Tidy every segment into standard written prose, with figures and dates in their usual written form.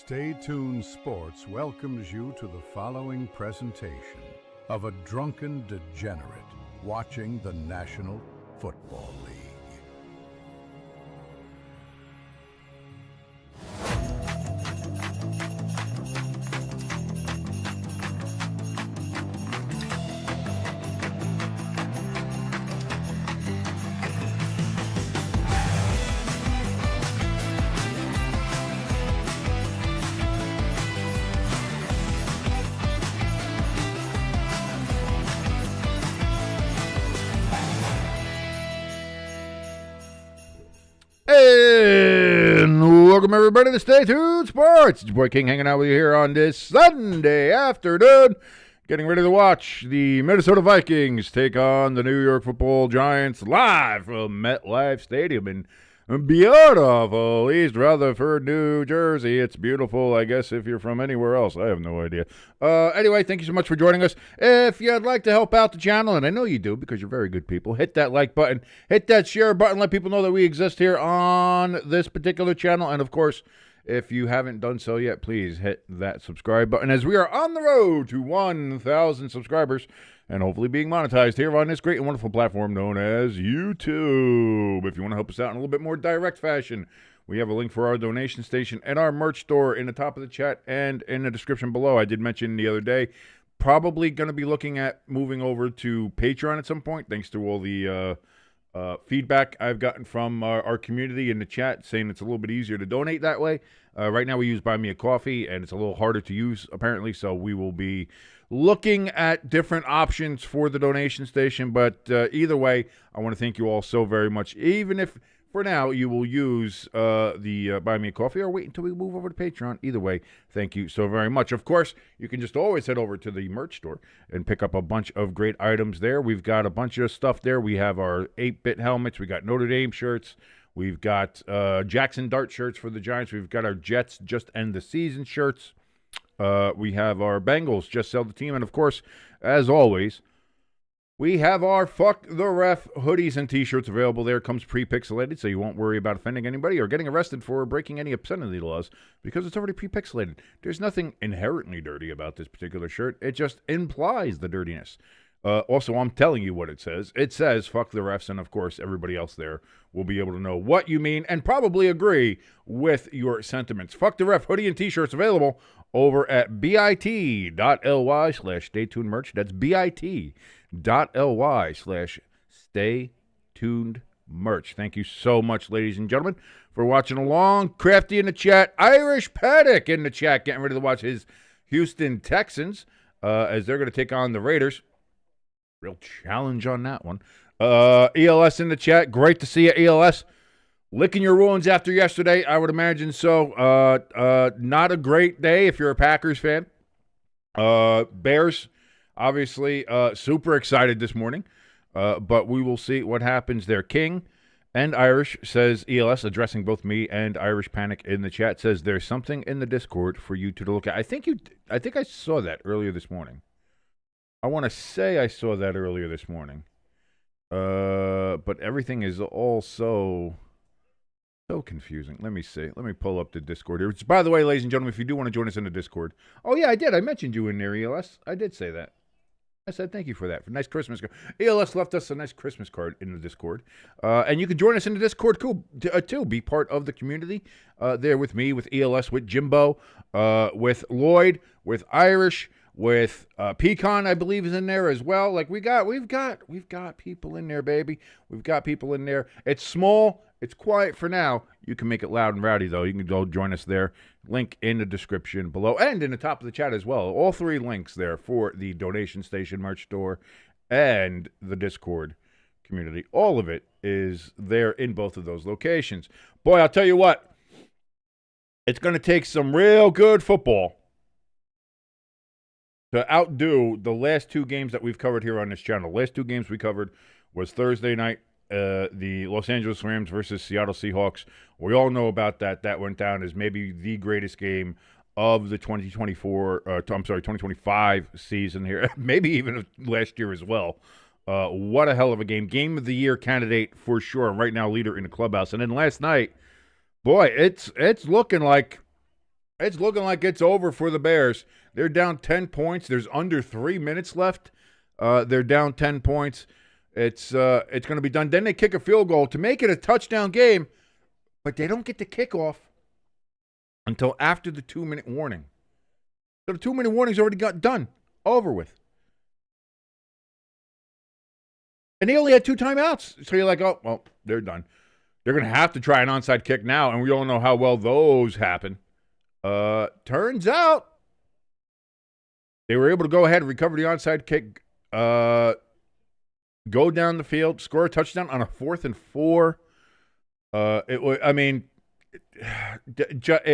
Stay Tuned Sports welcomes you to the following presentation of a drunken degenerate watching the National Football League. And welcome everybody to Stay Tuned Sports. It's your boy King hanging out with you here on this Sunday afternoon, getting ready to watch the Minnesota Vikings take on the New York Football Giants live from MetLife Stadium in beautiful East Rutherford, New Jersey. It's beautiful, I guess, if you're from anywhere else. I have no idea. Anyway, thank you so much for joining us. If you'd like to help out the channel, and I know you do because you're very good people, hit that like button, hit that share button, let people know that we exist here on this particular channel. And, of course, if you haven't done so yet, please hit that subscribe button as we are on the road to 1,000 subscribers and hopefully being monetized here on this great and wonderful platform known as YouTube. If you want to help us out in a little bit more direct fashion, we have a link for our donation station and our merch store in the top of the chat and in the description below. I did mention the other day, probably going to be looking at moving over to Patreon at some point, thanks to all the feedback I've gotten from our community in the chat saying it's a little bit easier to donate that way. Right now we use Buy Me a Coffee, and it's a little harder to use apparently, so we will be looking at different options for the donation station. But either way, I want to thank you all so very much. Even if for now you will use the Buy Me a Coffee or wait until we move over to Patreon. Either way, thank you so very much. Of course, you can just always head over to the merch store and pick up a bunch of great items there. We've got a bunch of stuff there. We have our 8-bit helmets. We got Notre Dame shirts. We've got Jackson Dart shirts for the Giants. We've got our Jets Just End the Season shirts. We have our Bengals Just Sell the Team. And, of course, as always, we have our Fuck the Ref hoodies and T-shirts available there. Comes pre-pixelated, so you won't worry about offending anybody or getting arrested for breaking any obscenity laws because it's already pre-pixelated. There's nothing inherently dirty about this particular shirt. It just implies the dirtiness. Also, I'm telling you what it says. It says, fuck the refs, and of course, everybody else there will be able to know what you mean and probably agree with your sentiments. Fuck the ref hoodie and T-shirts available over at bit.ly/staytunedmerch. That's bit.ly/staytunedmerch. Thank you so much, ladies and gentlemen, for watching along. Crafty in the chat. Irish Paddock in the chat, getting ready to watch his Houston Texans as they're going to take on the Raiders. Real challenge on that one. ELS in the chat. Great to see you, ELS. Licking your wounds after yesterday, I would imagine so. Not a great day if you're a Packers fan. Bears, obviously, super excited this morning. But we will see what happens there. King and Irish, says ELS, addressing both me and Irish Panic in the chat, says there's something in the Discord for you to look at. I think I saw that earlier this morning. I want to say I saw that earlier this morning. But everything is all so confusing. Let me see. Let me pull up the Discord here. Which, by the way, ladies and gentlemen, if you do want to join us in the Discord. Oh, yeah, I did. I mentioned you in there, ELS. I did say that. I said thank you for that. For a nice Christmas card. ELS left us a nice Christmas card in the Discord. And you can join us in the Discord too. Be part of the community there with me, with ELS, with Jimbo, with Lloyd, with Irish, with Pecan, I believe, is in there as well. Like we've got people in there, baby. We've got people in there. It's small. It's quiet for now. You can make it loud and rowdy, though. You can go join us there. Link in the description below and in the top of the chat as well. All three links there for the donation station merch store and the Discord community. All of it is there in both of those locations. Boy, I'll tell you what. It's going to take some real good football to outdo the last two games that we've covered here on this channel. The last two games we covered was Thursday night, the Los Angeles Rams versus Seattle Seahawks. We all know about that. That went down as maybe the greatest game of the 2025 season here. Maybe even last year as well. What a hell of a game. Game of the year candidate for sure. Right now, leader in the clubhouse. And then last night, boy, it's looking like It's looking like it's over for the Bears. They're down 10 points. There's under 3 minutes left. They're down 10 points. It's going to be done. Then they kick a field goal to make it a touchdown game, but they don't get the kickoff until after the 2-minute warning. So the 2-minute warning's already got done, over with. And they only had 2 timeouts. So you're like, oh, well, they're done. They're going to have to try an onside kick now, and we all know how well those happen. Turns out they were able to go ahead and recover the onside kick, go down the field, score a touchdown on a 4th and 4. It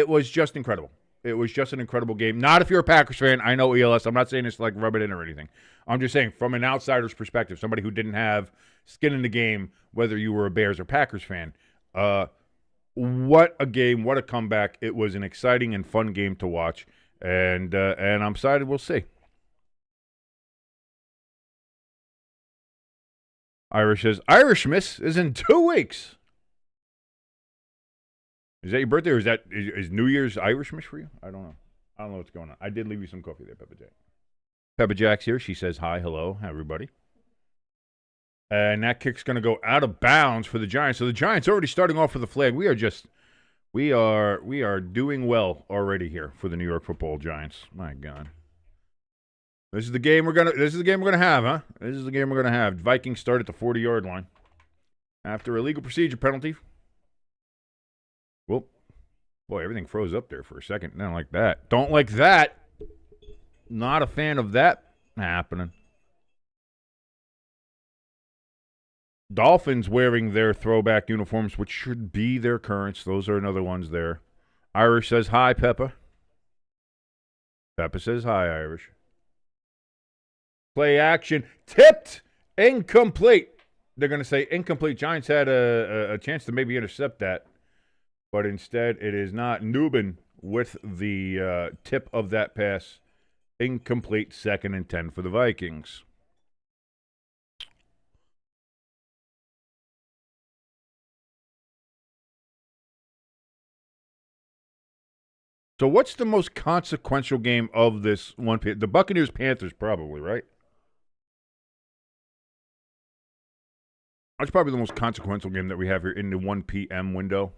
was just incredible. It was just an incredible game. Not if you're a Packers fan. I know ELS. I'm not saying this to like rub it in or anything. I'm just saying from an outsider's perspective, somebody who didn't have skin in the game, whether you were a Bears or Packers fan. What a game. What a comeback. It was an exciting and fun game to watch. And I'm excited. We'll see. Irish says, Irishmas is in 2 weeks. Is that your birthday, or is New Year's Irishmas for you? I don't know. I don't know what's going on. I did leave you some coffee there, Peppa Jack. Peppa Jack's here. She says hi, hello, everybody. And that kick's going to go out of bounds for the Giants. So the Giants already starting off with a flag. We are doing well already here for the New York Football Giants. My God. This is the game we're gonna have, huh? This is the game we're gonna have. Vikings start at the 40-yard line after a legal procedure penalty. Well, boy, everything froze up there for a second. Don't like that. Don't like that. Not a fan of that happening. Dolphins wearing their throwback uniforms, which should be their currents. Those are another ones there. Irish says hi, Peppa. Peppa says hi, Irish. Play action. Tipped. Incomplete. They're going to say incomplete. Giants had a chance to maybe intercept that. But instead, it is not. Newbin with the tip of that pass. Incomplete. 2nd and 10 for the Vikings. So what's the most consequential game of this one? The Buccaneers-Panthers probably, right? That's probably the most consequential game that we have here in the 1 p.m. window.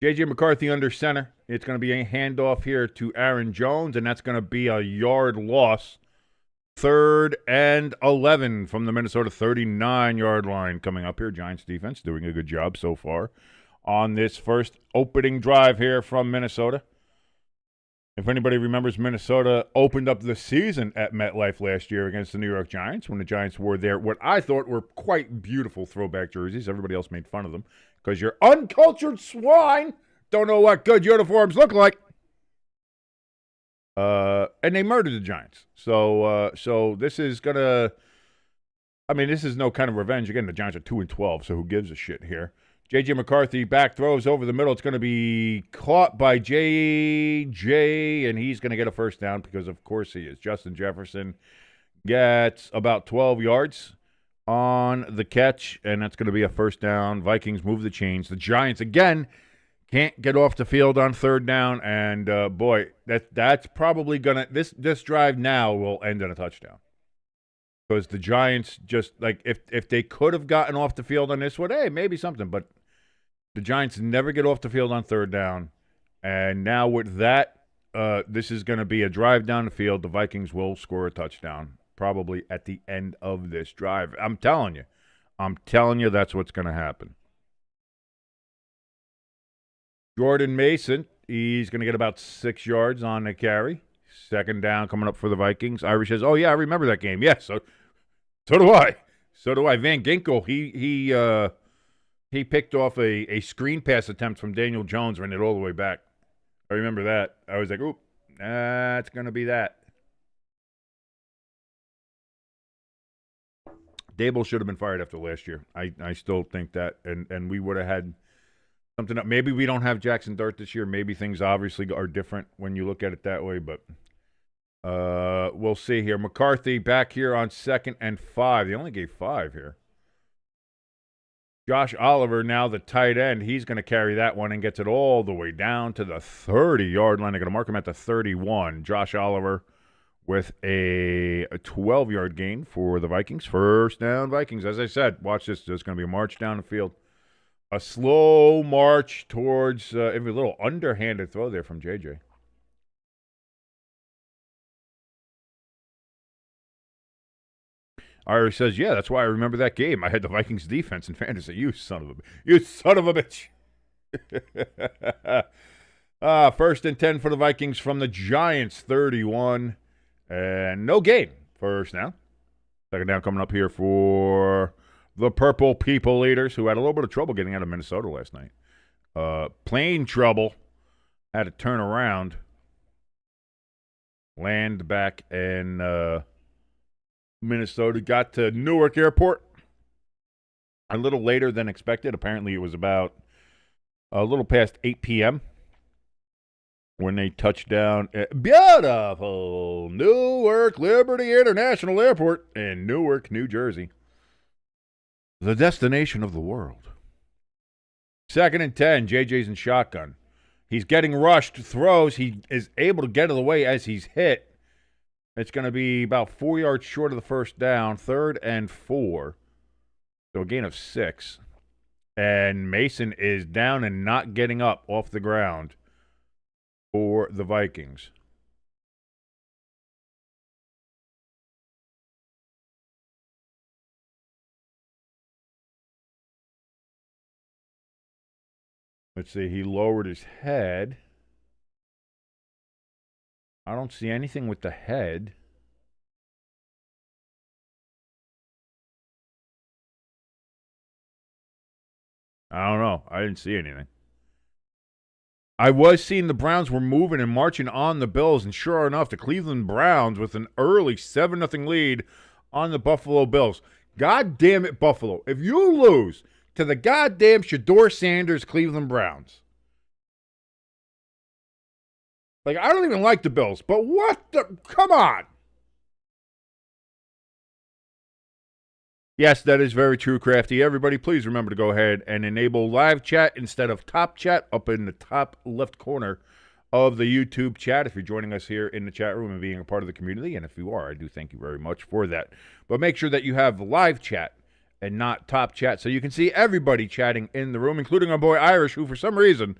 JJ McCarthy under center. It's going to be a handoff here to Aaron Jones, and that's going to be a yard loss. 3rd and 11 from the Minnesota 39-yard line coming up here. Giants defense doing a good job so far on this first opening drive here from Minnesota. If anybody remembers, Minnesota opened up the season at MetLife last year against the New York Giants when the Giants wore their, what I thought were quite beautiful throwback jerseys. Everybody else made fun of them because you're uncultured swine. Don't know what good uniforms look like. And they murdered the Giants. So this is going to, this is no kind of revenge. Again, the Giants are 2-12, so who gives a shit here? JJ McCarthy back throws over the middle. It's going to be caught by JJ, and he's going to get a first down because, of course, he is. Justin Jefferson gets about 12 yards on the catch, and that's going to be a first down. Vikings move the chains. The Giants, again, can't get off the field on 3rd down, and, boy, that's probably going to – this drive now will end in a touchdown. Because the Giants just, like, if they could have gotten off the field on this one, hey, maybe something, but – the Giants never get off the field on 3rd down. And now with that, this is going to be a drive down the field. The Vikings will score a touchdown probably at the end of this drive. I'm telling you that's what's going to happen. Jordan Mason, he's going to get about 6 yards on the carry. 2nd down coming up for the Vikings. Irish says, oh, yeah, I remember that game. Yeah, so do I. Van Ginkel, he picked off a screen pass attempt from Daniel Jones, ran it all the way back. I remember that. I was like, oop, that's going to be that. Dable should have been fired after last year. I still think that. And we would have had something up. Maybe we don't have Jackson Dart this year. Maybe things obviously are different when you look at it that way. But we'll see here. McCarthy back here on 2nd and 5. They only gave 5 here. Josh Oliver, now the tight end, he's going to carry that one and gets it all the way down to the 30-yard line. They're going to mark him at the 31. Josh Oliver with a 12-yard gain for the Vikings. First down, Vikings. As I said, watch this. There's going to be a march down the field. A slow march towards a little underhanded throw there from JJ. Irish says, yeah, that's why I remember that game. I had the Vikings defense in fantasy. You son of a bitch. First and 10 for the Vikings from the Giants, 31. And no gain. First down. Second down coming up here for the Purple People Eaters, who had a little bit of trouble getting out of Minnesota last night. Plain trouble. Had to turn around. Land back in Minnesota. Got to Newark Airport a little later than expected. Apparently, it was about a little past 8 p.m. when they touched down at beautiful Newark Liberty International Airport in Newark, New Jersey. The destination of the world. Second and 10, JJ's in shotgun. He's getting rushed, throws. He is able to get out of the way as he's hit. It's going to be about 4 yards short of the first down, 3rd and 4. So a gain of 6. And Mason is down and not getting up off the ground for the Vikings. Let's see, he lowered his head. I don't see anything with the head. I don't know. I didn't see anything. I was seeing the Browns were moving and marching on the Bills, and sure enough, the Cleveland Browns with an early 7-0 lead on the Buffalo Bills. God damn it, Buffalo. If you lose to the goddamn Shedeur Sanders Cleveland Browns. Like, I don't even like the Bills, but what the... Come on. Yes, that is very true, Crafty. Everybody, please remember to go ahead and enable live chat instead of top chat up in the top left corner of the YouTube chat if you're joining us here in the chat room and being a part of the community. And if you are, I do thank you very much for that. But make sure that you have live chat and not top chat so you can see everybody chatting in the room, including our boy Irish, who for some reason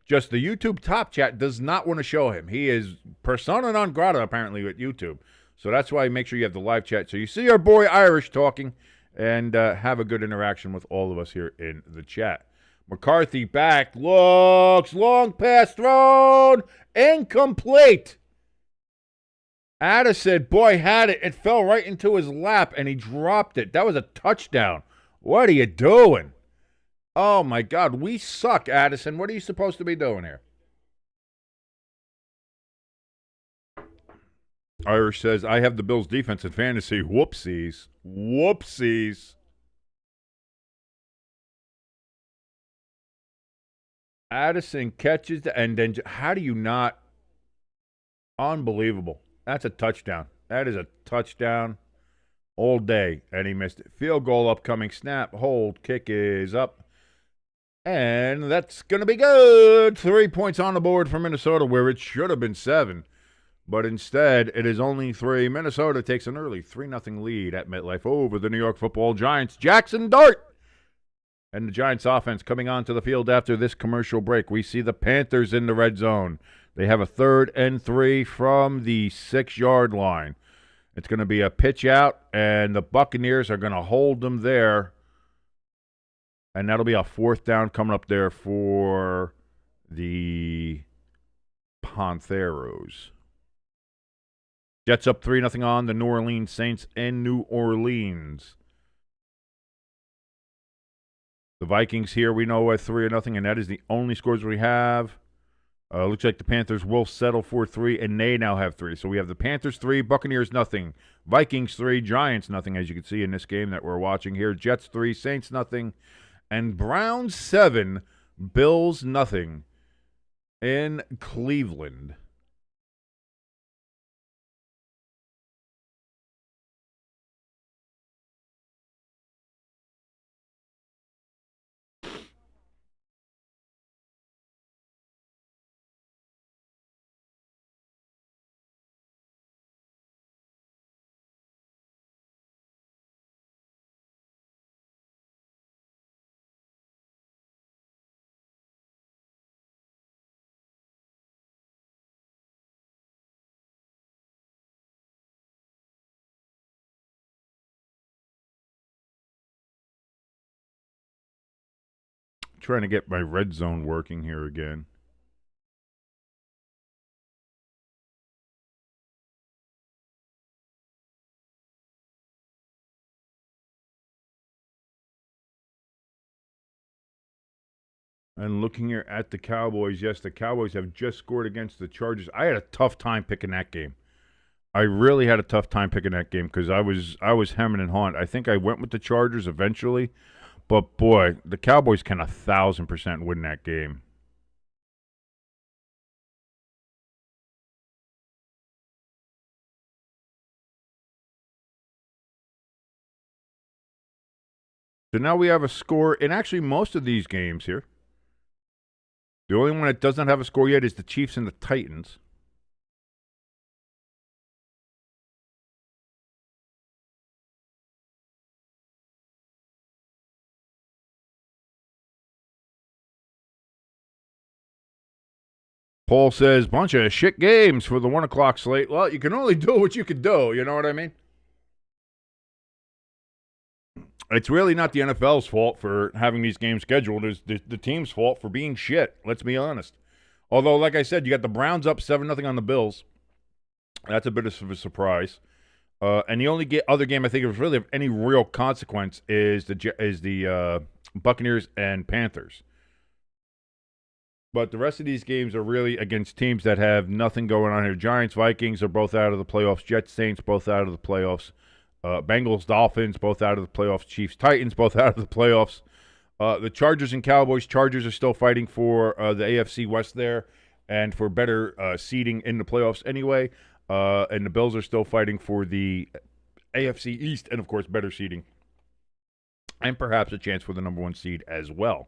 just the YouTube top chat does not want to show him. He is persona non grata apparently with YouTube. So that's why make sure you have the live chat so you see our boy Irish talking and have a good interaction with all of us here in the chat. McCarthy back, looks, long pass thrown, incomplete. Addison, boy, had it. It fell right into his lap, and he dropped it. That was a touchdown. What are you doing? Oh, my God, we suck, Addison. What are you supposed to be doing here? Irish says, I have the Bills' defense in fantasy. Whoopsies. Whoopsies. Addison catches, and then how do you not? Unbelievable. That's a touchdown. That is a touchdown all day, and he missed it. Field goal upcoming. Snap, hold, kick is up. And that's going to be good. 3 points on the board for Minnesota, where it should have been 7. But instead, it is only 3. Minnesota takes an early 3-0 lead at MetLife over the New York Football Giants. Jackson Dart. And the Giants offense coming onto the field after this commercial break. We see the Panthers in the red zone. They have a 3rd and 3 from the 6-yard line. It's going to be a pitch out, and the Buccaneers are going to hold them there. And that'll be a 4th down coming up there for the Pantheros. Jets up 3-0 on the New Orleans Saints in New Orleans. The Vikings here, we know at 3-0, and that is the only scores we have. Looks like the Panthers will settle for 3, and they now have 3. So we have the Panthers 3, Buccaneers nothing, Vikings 3, Giants nothing, as you can see in this game that we're watching here. Jets 3, Saints nothing, and Browns 7, Bills nothing in Cleveland. trying to get my red zone working here again. And looking here at the Cowboys, yes, the Cowboys have just scored against the Chargers. I had a tough time picking that game. I really had a tough time picking that game because I was hemming and hawing. I think I went with the Chargers eventually, but boy, the Cowboys can 1,000% win that game. So now we have a score in actually most of these games here. The only one that does not have a score yet is the Chiefs and the Titans. Paul says, bunch of shit games for the 1 o'clock slate. Well, you can only do what you can do. You know what I mean? It's really not the NFL's fault for having these games scheduled. It's the team's fault for being shit. Let's be honest. Although, like I said, you got the Browns up 7-0 on the Bills. That's a bit of a surprise. And the only other game I think of really of any real consequence is the Buccaneers and Panthers. But the rest of these games are really against teams that have nothing going on here. Giants, Vikings are both out of the playoffs. Jets, Saints, both out of the playoffs. Bengals, Dolphins, both out of the playoffs. Chiefs, Titans, both out of the playoffs. The Chargers and Cowboys. Chargers are still fighting for the AFC West there and for better seeding in the playoffs anyway. And the Bills are still fighting for the AFC East and, of course, better seeding. And perhaps a chance for the number 1 seed as well.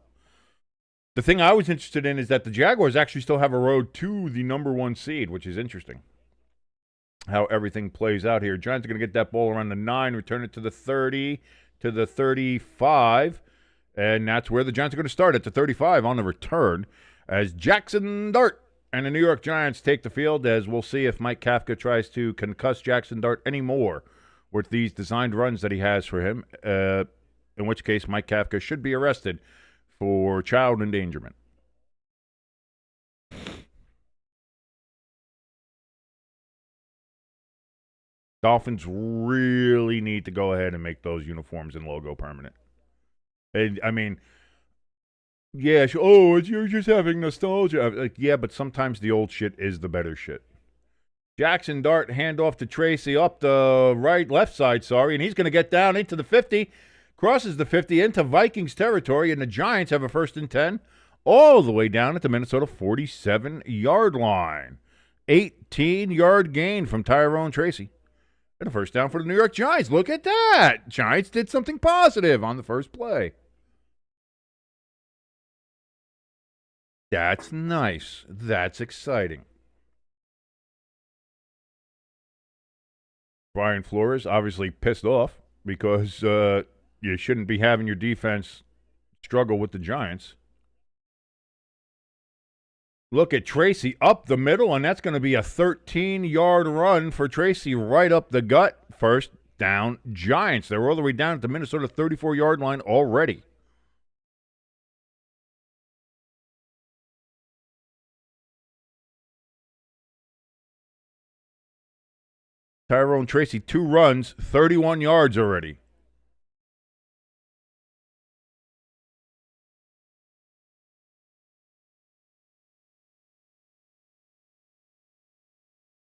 The thing I was interested in is that the Jaguars actually still have a road to the number 1 seed, which is interesting. How everything plays out here. Giants are going to get that ball around the 9, return it to the 30, to the 35, and that's where the Giants are going to start at the 35 on the return as Jackson Dart and the New York Giants take the field, as we'll see if Mike Kafka tries to concuss Jackson Dart anymore with these designed runs that he has for him, in which case Mike Kafka should be arrested for child endangerment. Dolphins really need to go ahead and make those uniforms and logo permanent. And, I mean, yeah, you're just having nostalgia. Like, yeah, but sometimes the old shit is the better shit. Jackson Dart, handoff to Tracy up the left side, and he's going to get down into the 50, crosses the 50 into Vikings territory, and the Giants have a 1st and 10 all the way down at the Minnesota 47-yard line. 18-yard gain from Tyrone Tracy. And a 1st down for the New York Giants. Look at that. Giants did something positive on the first play. That's nice. That's exciting. Brian Flores obviously pissed off because you shouldn't be having your defense struggle with the Giants. Look at Tracy up the middle, and that's going to be a 13-yard run for Tracy right up the gut. 1st down, Giants. They're all the way down at the Minnesota 34-yard line already. Tyrone Tracy, 2 runs, 31 yards already.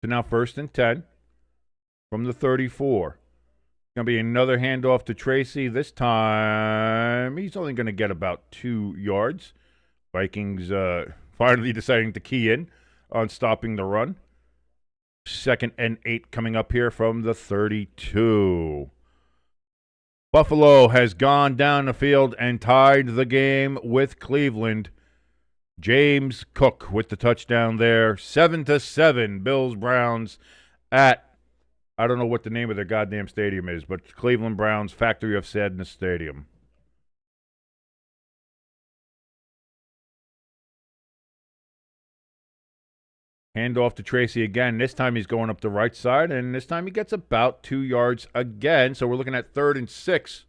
So now 1st and 10 from the 34. Going to be another handoff to Tracy. This time, he's only going to get about 2 yards. Vikings finally deciding to key in on stopping the run. 2nd and 8 coming up here from the 32. Buffalo has gone down the field and tied the game with Cleveland. James Cook with the touchdown there. 7-7, Bills-Browns at, I don't know what the name of their goddamn stadium is, but Cleveland Browns Factory of Sadness Stadium. Handoff to Tracy again. This time he's going up the right side, and this time he gets about 2 yards again. So we're looking at 3rd and 6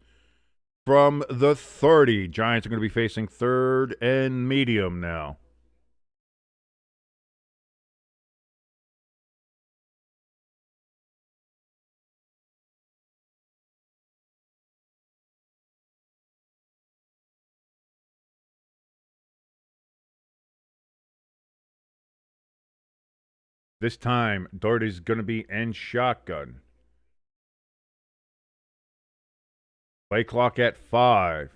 from the 30. Giants are going to be facing third and medium now. This time, Dart is going to be in shotgun. Play clock at 5.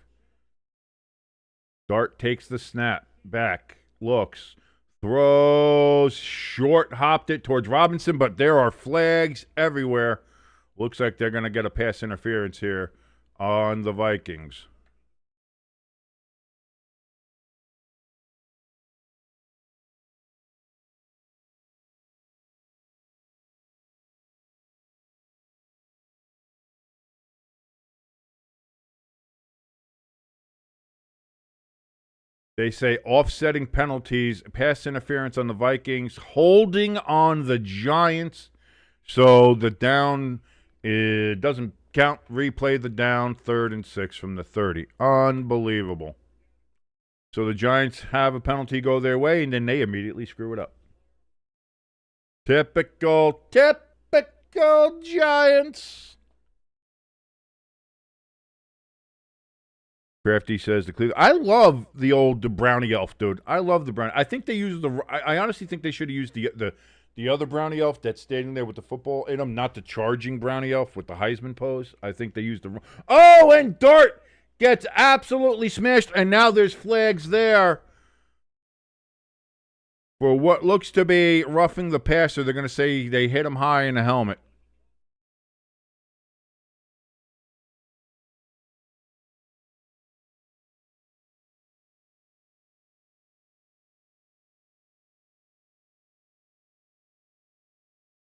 Dart takes the snap, back, looks, throws, short hopped it towards Robinson, but there are flags everywhere. Looks like they're going to get a pass interference here on the Vikings. They say offsetting penalties, pass interference on the Vikings, holding on the Giants. So the down doesn't count. Replay the down, 3rd and 6 from the 30. Unbelievable. So the Giants have a penalty go their way, and then they immediately screw it up. Typical Giants. Crafty says the Cleveland. I love the old Brownie Elf, dude. I love the Brownie. I think they use the. I honestly think they should have used the other Brownie Elf that's standing there with the football in him, not the charging Brownie Elf with the Heisman pose. I think they used the. Oh, and Dart gets absolutely smashed, and now there's flags there for what looks to be roughing the passer. They're going to say they hit him high in the helmet.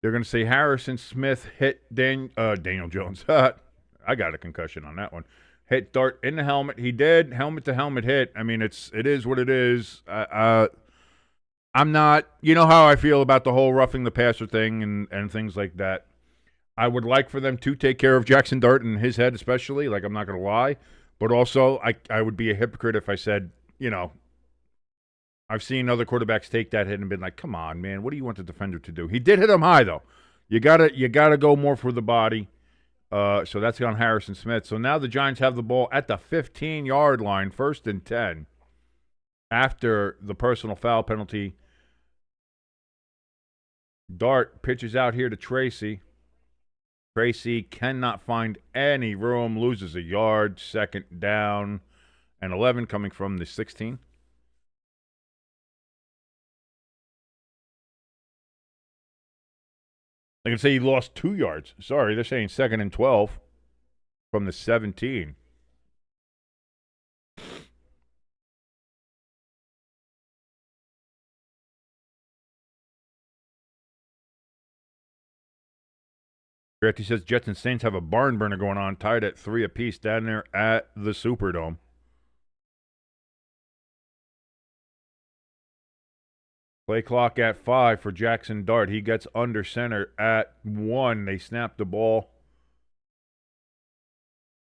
They're going to say Harrison Smith hit Daniel Jones. I got a concussion on that one. Hit Dart in the helmet. He did. Helmet to helmet hit. I mean, it is what it is. I'm not. You know how I feel about the whole roughing the passer thing and things like that. I would like for them to take care of Jackson Dart and his head especially. Like, I'm not going to lie. But also, I would be a hypocrite if I said, I've seen other quarterbacks take that hit and been like, "Come on, man, what do you want the defender to do?" He did hit him high though. You gotta go more for the body. So that's on Harrison Smith. So now the Giants have the ball at the 15-yard line, 1st and 10, after the personal foul penalty. Dart pitches out here to Tracy. Tracy cannot find any room, loses a yard, 2nd down and 11 coming from the 16. They can say he lost 2 yards. Sorry, they're saying 2nd and 12 from the 17. He says Jets and Saints have a barn burner going on, tied at 3 apiece down there at the Superdome. Play clock at 5 for Jackson Dart. He gets under center at 1. They snap the ball.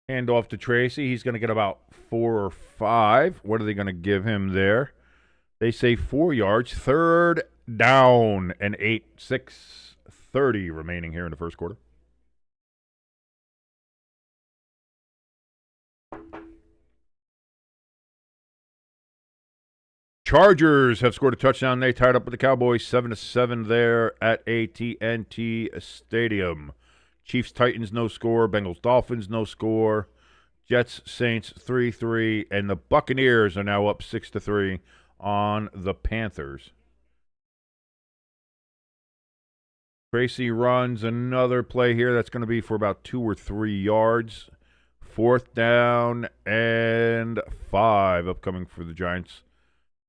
Hand off to Tracy. He's going to get about 4 or 5. What are they going to give him there? They say 4 yards. 3rd down and 8. 6:30 remaining here in the first quarter. Chargers have scored a touchdown. They tied up with the Cowboys 7-7 there at AT&T Stadium. Chiefs, Titans, no score. Bengals, Dolphins, no score. Jets, Saints, 3-3. And the Buccaneers are now up 6-3 on the Panthers. Tracy runs another play here. That's going to be for about 2 or 3 yards. 4th down and 5 upcoming for the Giants.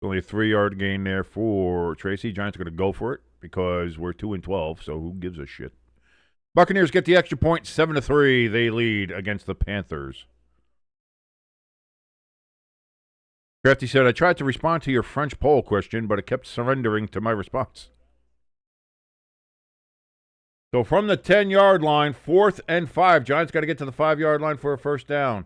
Only a 3-yard gain there for Tracy. Giants are going to go for it because we're 2-12, so who gives a shit? Buccaneers get the extra point, 7-3. They lead against the Panthers. Crafty said, I tried to respond to your French poll question, but it kept surrendering to my response. So from the 10-yard line, 4th and 5. Giants got to get to the 5-yard line for a 1st down.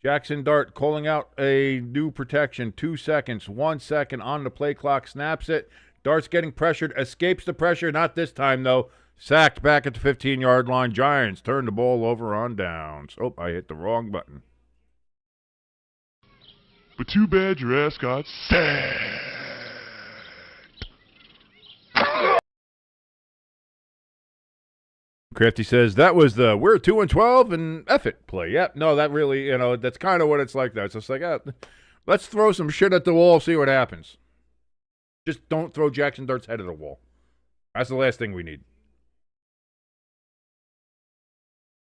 Jackson Dart calling out a new protection. 2 seconds, 1 second on the play clock. Snaps it. Dart's getting pressured. Escapes the pressure. Not this time, though. Sacked back at the 15-yard line. Giants turn the ball over on downs. Oh, I hit the wrong button. But too bad your ass got sacked. Crafty says, that was the we're 2-12 and F it play. Yep, no, that really, that's kind of what it's like. It's just like, let's throw some shit at the wall, see what happens. Just don't throw Jackson Dart's head at the wall. That's the last thing we need.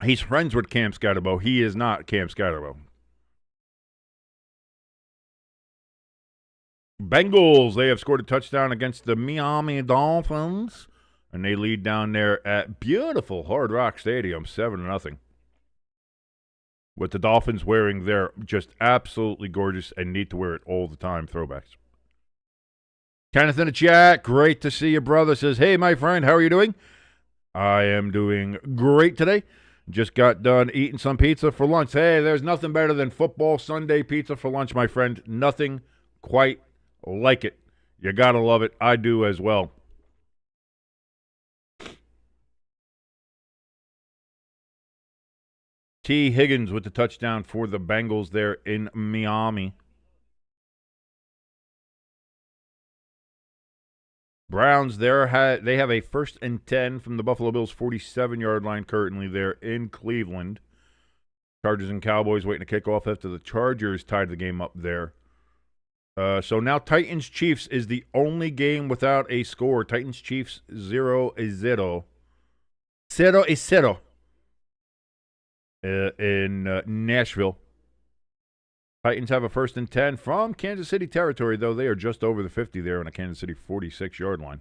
He's friends with Cam Scatterbo. He is not Cam Scatterbo. Bengals, they have scored a touchdown against the Miami Dolphins. And they lead down there at beautiful Hard Rock Stadium, 7-0. With the Dolphins wearing their just absolutely gorgeous and need to wear it all the time throwbacks. Kenneth in the chat, great to see you, brother. Says, hey, my friend, how are you doing? I am doing great today. Just got done eating some pizza for lunch. Hey, there's nothing better than football Sunday pizza for lunch, my friend. Nothing quite like it. You got to love it. I do as well. T. Higgins with the touchdown for the Bengals there in Miami. Browns there they have a 1st and 10 from the Buffalo Bills 47-yard line currently there in Cleveland. Chargers and Cowboys waiting to kick off after the Chargers tied the game up there. So now Titans-Chiefs is the only game without a score. Titans-Chiefs 0-0. 0-0. In Nashville. Titans have a 1st and 10 from Kansas City territory, though they are just over the 50 there on a Kansas City 46-yard line.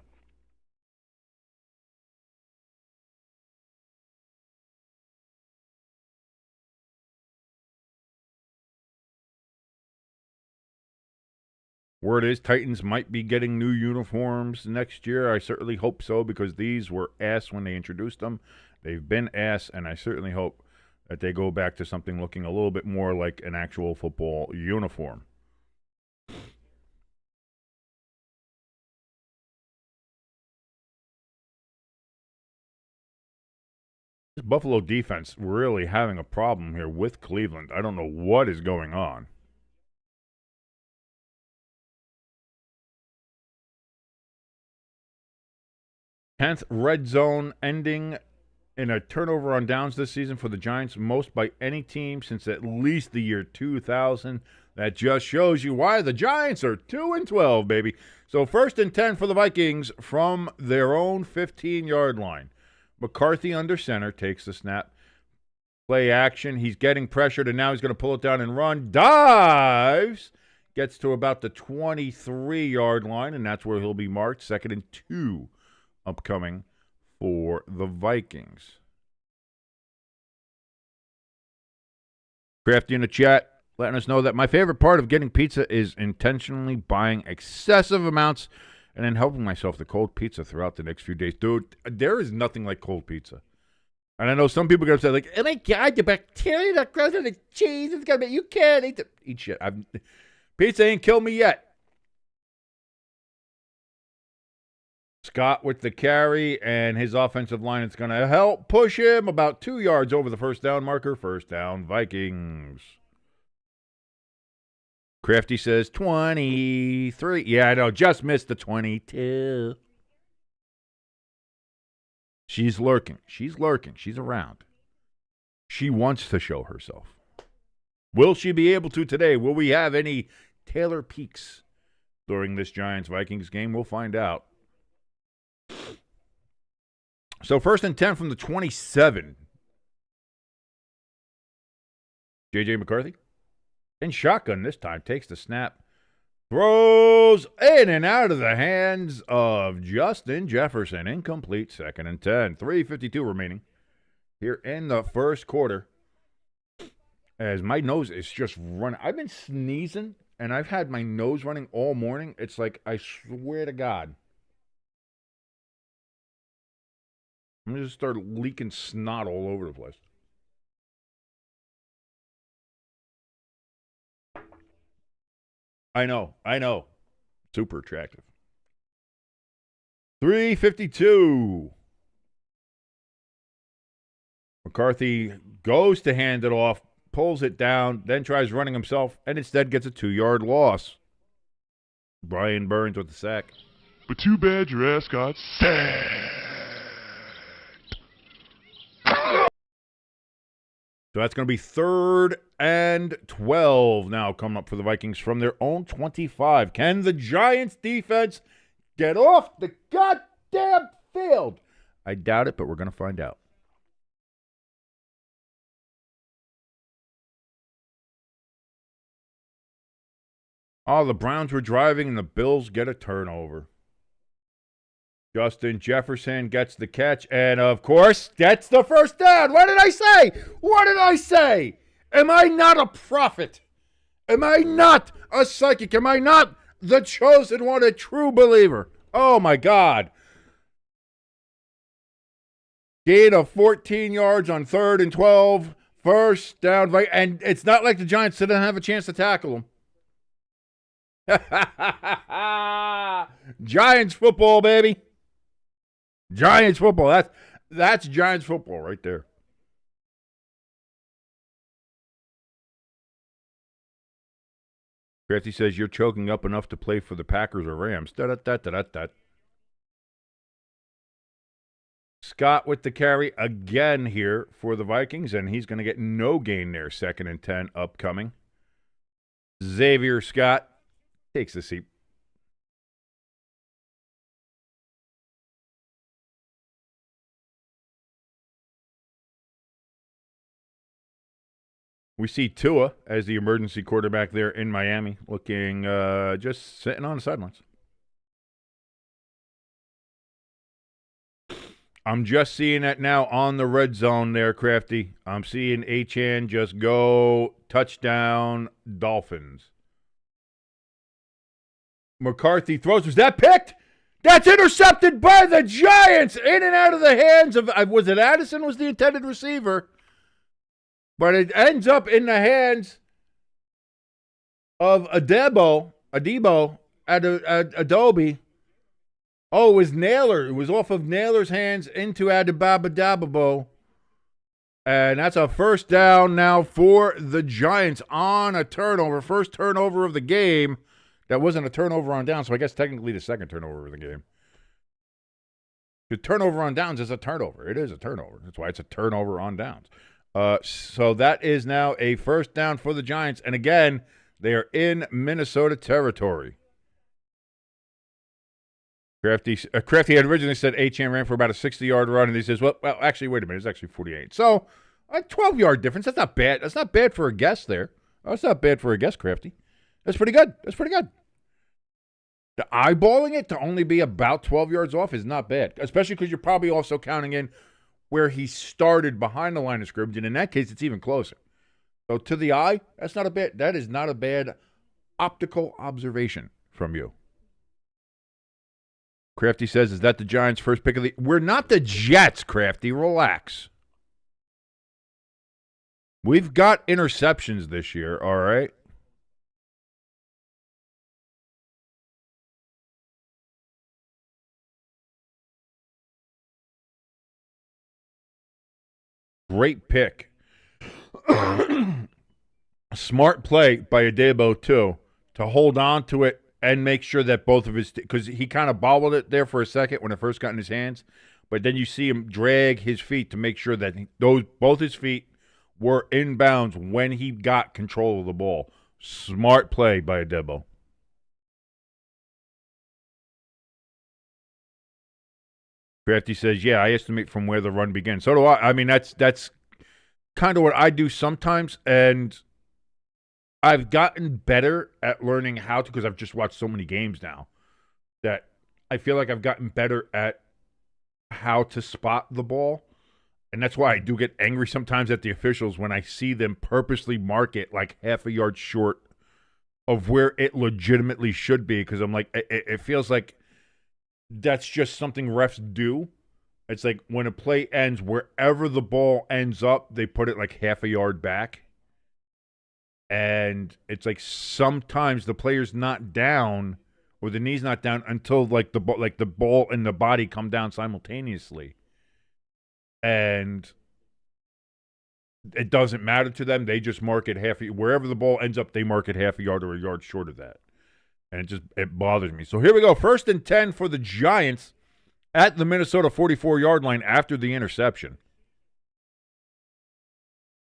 Word is Titans might be getting new uniforms next year. I certainly hope so because these were ass when they introduced them. They've been ass, and I certainly hope that they go back to something looking a little bit more like an actual football uniform. This Buffalo defense really having a problem here with Cleveland. I don't know what is going on. Tenth red zone ending in a turnover on downs this season for the Giants, most by any team since at least the year 2000. That just shows you why the Giants are 2-12, baby. So 1st and 10 for the Vikings from their own 15-yard line. McCarthy under center takes the snap. Play action. He's getting pressured, and now he's going to pull it down and run. Dives. Gets to about the 23-yard line, and that's where he'll be marked. 2nd and 2 upcoming for the Vikings. Crafty in the chat letting us know that my favorite part of getting pizza is intentionally buying excessive amounts and then helping myself to cold pizza throughout the next few days. Dude, there is nothing like cold pizza. And I know some people are going to say, like, oh my God, the bacteria that grows in the cheese, it's gonna be, you can't eat shit. Pizza ain't killed me yet. Scott with the carry, and his offensive line is going to help push him about 2 yards over the 1st down marker. 1st down, Vikings. Crafty says 23. Yeah, I know. Just missed the 22. She's lurking. She's lurking. She's around. She wants to show herself. Will she be able to today? Will we have any Taylor peaks during this Giants-Vikings game? We'll find out. So 1st and 10 from the 27. JJ McCarthy in shotgun this time. Takes the snap. Throws in and out of the hands of Justin Jefferson. Incomplete. 2nd and 10. 3:52 remaining here in the 1st quarter. As my nose is just running. I've been sneezing, and I've had my nose running all morning. It's like, I swear to God. I'm going to just start leaking snot all over the place. I know. Super attractive. 352. McCarthy goes to hand it off, pulls it down, then tries running himself, and instead gets a 2-yard loss. Brian Burns with the sack. But too bad your ass got sacked. So that's going to be 3rd and 12 now coming up for the Vikings from their own 25. Can the Giants defense get off the goddamn field? I doubt it, but we're going to find out. Oh, the Browns were driving and the Bills get a turnover. Justin Jefferson gets the catch, and of course, gets the first down. What did I say? What did I say? Am I not a prophet? Am I not a psychic? Am I not the chosen one, a true believer? Oh, my God. Gain of 14 yards on 3rd and 12. First down. And it's not like the Giants didn't have a chance to tackle him. Giants football, baby. Giants football. That's Giants football right there. Crafty says you're choking up enough to play for the Packers or Rams. Da-da-da-da-da-da. Scott with the carry again here for the Vikings, and he's going to get no gain there. 2nd and 10 upcoming. Xavier Scott takes the seat. We see Tua as the emergency quarterback there in Miami, looking just sitting on the sidelines. I'm just seeing that now on the red zone there, Crafty. I'm seeing Achane just go touchdown Dolphins. McCarthy throws. Was that picked? That's intercepted by the Giants. In and out of the hands of, was it Addison was the intended receiver? But it ends up in the hands of Adobe. Oh, it was Naylor. It was off of Naylor's hands into Adibabadababo. And that's a first down now for the Giants on a turnover. First turnover of the game. That wasn't a turnover on down, so I guess technically the second turnover of the game. The turnover on downs is a turnover. It is a turnover. That's why it's a turnover on downs. So that is now a first down for the Giants. And again, they are in Minnesota territory. Crafty had originally said Achane ran for about a 60-yard run, and he says, well, actually, wait a minute. It's actually 48. So a 12-yard difference. That's not bad. That's not bad for a guess there. That's not bad for a guess, Crafty. That's pretty good. The eyeballing it to only be about 12 yards off is not bad, especially because you're probably also counting in where he started behind the line of scrimmage, and in that case, it's even closer. So to the eye, that is not a bad optical observation from you. Crafty says, is that the Giants' first pick of the... We're not the Jets, Crafty. Relax. We've got interceptions this year, all right? Great pick. Smart play by Adebo, too, to hold on to it and make sure that both of his, because he kind of bobbled it there for a second when it first got in his hands, but then you see him drag his feet to make sure that both his feet were in bounds when he got control of the ball. Smart play by Adebo. Crafty says, yeah, I estimate from where the run begins. So do I. I mean, that's kind of what I do sometimes, and I've gotten better at learning how to, because I've just watched so many games now, that I feel like I've gotten better at how to spot the ball. And that's why I do get angry sometimes at the officials when I see them purposely mark it like half a yard short of where it legitimately should be, because I'm like, it feels like that's just something refs do. It's like when a play ends, wherever the ball ends up, they put it like half a yard back. And it's like sometimes the player's not down or the knee's not down until like the ball and the body come down simultaneously. And it doesn't matter to them. They just mark it wherever the ball ends up, they mark it half a yard or a yard short of that. And it bothers me. So here we go. 1st and 10 for the Giants at the Minnesota 44-yard line after the interception.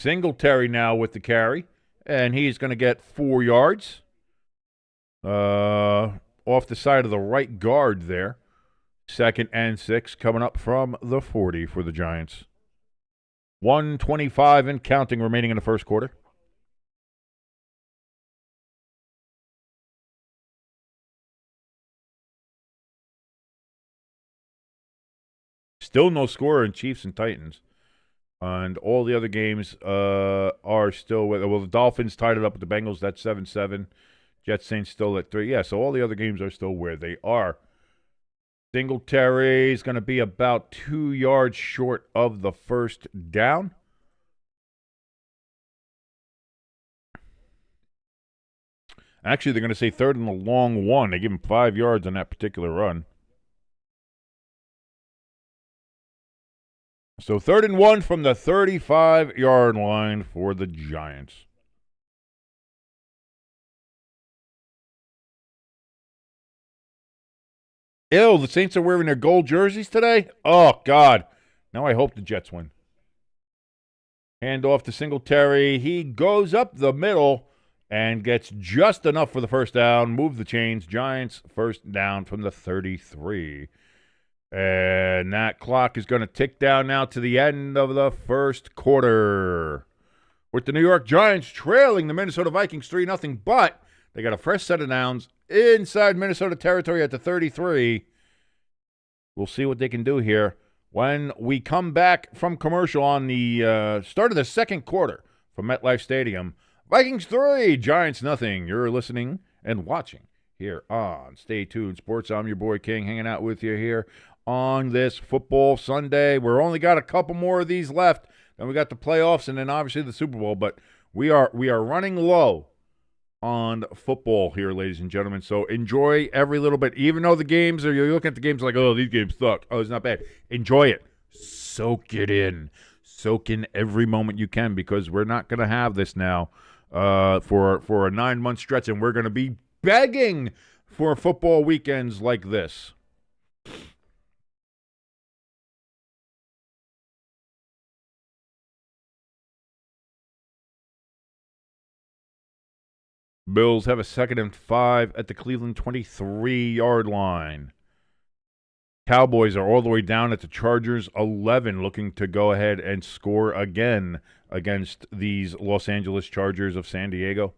Singletary now with the carry, and he's going to get 4 yards off the side of the right guard there. 2nd and 6 coming up from the 40 for the Giants. 1:25 and counting remaining in the first quarter. Still no score in Chiefs and Titans. And all the other games are still with. Well, the Dolphins tied it up with the Bengals. That's 7-7. Jets Saints still at 3. Yeah, so all the other games are still where they are. Singletary is going to be about 2 yards short of the first down. Actually, they're going to say 3rd and a long 1. They give him 5 yards on that particular run. So 3rd and 1 from the 35-yard line for the Giants. Ew, the Saints are wearing their gold jerseys today? Oh, God. Now I hope the Jets win. Hand off to Singletary. He goes up the middle and gets just enough for the first down. Move the chains. Giants first down from the 33. And that clock is going to tick down now to the end of the first quarter. With the New York Giants trailing the Minnesota Vikings 3-0, but they got a fresh set of downs inside Minnesota territory at the 33. We'll see what they can do here when we come back from commercial on the start of the second quarter from MetLife Stadium. Vikings 3, Giants 0. You're listening and watching here on Stay Tuned Sports. I'm your boy King, hanging out with you here on this football Sunday. We're only got a couple more of these left. Then we got the playoffs and then obviously the Super Bowl. But we are running low on football here, ladies and gentlemen. So enjoy every little bit. Even though the games are, you're looking at the games like, oh, these games suck. Oh, it's not bad. Enjoy it. Soak it in. Soak in every moment you can, because we're not going to have this now for a 9-month stretch, and we're going to be begging for football weekends like this. Bills have a 2nd and 5 at the Cleveland 23-yard line. Cowboys are all the way down at the Chargers 11, looking to go ahead and score again against these Los Angeles Chargers of San Diego.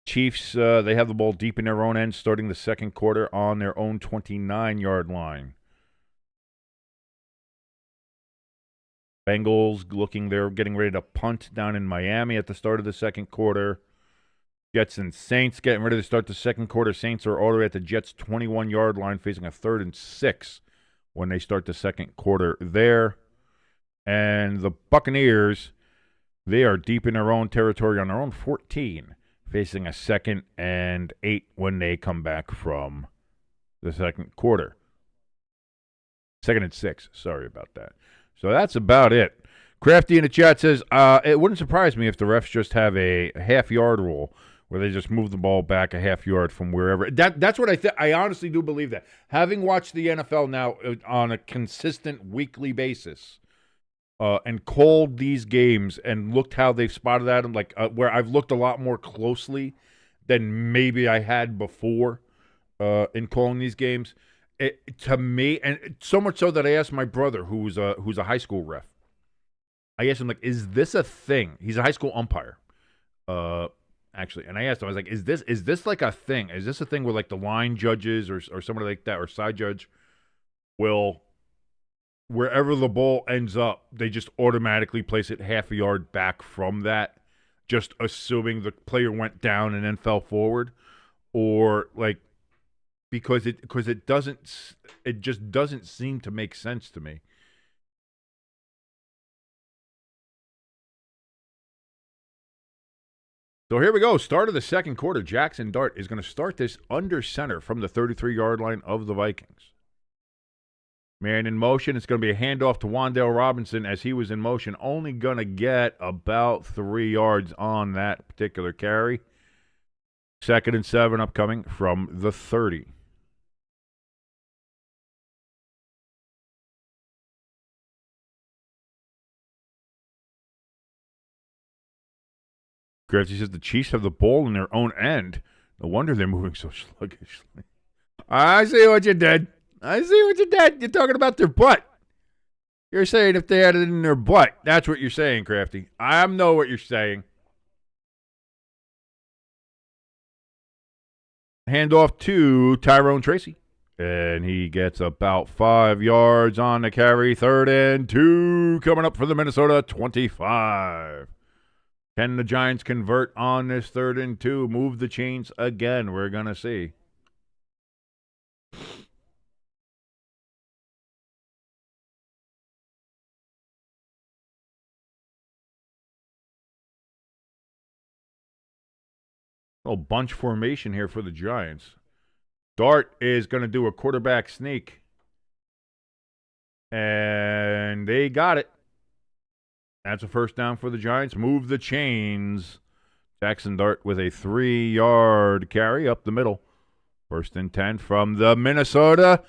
Chiefs, they have the ball deep in their own end starting the second quarter on their own 29-yard line. Bengals they're getting ready to punt down in Miami at the start of the second quarter. Jets and Saints getting ready to start the second quarter. Saints are all the way at the Jets' 21-yard line, facing a 3rd and 6 when they start the second quarter there. And the Buccaneers, they are deep in their own territory on their own 14, facing a 2nd and 8 when they come back from the second quarter. 2nd and 6, sorry about that. So that's about it. Crafty in the chat says, it wouldn't surprise me if the refs just have a half-yard rule where they just move the ball back a half yard from wherever. That's what I think. I honestly do believe that. Having watched the NFL now on a consistent weekly basis and called these games and looked how they've spotted at them, like where I've looked a lot more closely than maybe I had before in calling these games. To me, and so much so that I asked my brother, who's a high school ref, I asked him, like, is this a thing? He's a high school umpire, actually. And I asked him, I was like, is this like a thing? Is this a thing where, like, the line judges or somebody like that or side judge will, wherever the ball ends up, they just automatically place it half a yard back from that, just assuming the player went down and then fell forward? Or, like, because it just doesn't seem to make sense to me. So here we go. Start of the second quarter. Jackson Dart is going to start this under center from the 33-yard line of the Vikings. Man in motion. It's going to be a handoff to Wan'Dale Robinson as he was in motion. Only going to get about 3 yards on that particular carry. 2nd and 7 upcoming from the 30. Crafty says the Chiefs have the ball in their own end. No wonder they're moving so sluggishly. I see what you did. You're talking about their butt. You're saying if they had it in their butt. That's what you're saying, Crafty. I know what you're saying. Handoff to Tyrone Tracy. And he gets about 5 yards on the carry. 3rd and 2 coming up for the Minnesota 25. Can the Giants convert on this 3rd and 2? Move the chains again. We're going to see. Oh, bunch formation here for the Giants. Dart is going to do a quarterback sneak. And they got it. That's a first down for the Giants. Move the chains. Jackson Dart with a 3-yard carry up the middle. 1st and 10 from the Minnesota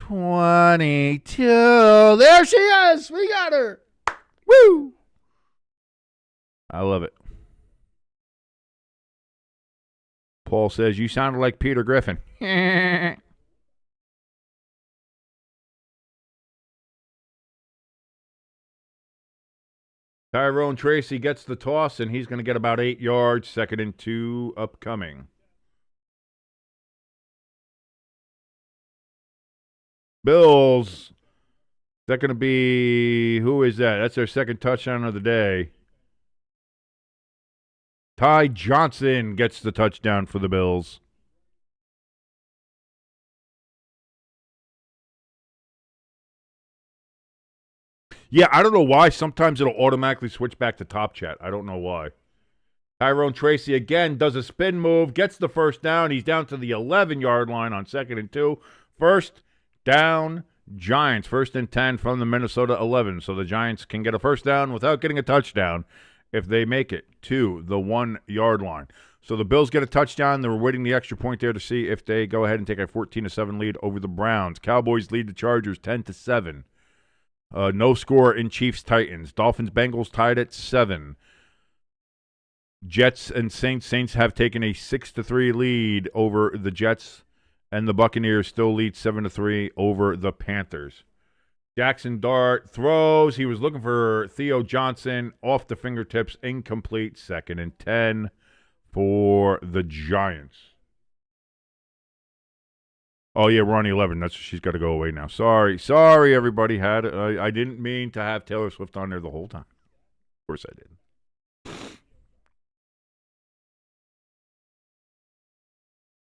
22. There she is. We got her. Woo! I love it. Paul says, you sounded like Peter Griffin. Tyrone Tracy gets the toss, and he's going to get about 8 yards. 2nd and 2 upcoming. Bills. Is that going to be, who is that? That's their 2nd touchdown of the day. Ty Johnson gets the touchdown for the Bills. Yeah, I don't know why. Sometimes it'll automatically switch back to Top Chat. I don't know why. Tyrone Tracy again does a spin move, gets the first down. He's down to the 11-yard line on 2nd and 2. First down, Giants. 1st and 10 from the Minnesota 11. So the Giants can get a first down without getting a touchdown if they make it to the 1-yard line. So the Bills get a touchdown. They were waiting the extra point there to see if they go ahead and take a 14-7 lead over the Browns. Cowboys lead the Chargers 10-7. No score in Chiefs-Titans. Dolphins-Bengals tied at 7. Jets and Saints. Saints have taken a 6-3 lead over the Jets, and the Buccaneers still lead 7-3 over the Panthers. Jackson Dart throws. He was looking for Theo Johnson. Off the fingertips. Incomplete. 2nd and 10 for the Giants. Oh, yeah, we're on 11. That's she's got to go away now. Sorry, everybody. I didn't mean to have Taylor Swift on there the whole time. Of course I did.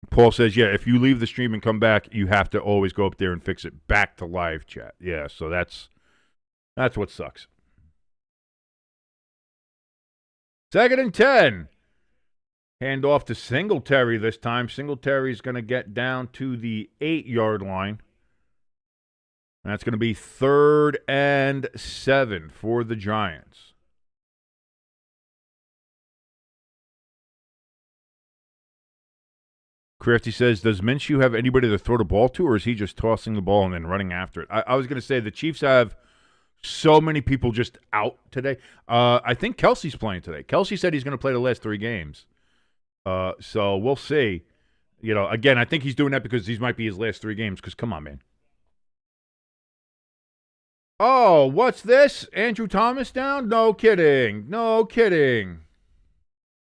Paul says, yeah, if you leave the stream and come back, you have to always go up there and fix it back to live chat. Yeah, so that's what sucks. 2nd and 10. Hand off to Singletary this time. Singletary's going to get down to the 8-yard line. That's going to be 3rd and 7 for the Giants. Crafty says, does Minshew have anybody to throw the ball to, or is he just tossing the ball and then running after it? I was going to say the Chiefs have so many people just out today. I think Kelsey's playing today. Kelsey said he's going to play the last 3 games. So we'll see. You know, again, I think he's doing that because these might be his last 3 games, because come on, man. Oh, what's this? Andrew Thomas down? No kidding.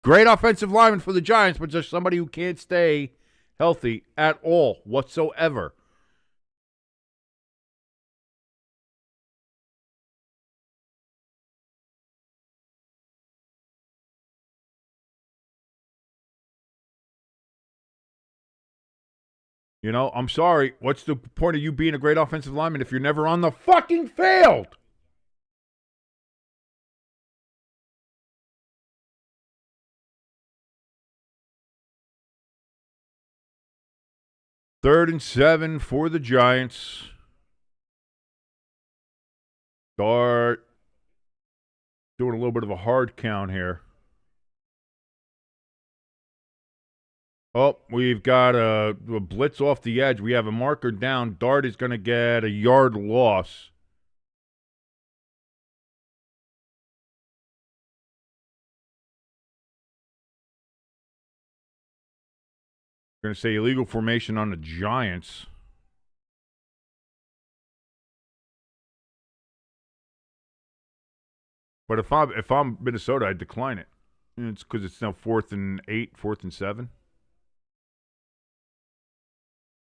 Great offensive lineman for the Giants, but just somebody who can't stay healthy at all whatsoever. You know, I'm sorry. What's the point of you being a great offensive lineman if you're never on the fucking field? 3rd and 7 for the Giants. Start doing a little bit of a hard count here. Oh, we've got a blitz off the edge. We have a marker down. Dart is going to get a yard loss. We're going to say illegal formation on the Giants. But if I'm Minnesota, I'd decline it. It's because it's now 4th and 8, 4th and 7.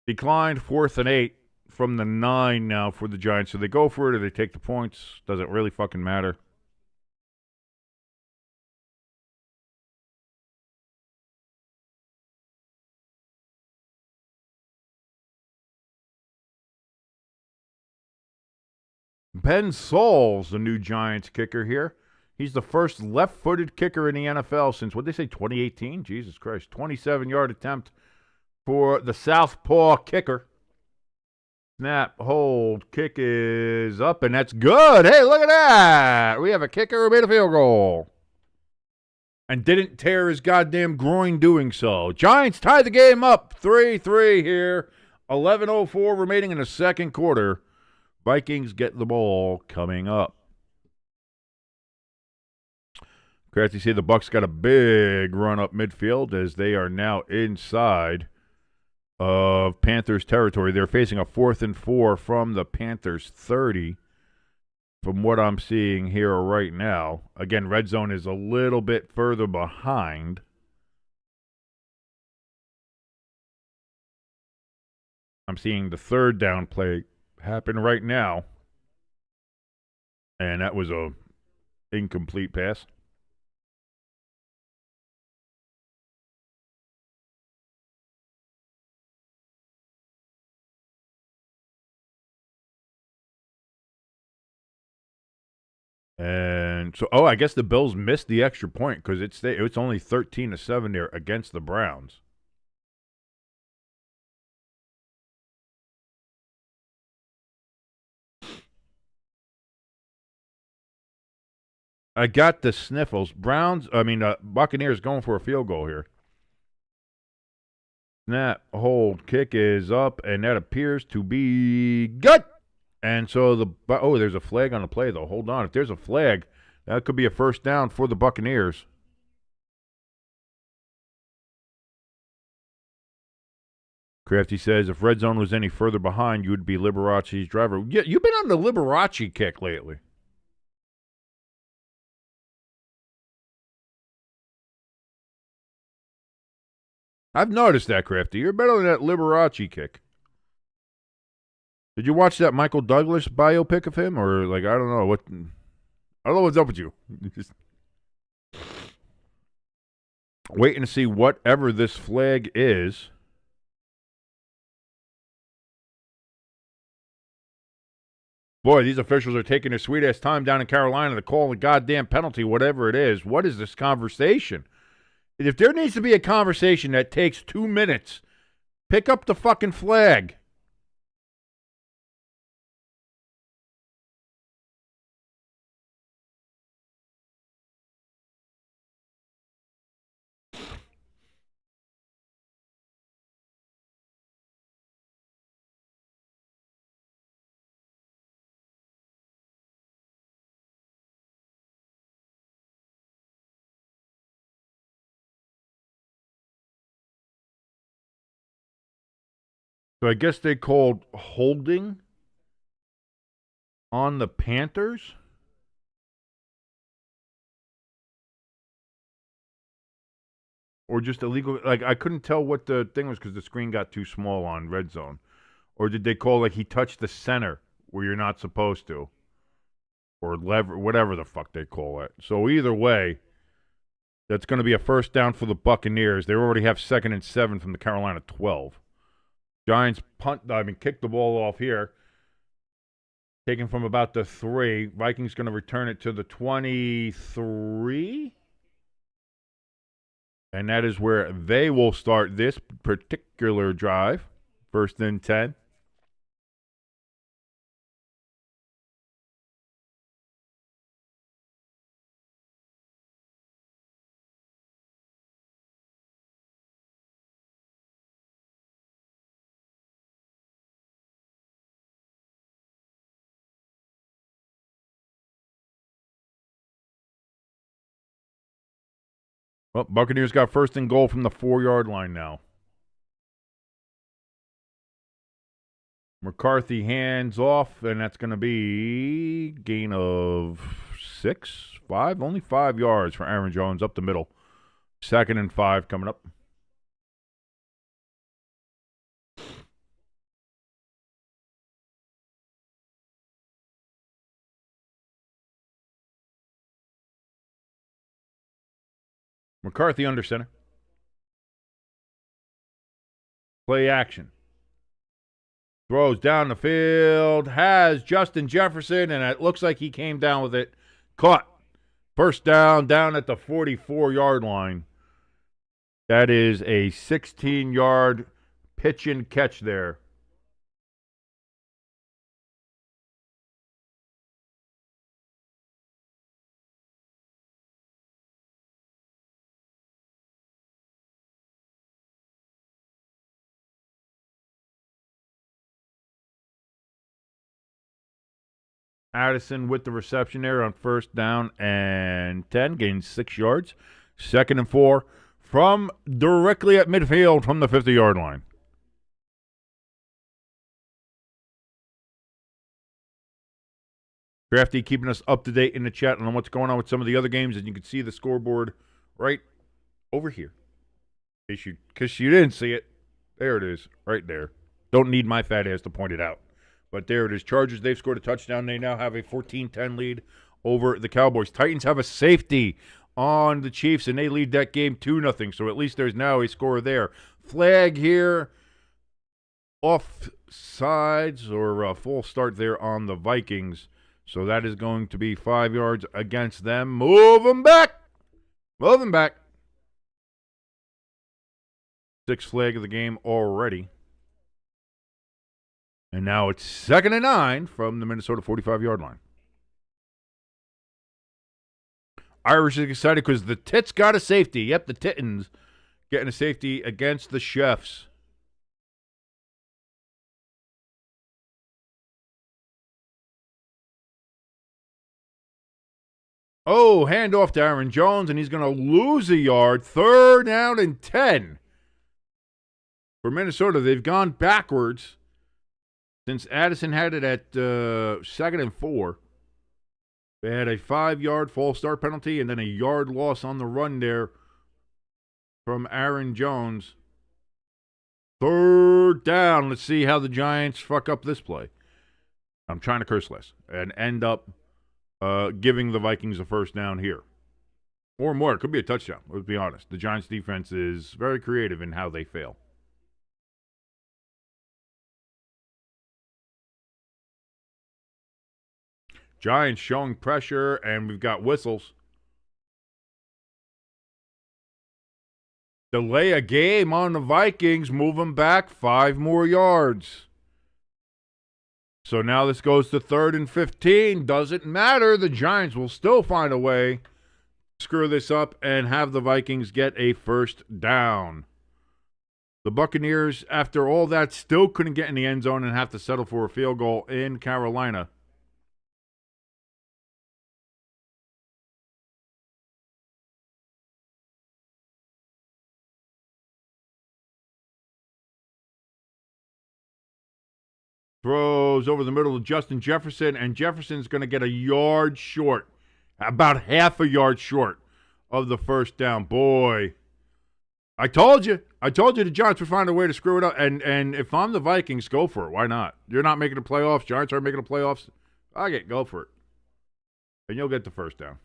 Declined 4th and 8 from the 9 now for the Giants. So they go for it or they take the points. Doesn't really fucking matter. Ben Saul's the new Giants kicker here. He's the first left-footed kicker in the NFL since, what'd they say, 2018? Jesus Christ. 27-yard attempt for the southpaw kicker. Snap, hold, kick is up, and that's good. Hey, look at that. We have a kicker who made a field goal. And didn't tear his goddamn groin doing so. Giants tie the game up 3-3 here. 11:04 remaining in the second quarter. Vikings get the ball coming up. McCarthy say the Bucs got a big run up midfield as they are now inside of Panthers territory. They're facing a 4th and 4 from the Panthers 30 from what I'm seeing here right now. Again, red zone is a little bit further behind. I'm seeing the 3rd down play happen right now. And that was a incomplete pass. And so, I guess the Bills missed the extra point because it's only 13-7 there against the Browns. I got the sniffles. Buccaneers going for a field goal here. Snap, hold, kick is up, and that appears to be good. And so there's a flag on the play, though. Hold on. If there's a flag, that could be a first down for the Buccaneers. Crafty says, if red zone was any further behind, you would be Liberace's driver. Yeah, you've been on the Liberace kick lately. I've noticed that, Crafty. You're better than that Liberace kick. Did you watch that Michael Douglas biopic of him? Or, I don't know what's up with you. Just waiting to see whatever this flag is. Boy, these officials are taking their sweet-ass time down in Carolina to call the goddamn penalty, whatever it is. What is this conversation? If there needs to be a conversation that takes 2 minutes, pick up the fucking flag. So I guess they called holding on the Panthers. Or just illegal. I couldn't tell what the thing was because the screen got too small on red zone. Or did they call he touched the center where you're not supposed to? Or whatever the fuck they call it. So either way, that's going to be a first down for the Buccaneers. They already have 2nd and 7 from the Carolina 12. Giants kick the ball off here. Taken from about the 3. Vikings going to return it to the 23. And that is where they will start this particular drive First and 10. Well, Buccaneers got first and goal from the 4-yard line now. McCarthy hands off, and that's going to be gain of 5, only 5 yards for Aaron Jones up the middle. 2nd and 5 coming up. McCarthy under center. Play action. Throws down the field. Has Justin Jefferson, and it looks like he came down with it. Caught. First down at the 44-yard line. That is a 16-yard pitch and catch there. Addison with the reception there on first down and 10, gains 6 yards. 2nd and 4 from directly at midfield from the 50-yard line. Crafty keeping us up to date in the chat on what's going on with some of the other games, and you can see the scoreboard right over here. Because you didn't see it. There it is, right there. Don't need my fat ass to point it out. But there it is. Chargers, they've scored a touchdown. They now have a 14-10 lead over the Cowboys. Titans have a safety on the Chiefs, and they lead that game 2-0. So at least there's now a score there. Flag here. Off sides or a full start there on the Vikings. So that is going to be 5 yards against them. Move them back. 6th flag of the game already. And now it's 2nd and 9 from the Minnesota 45-yard line. Irish is excited because the Tits got a safety. Yep, the Titans getting a safety against the Chefs. Oh, handoff to Aaron Jones, and he's going to lose a yard. 3rd down and 10. For Minnesota, they've gone backwards. Since Addison had it at 2nd and 4, they had a 5-yard false start penalty and then a yard loss on the run there from Aaron Jones. 3rd down. Let's see how the Giants fuck up this play. I'm trying to curse less and end up giving the Vikings a first down here. Or more. It could be a touchdown, let's be honest. The Giants' defense is very creative in how they fail. Giants showing pressure, and we've got whistles. Delay a game on the Vikings, move them back 5 more yards. So now this goes to 3rd and 15. Doesn't matter. The Giants will still find a way to screw this up and have the Vikings get a first down. The Buccaneers, after all that, still couldn't get in the end zone and have to settle for a field goal in Carolina. Throws over the middle to Justin Jefferson, and Jefferson's going to get a yard short, about half a yard short of the first down. Boy, I told you the Giants would find a way to screw it up, and if I'm the Vikings, go for it. Why not? You're not making the playoffs. Giants aren't making the playoffs. Go for it. And you'll get the first down.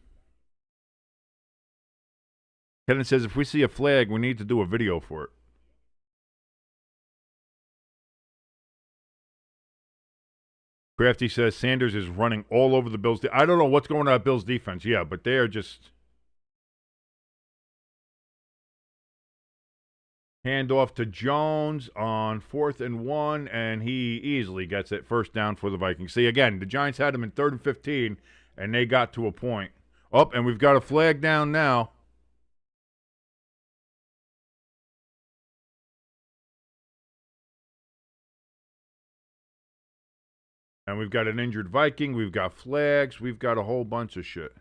Kevin says, if we see a flag, we need to do a video for it. Crafty says Sanders is running all over the Bills. I don't know what's going on at Bills defense. Yeah, but they are just Hand off to Jones on 4th and 1, and he easily gets it. First down for the Vikings. See, again, the Giants had him in 3rd and 15, and they got to a point. Oh, and we've got a flag down now. And we've got an injured Viking. We've got flags. We've got a whole bunch of shit.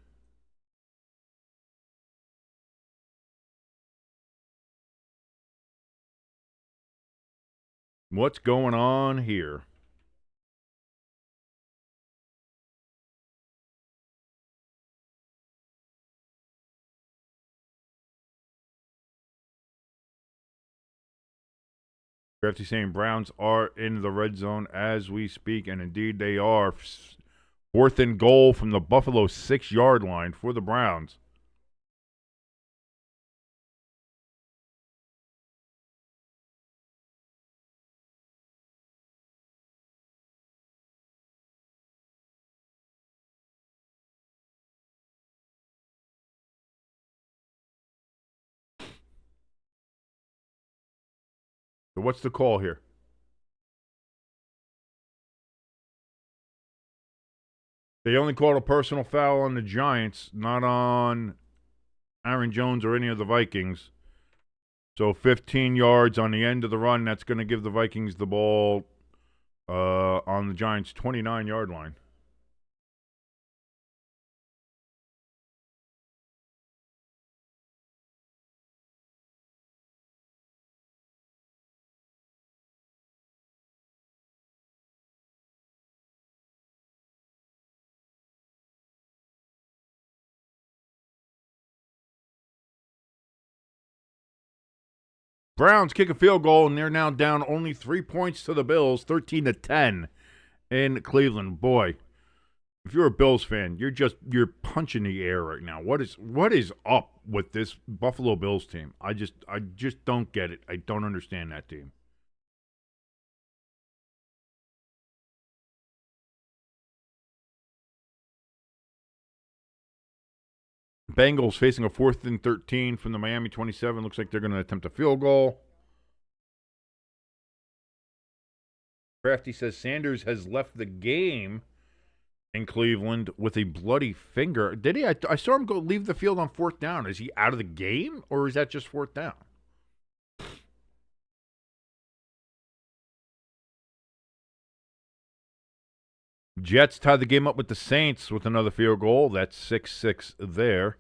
What's going on here? Crafty saying Browns are in the red zone as we speak, and indeed they are. 4th and goal from the Buffalo 6-yard line for the Browns. So what's the call here? They only called a personal foul on the Giants, not on Aaron Jones or any of the Vikings. So 15 yards on the end of the run. That's going to give the Vikings the ball on the Giants' 29-yard line. Browns kick a field goal, and they're now down only 3 points to the Bills, 13-10 in Cleveland. Boy, if you're a Bills fan, you're punching the air right now. What is up with this Buffalo Bills team? I just don't get it. I don't understand that team. Bengals facing a 4th and 13 from the Miami 27. Looks like they're going to attempt a field goal. Crafty says Sanders has left the game in Cleveland with a bloody finger. Did he? I saw him go leave the field on 4th down. Is he out of the game, or is that just 4th down? Jets tied the game up with the Saints with another field goal. That's 6-6 there.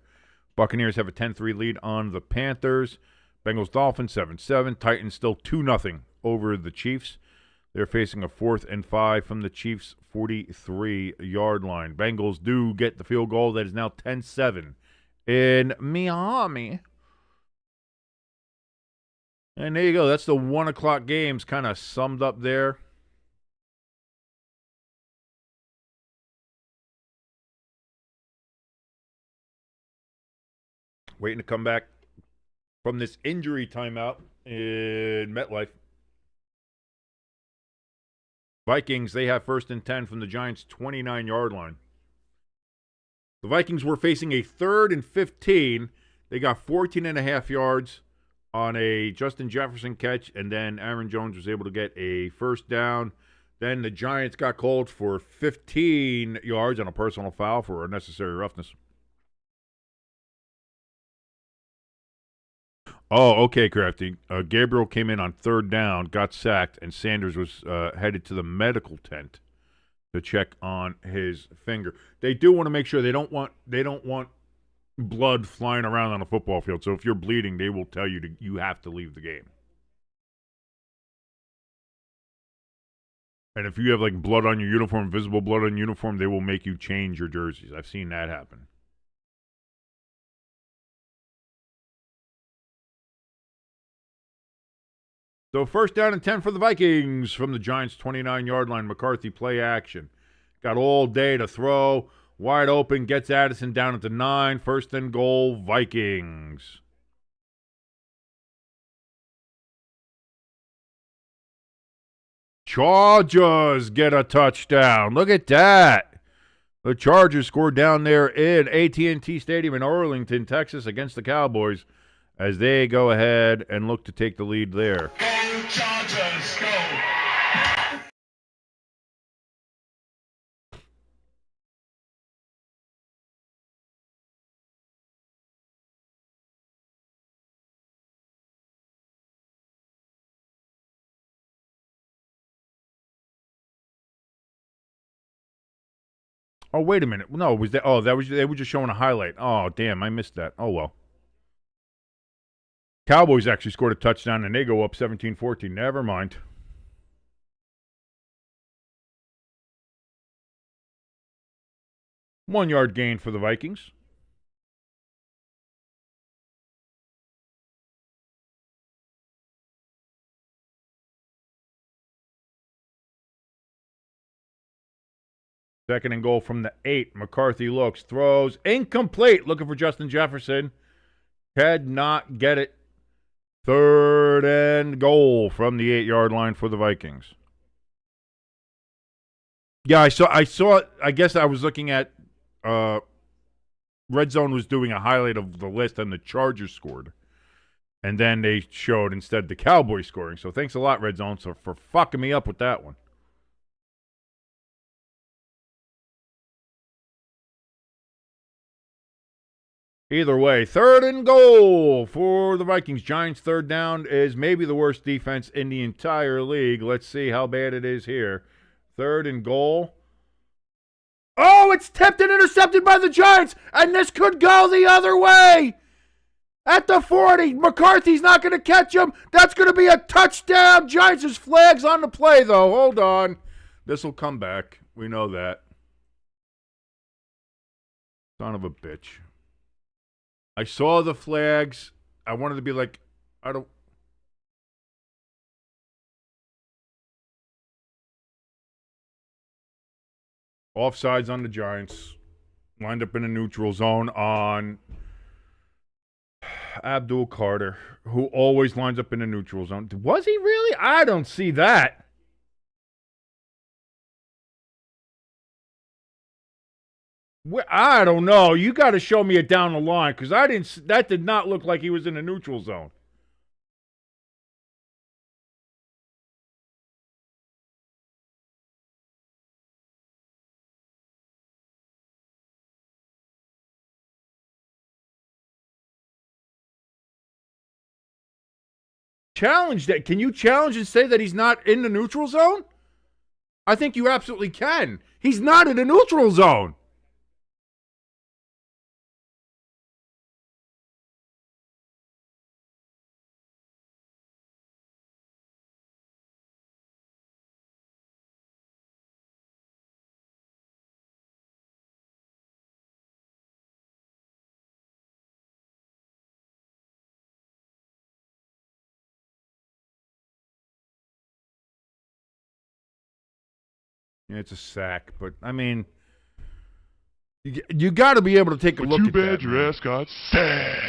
Buccaneers have a 10-3 lead on the Panthers. Bengals Dolphins 7-7. Titans still 2-0 over the Chiefs. They're facing a 4th and 5 from the Chiefs' 43-yard line. Bengals do get the field goal. That is now 10-7 in Miami. And there you go. That's the 1 o'clock games kind of summed up there. Waiting to come back from this injury timeout in MetLife. Vikings, they have 1st and 10 from the Giants' 29-yard line. The Vikings were facing a 3rd and 15. They got 14.5 yards on a Justin Jefferson catch, and then Aaron Jones was able to get a first down. Then the Giants got called for 15 yards on a personal foul for unnecessary roughness. Oh, okay, Crafty. Gabriel came in on 3rd down, got sacked, and Sanders was headed to the medical tent to check on his finger. They do want to make sure they don't want blood flying around on a football field. So if you're bleeding, they will tell you you have to leave the game. And if you have like blood on your uniform, visible blood on your uniform, they will make you change your jerseys. I've seen that happen. So 1st down and 10 for the Vikings from the Giants' 29-yard line. McCarthy play action. Got all day to throw. Wide open. Gets Addison down at the 9. 1st and goal, Vikings. Chargers get a touchdown. Look at that. The Chargers scored down there in AT&T Stadium in Arlington, Texas against the Cowboys. as they go ahead and look to take the lead there. Go Chargers, go! Oh, wait a minute. No, was that? Oh, they were just showing a highlight. Oh, damn, I missed that. Oh, well. Cowboys actually scored a touchdown, and they go up 17-14. Never mind. One-yard gain for the Vikings. Second and goal from the 8. McCarthy looks, throws, incomplete. Looking for Justin Jefferson. Could not get it. Third and goal from the 8-yard line for the Vikings. Yeah, I saw. I guess I was looking at. Red Zone was doing a highlight of the list, and the Chargers scored, and then they showed instead the Cowboys scoring. So thanks a lot, Red Zone, for fucking me up with that one. Either way, third and goal for the Vikings. Giants' third down is maybe the worst defense in the entire league. Let's see how bad it is here. Third and goal. Oh, it's tipped and intercepted by the Giants, and this could go the other way. At the 40, McCarthy's not going to catch him. That's going to be a touchdown. Giants' flags on the play, though. Hold on. This will come back. We know that. Son of a bitch. I saw the flags. I wanted to be like, I don't. Offsides on the Giants. Lined up in a neutral zone on Abdul Carter, who always lines up in a neutral zone. Was he really? I don't see that. I don't know. You got to show me it down the line because I didn't. That did not look like he was in a neutral zone. Challenge that. Can you challenge and say that he's not in the neutral zone? I think you absolutely can. He's not in the neutral zone. Yeah, it's a sack, but I mean, you got to be able to take a look at that. Too bad your ass got sacked.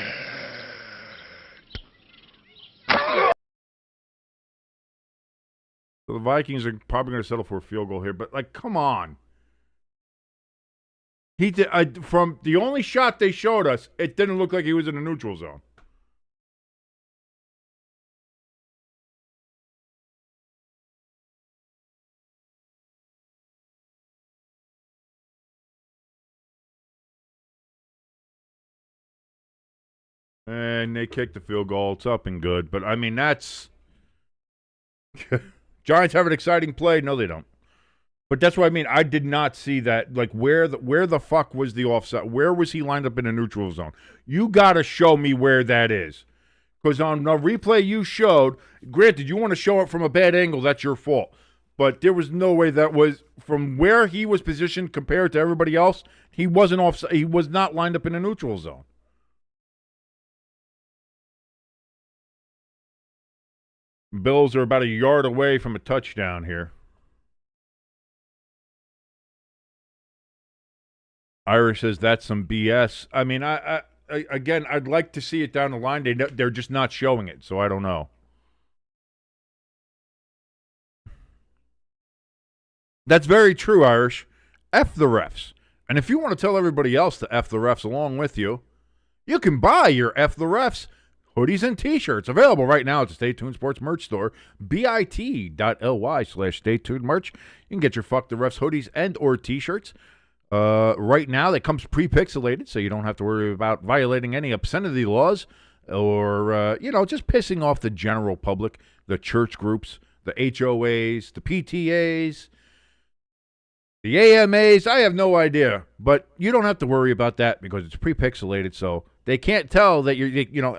So the Vikings are probably going to settle for a field goal here, but like, come on. He did, from the only shot they showed us, it didn't look like he was in a neutral zone. And they kicked the field goal. It's up and good. But, I mean, that's... Giants have an exciting play. No, they don't. But that's what I mean. I did not see that. Like, where the fuck was the offside? Where was he lined up in a neutral zone? You got to show me where that is. Because on the replay you showed, granted, you want to show it from a bad angle, that's your fault. But there was no way that was, from where he was positioned compared to everybody else, he wasn't offside. He was not lined up in a neutral zone. Bills are about a yard away from a touchdown here. Irish says that's some BS. I mean, I again, I'd like to see it down the line. They're just not showing it, so I don't know. That's very true, Irish. F the refs. And if you want to tell everybody else to F the refs along with you, you can buy your F the refs hoodies and T-shirts available right now at the Stay Tuned Sports merch store, bit.ly/Stay Tuned merch. You can get your Fuck the Refs hoodies and or T-shirts. Right now, that comes pre-pixelated, so you don't have to worry about violating any obscenity laws or, just pissing off the general public, the church groups, the HOAs, the PTAs, the AMAs. I have no idea, but you don't have to worry about that because it's pre-pixelated, so they can't tell that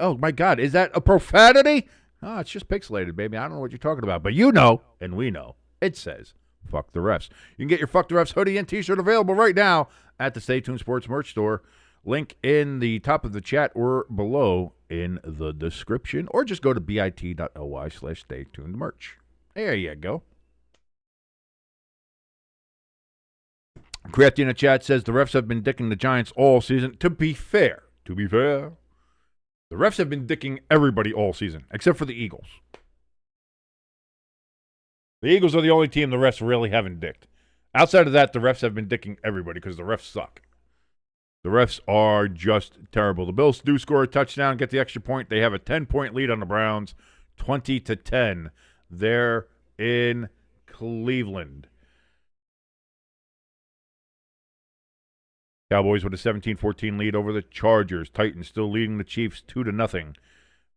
oh, my God, is that a profanity? Oh, it's just pixelated, baby. I don't know what you're talking about, but you know, and we know, it says Fuck the Refs. You can get your Fuck the Refs hoodie and T-shirt available right now at the Stay Tuned Sports merch store. Link in the top of the chat or below in the description, or just go to bit.ly/Stay Tuned merch. There you go. Crafty in the chat says the refs have been dicking the Giants all season. To be fair, the refs have been dicking everybody all season, except for the Eagles. The Eagles are the only team the refs really haven't dicked. Outside of that, the refs have been dicking everybody because the refs suck. The refs are just terrible. The Bills do score a touchdown, get the extra point. They have a 10-point lead on the Browns, 20-10. They're in Cleveland. Cowboys with a 17-14 lead over the Chargers. Titans still leading the Chiefs 2-0.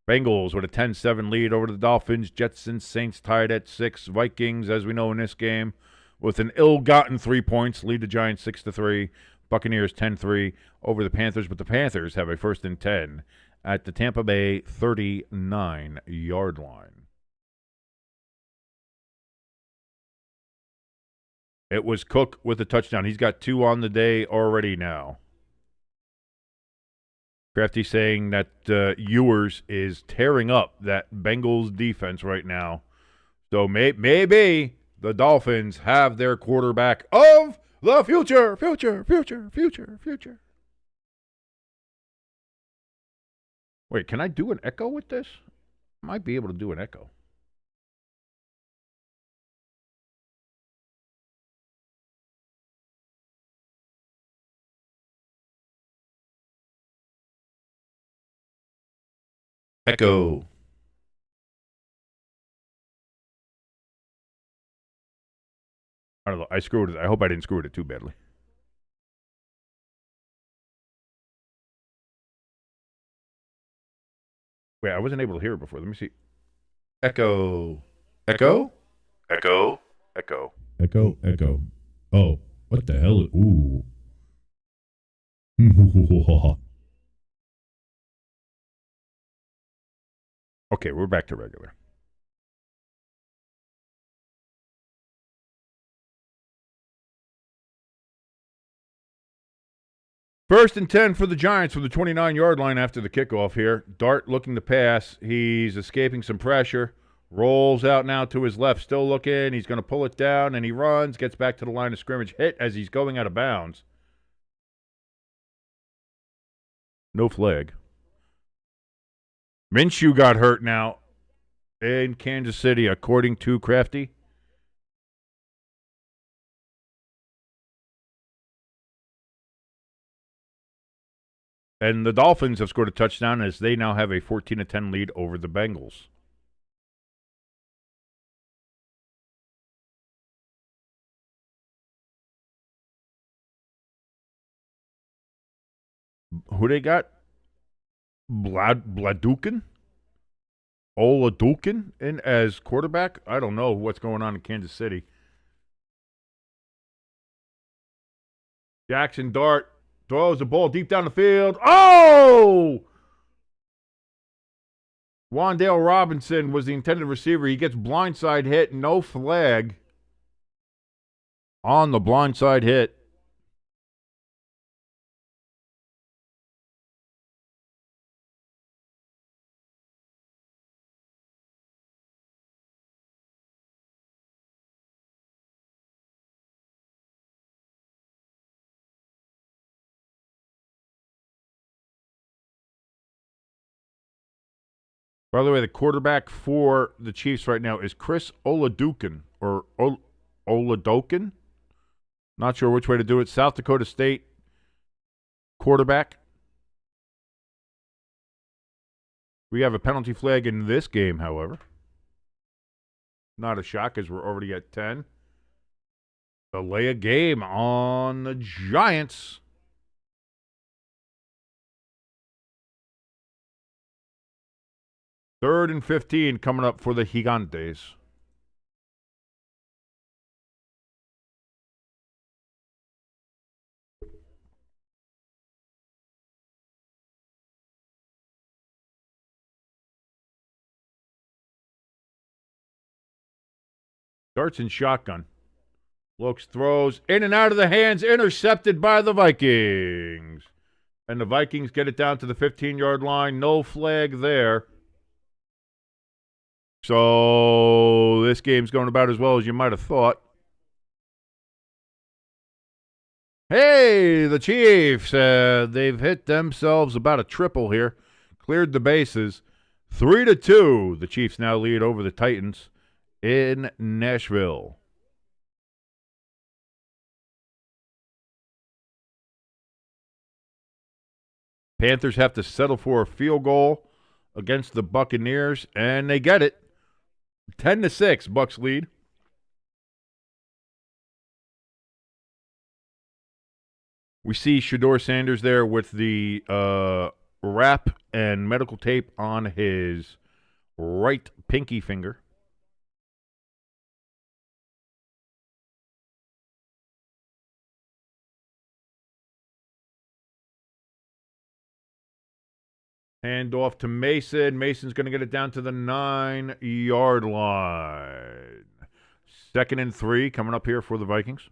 Bengals with a 10-7 lead over the Dolphins. Jets and Saints tied at 6. Vikings, as we know in this game, with an ill-gotten 3 points, lead the Giants 6-3. Buccaneers 10-3 over the Panthers, but the Panthers have a 1st and 10 at the Tampa Bay 39-yard line. It was Cook with a touchdown. He's got 2 on the day already now. Crafty saying that Ewers is tearing up that Bengals defense right now. So maybe the Dolphins have their quarterback of the future. Wait, can I do an echo with this? I might be able to do an echo. Echo. I don't know. I screwed it. I hope I didn't screw it too badly. Wait, I wasn't able to hear it before. Let me see. Echo. Echo? Echo. Echo. Echo, echo. Oh, what the hell? Ooh. Okay, we're back to regular. First and 10 for the Giants from the 29-yard line after the kickoff here. Dart looking to pass. He's escaping some pressure. Rolls out now to his left. Still looking. He's going to pull it down, and he runs. Gets back to the line of scrimmage. Hit as he's going out of bounds. No flag. Minshew got hurt now in Kansas City, according to Crafty. And the Dolphins have scored a touchdown as they now have a 14-10 lead over the Bengals. Who they got? Bladukin? Oladukin in as quarterback? I don't know what's going on in Kansas City. Jackson Dart throws the ball deep down the field. Oh! Wandale Robinson was the intended receiver. He gets blindside hit. No flag on the blindside hit. By the way, the quarterback for the Chiefs right now is Chris Oladukin, or Oladokin. Not sure which way to do it. South Dakota State quarterback. We have a penalty flag in this game, however. Not a shock as we're already at 10. Delay a game on the Giants. Third and 15 coming up for the Gigantes. Starts in shotgun. Looks, throws, in and out of the hands, intercepted by the Vikings. And the Vikings get it down to the 15-yard line. No flag there. So this game's going about as well as you might have thought. Hey, the Chiefs, they've hit themselves about a triple here. Cleared the bases. 3-2. The Chiefs now lead over the Titans in Nashville. Panthers have to settle for a field goal against the Buccaneers, and they get it. 10-6, Bucs lead. We see Shedeur Sanders there with the wrap and medical tape on his right pinky finger. Hand off to Mason. Mason's going to get it down to the 9-yard line. 2nd and 3 coming up here for the Vikings.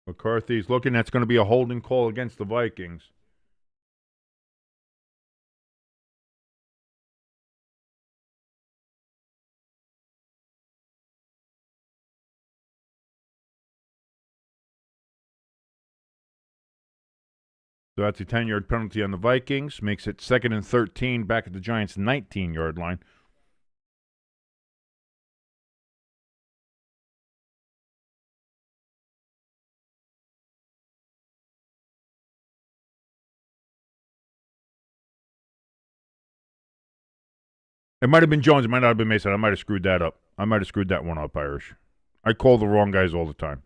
McCarthy's looking. That's going to be a holding call against the Vikings. So that's a 10-yard penalty on the Vikings. Makes it 2nd and 13 back at the Giants' 19-yard line. It might have been Jones. It might not have been Mason. I might have screwed that up. I might have screwed that one up, Irish. I call the wrong guys all the time.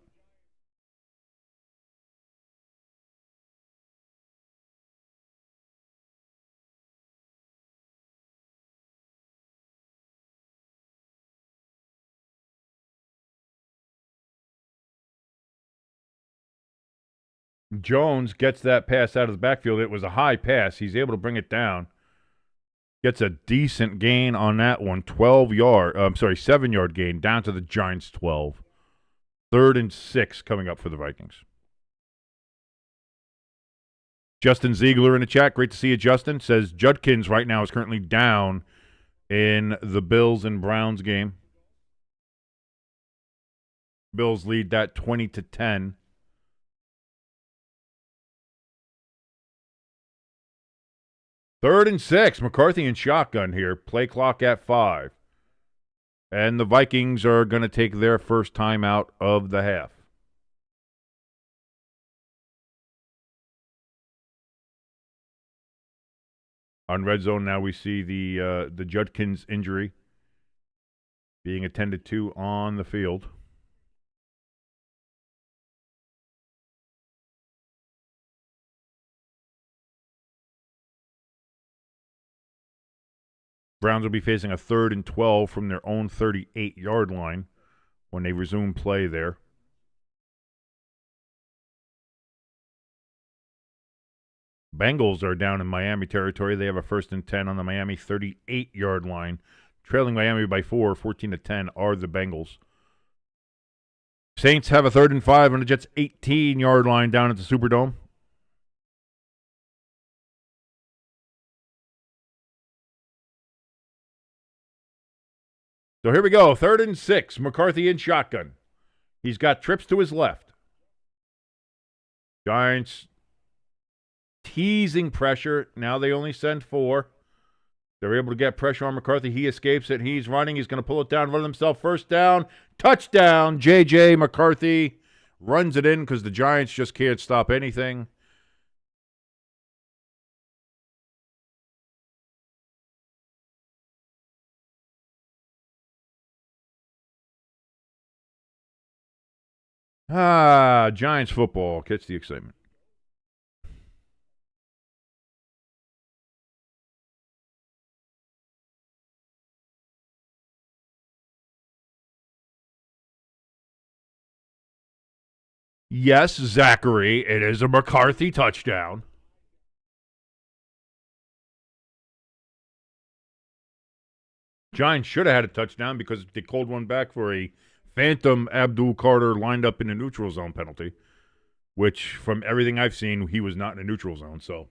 Jones gets that pass out of the backfield. It was a high pass. He's able to bring it down. Gets a decent gain on that one. 7-yard gain down to the Giants' 12. 3rd and 6 coming up for the Vikings. Justin Ziegler in the chat. Great to see you, Justin. Says Judkins right now is currently down in the Bills and Browns game. Bills lead that 20-10. Third and 6, McCarthy in shotgun here. Play clock at 5. And the Vikings are going to take their first time out of the half. On red zone now we see the Judkins injury being attended to on the field. Browns will be facing a 3rd and 12 from their own 38-yard line when they resume play there. Bengals are down in Miami territory. They have a 1st and 10 on the Miami 38-yard line. Trailing Miami by 4, 14-10 are the Bengals. Saints have a 3rd and 5 on the Jets' 18-yard line down at the Superdome. So here we go. 3rd and 6. McCarthy in shotgun. He's got trips to his left. Giants teasing pressure. Now they only send 4. They're able to get pressure on McCarthy. He escapes it. He's running. He's going to pull it down, run himself. First down. Touchdown. JJ McCarthy runs it in because the Giants just can't stop anything. Giants football gets the excitement. Yes, Zachary, it is a McCarthy touchdown. Giants should have had a touchdown because they called one back for a phantom Abdul Carter lined up in the neutral zone penalty, which from everything I've seen, he was not in a neutral zone, so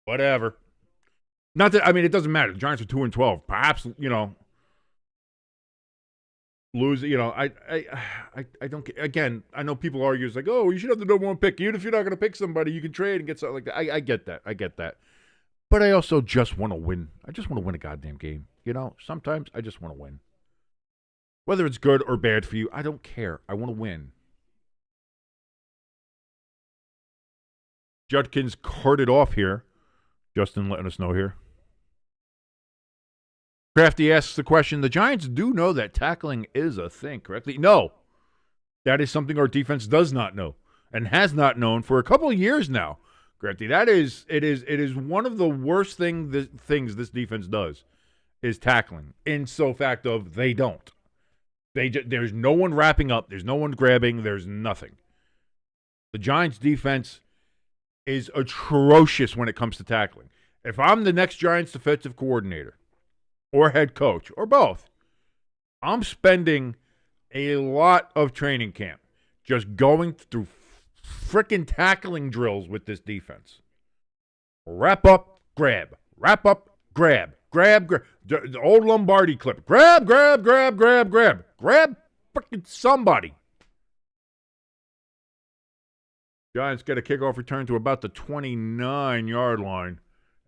whatever. Not that, I mean, it doesn't matter. The Giants are 2-12. Perhaps, lose, I don't, again, I know people argue, it's like, oh, you should have the number 1 pick. Even if you're not going to pick somebody, you can trade and get something like that. I get that. But I also just want to win. I just want to win a goddamn game. Sometimes I just want to win. Whether it's good or bad for you, I don't care. I want to win. Judkins carted off here. Justin letting us know here. Crafty asks the question, the Giants do know that tackling is a thing, correctly? No. That is something our defense does not know and has not known for a couple of years now. Crafty, it is one of the worst things this defense does is tackling. In so fact of they don't. There's no one wrapping up. There's no one grabbing. There's nothing. The Giants defense is atrocious when it comes to tackling. If I'm the next Giants defensive coordinator or head coach or both, I'm spending a lot of training camp just going through frickin' tackling drills with this defense. Wrap up, grab. Wrap up, grab. Grab. The old Lombardi clip. Grab. Grab frickin' somebody. Giants get a kickoff return to about the 29-yard line,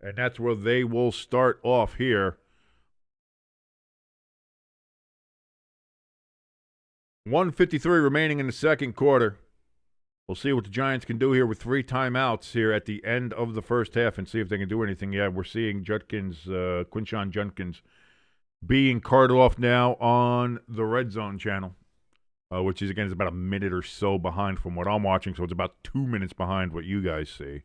and that's where they will start off here. 1:53 remaining in the second quarter. We'll see what the Giants can do here with 3 timeouts here at the end of the first half and see if they can do anything. Yeah, we're seeing Quinshon Judkins being carted off now on the Red Zone channel, which is about a minute or so behind from what I'm watching, so it's about 2 minutes behind what you guys see.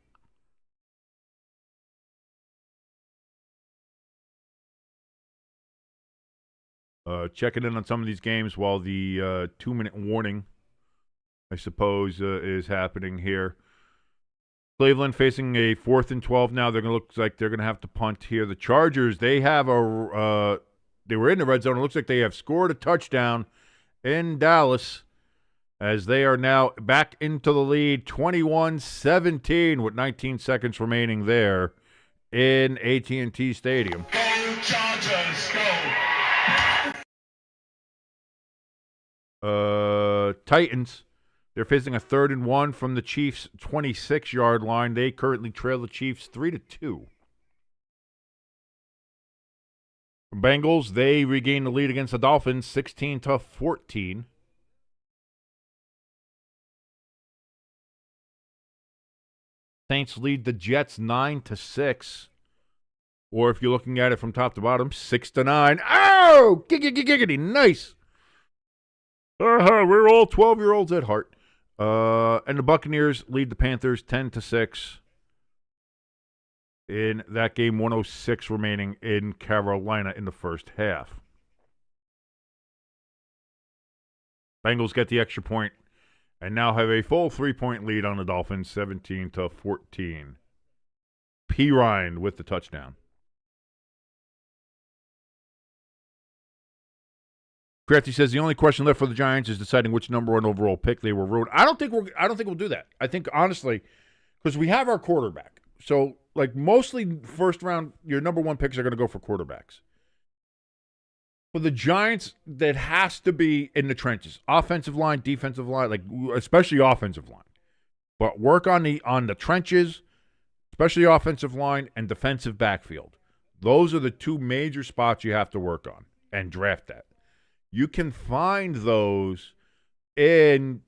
Checking in on some of these games while the 2-minute warning, I suppose, is happening here. Cleveland facing a 4th and 12 now. They're going to look like they're going to have to punt here. The Chargers, they have they were in the red zone. It looks like they have scored a touchdown in Dallas as they are now back into the lead, 21-17 with 19 seconds remaining there in AT&T Stadium. Go Chargers, go! Titans, they're facing a 3rd and 1 from the Chiefs' 26-yard line. They currently trail the Chiefs 3-2. Bengals, they regain the lead against the Dolphins 16-14. Saints lead the Jets 9-6. Or if you're looking at it from top to bottom, 6-9. Oh! Giggity, nice! We're all 12-year-olds at heart. And the Buccaneers lead the Panthers 10-6. In that game, 1:06 remaining in Carolina in the first half. Bengals get the extra point and now have a full 3-point lead on the Dolphins, 17-14. P. Ryan with the touchdown. Crafty says the only question left for the Giants is deciding which number 1 overall pick they will ruin. I don't think we'll do that. I think honestly, because we have our quarterback. So mostly first round, your number 1 picks are going to go for quarterbacks. For the Giants, that has to be in the trenches. Offensive line, defensive line, like especially offensive line. But work on the trenches, especially offensive line and defensive backfield. Those are the two major spots you have to work on and draft at. You can find those in,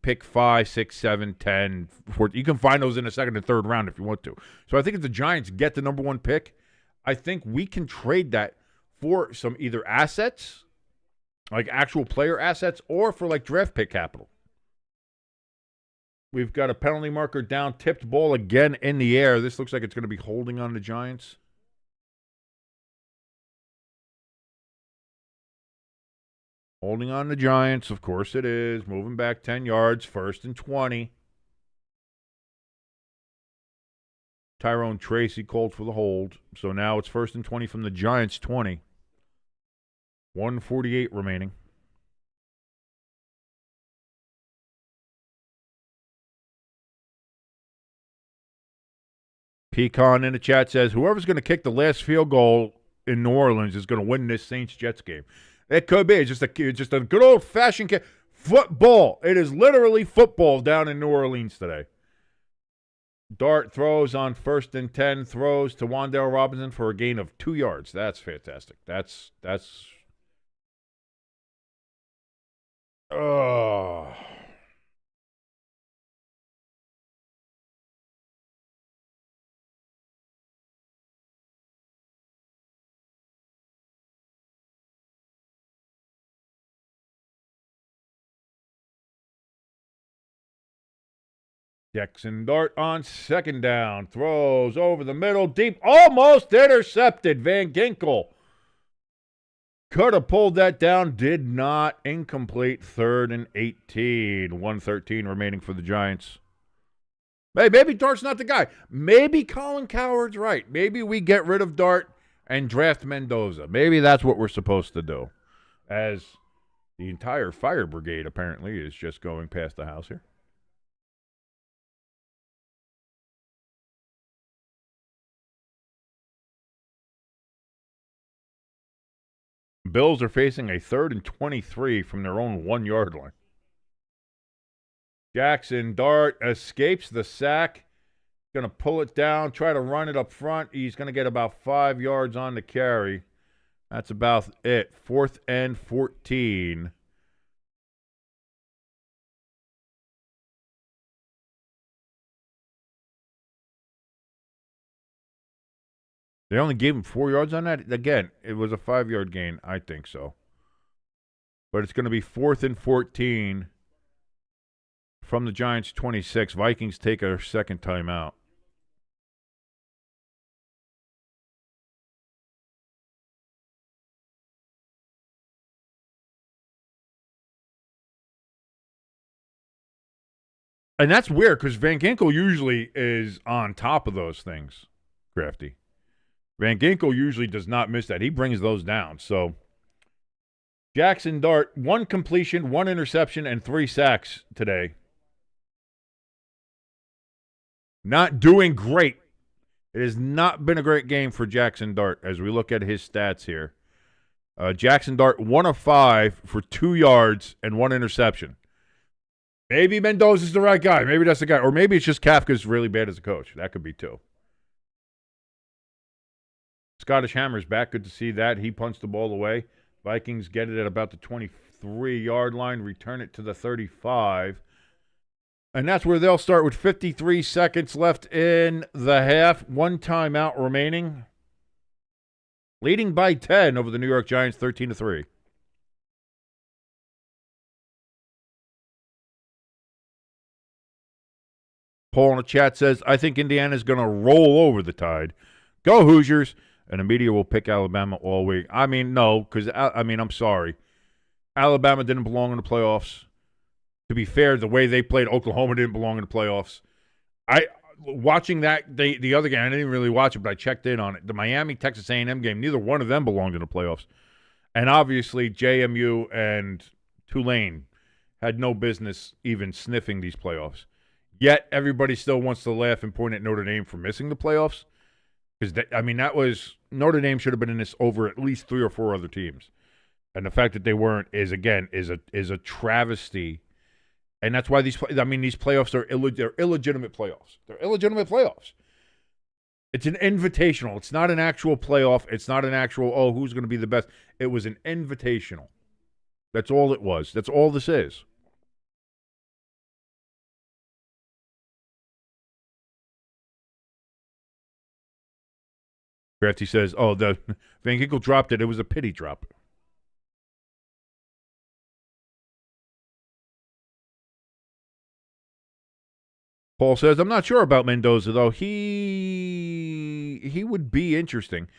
pick 5, 6, 7, 10, 14. You can find those in the second and third round if you want to. So I think if the Giants get the number 1 pick, I think we can trade that for some either assets, like actual player assets, or for like draft pick capital. We've got a penalty marker down, tipped ball again in the air. This looks like it's going to be holding on the Giants. Holding on the Giants, of course it is. Moving back 10 yards, 1st and 20. Tyrone Tracy called for the hold. So now it's 1st and 20 from the Giants' 20. 1:48 remaining. Pecan in the chat says, whoever's going to kick the last field goal in New Orleans is going to win this Saints-Jets game. It could be. It's just a good old-fashioned kick. Football. It is literally football down in New Orleans today. Dart throws on 1st and 10, throws to Wan'Dale Robinson for a gain of 2 yards. That's fantastic. That's Jackson Dart on 2nd down. Throws over the middle. Deep. Almost intercepted. Van Ginkel could have pulled that down. Did not. Incomplete. 3rd and 18. 1:13 remaining for the Giants. Hey, maybe Dart's not the guy. Maybe Colin Cowherd's right. Maybe we get rid of Dart and draft Mendoza. Maybe that's what we're supposed to do. As the entire fire brigade apparently is just going past the house here. Bills are facing a 3rd and 23 from their own 1-yard line. Jackson Dart escapes the sack. Going to pull it down, try to run it up front. He's going to get about 5 yards on the carry. That's about it. 4th and 14. They only gave him 4 yards on that? Again, it was a 5-yard gain. I think so. But it's going to be 4th and 14 from the Giants' 26. Vikings take a second timeout. And that's weird because Van Ginkel usually is on top of those things, Crafty. Van Ginkel usually does not miss that. He brings those down. So, Jackson Dart, 1 completion, 1 interception, and 3 sacks today. Not doing great. It has not been a great game for Jackson Dart as we look at his stats here. Jackson Dart, 1 of 5 for 2 yards and 1 interception. Maybe Mendoza's the right guy. Maybe that's the guy. Or maybe it's just Kafka's really bad as a coach. That could be too. Scottish Hammer's back. Good to see that. He punched the ball away. Vikings get it at about the 23-yard line, return it to the 35. And that's where they'll start with 53 seconds left in the half. 1 timeout remaining. Leading by 10 over the New York Giants, 13-3. Paul in the chat says, I think Indiana's going to roll over the Tide. Go Hoosiers. And the media will pick Alabama all week. I mean, no, because, I'm sorry. Alabama didn't belong in the playoffs. To be fair, the way they played, Oklahoma didn't belong in the playoffs. Watching that, the other game, I didn't really watch it, but I checked in on it. The Miami-Texas A&M game, neither one of them belonged in the playoffs. And obviously, JMU and Tulane had no business even sniffing these playoffs. Yet, everybody still wants to laugh and point at Notre Dame for missing the playoffs. Because, that was Notre Dame should have been in this over at least 3 or 4 other teams. And the fact that they weren't is a travesty. And that's why these playoffs are illegitimate playoffs. They're illegitimate playoffs. It's an invitational. It's not an actual playoff. It's not an actual, who's going to be the best. It was an invitational. That's all it was. That's all this is. Crafty says, the Van Ginkel dropped it. It was a pity drop. Paul says, I'm not sure about Mendoza, though. He would be interesting.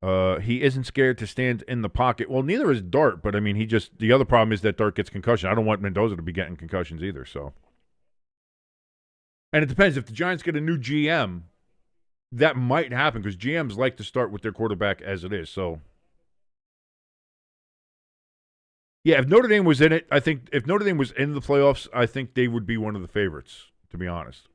He isn't scared to stand in the pocket. Well, neither is Dart, but, the other problem is that Dart gets concussion. I don't want Mendoza to be getting concussions either, so. And it depends. If the Giants get a new GM, that might happen because GMs like to start with their quarterback as it is, so. Yeah, if Notre Dame was in it, I think if Notre Dame was in the playoffs, I think they would be one of the favorites, to be honest.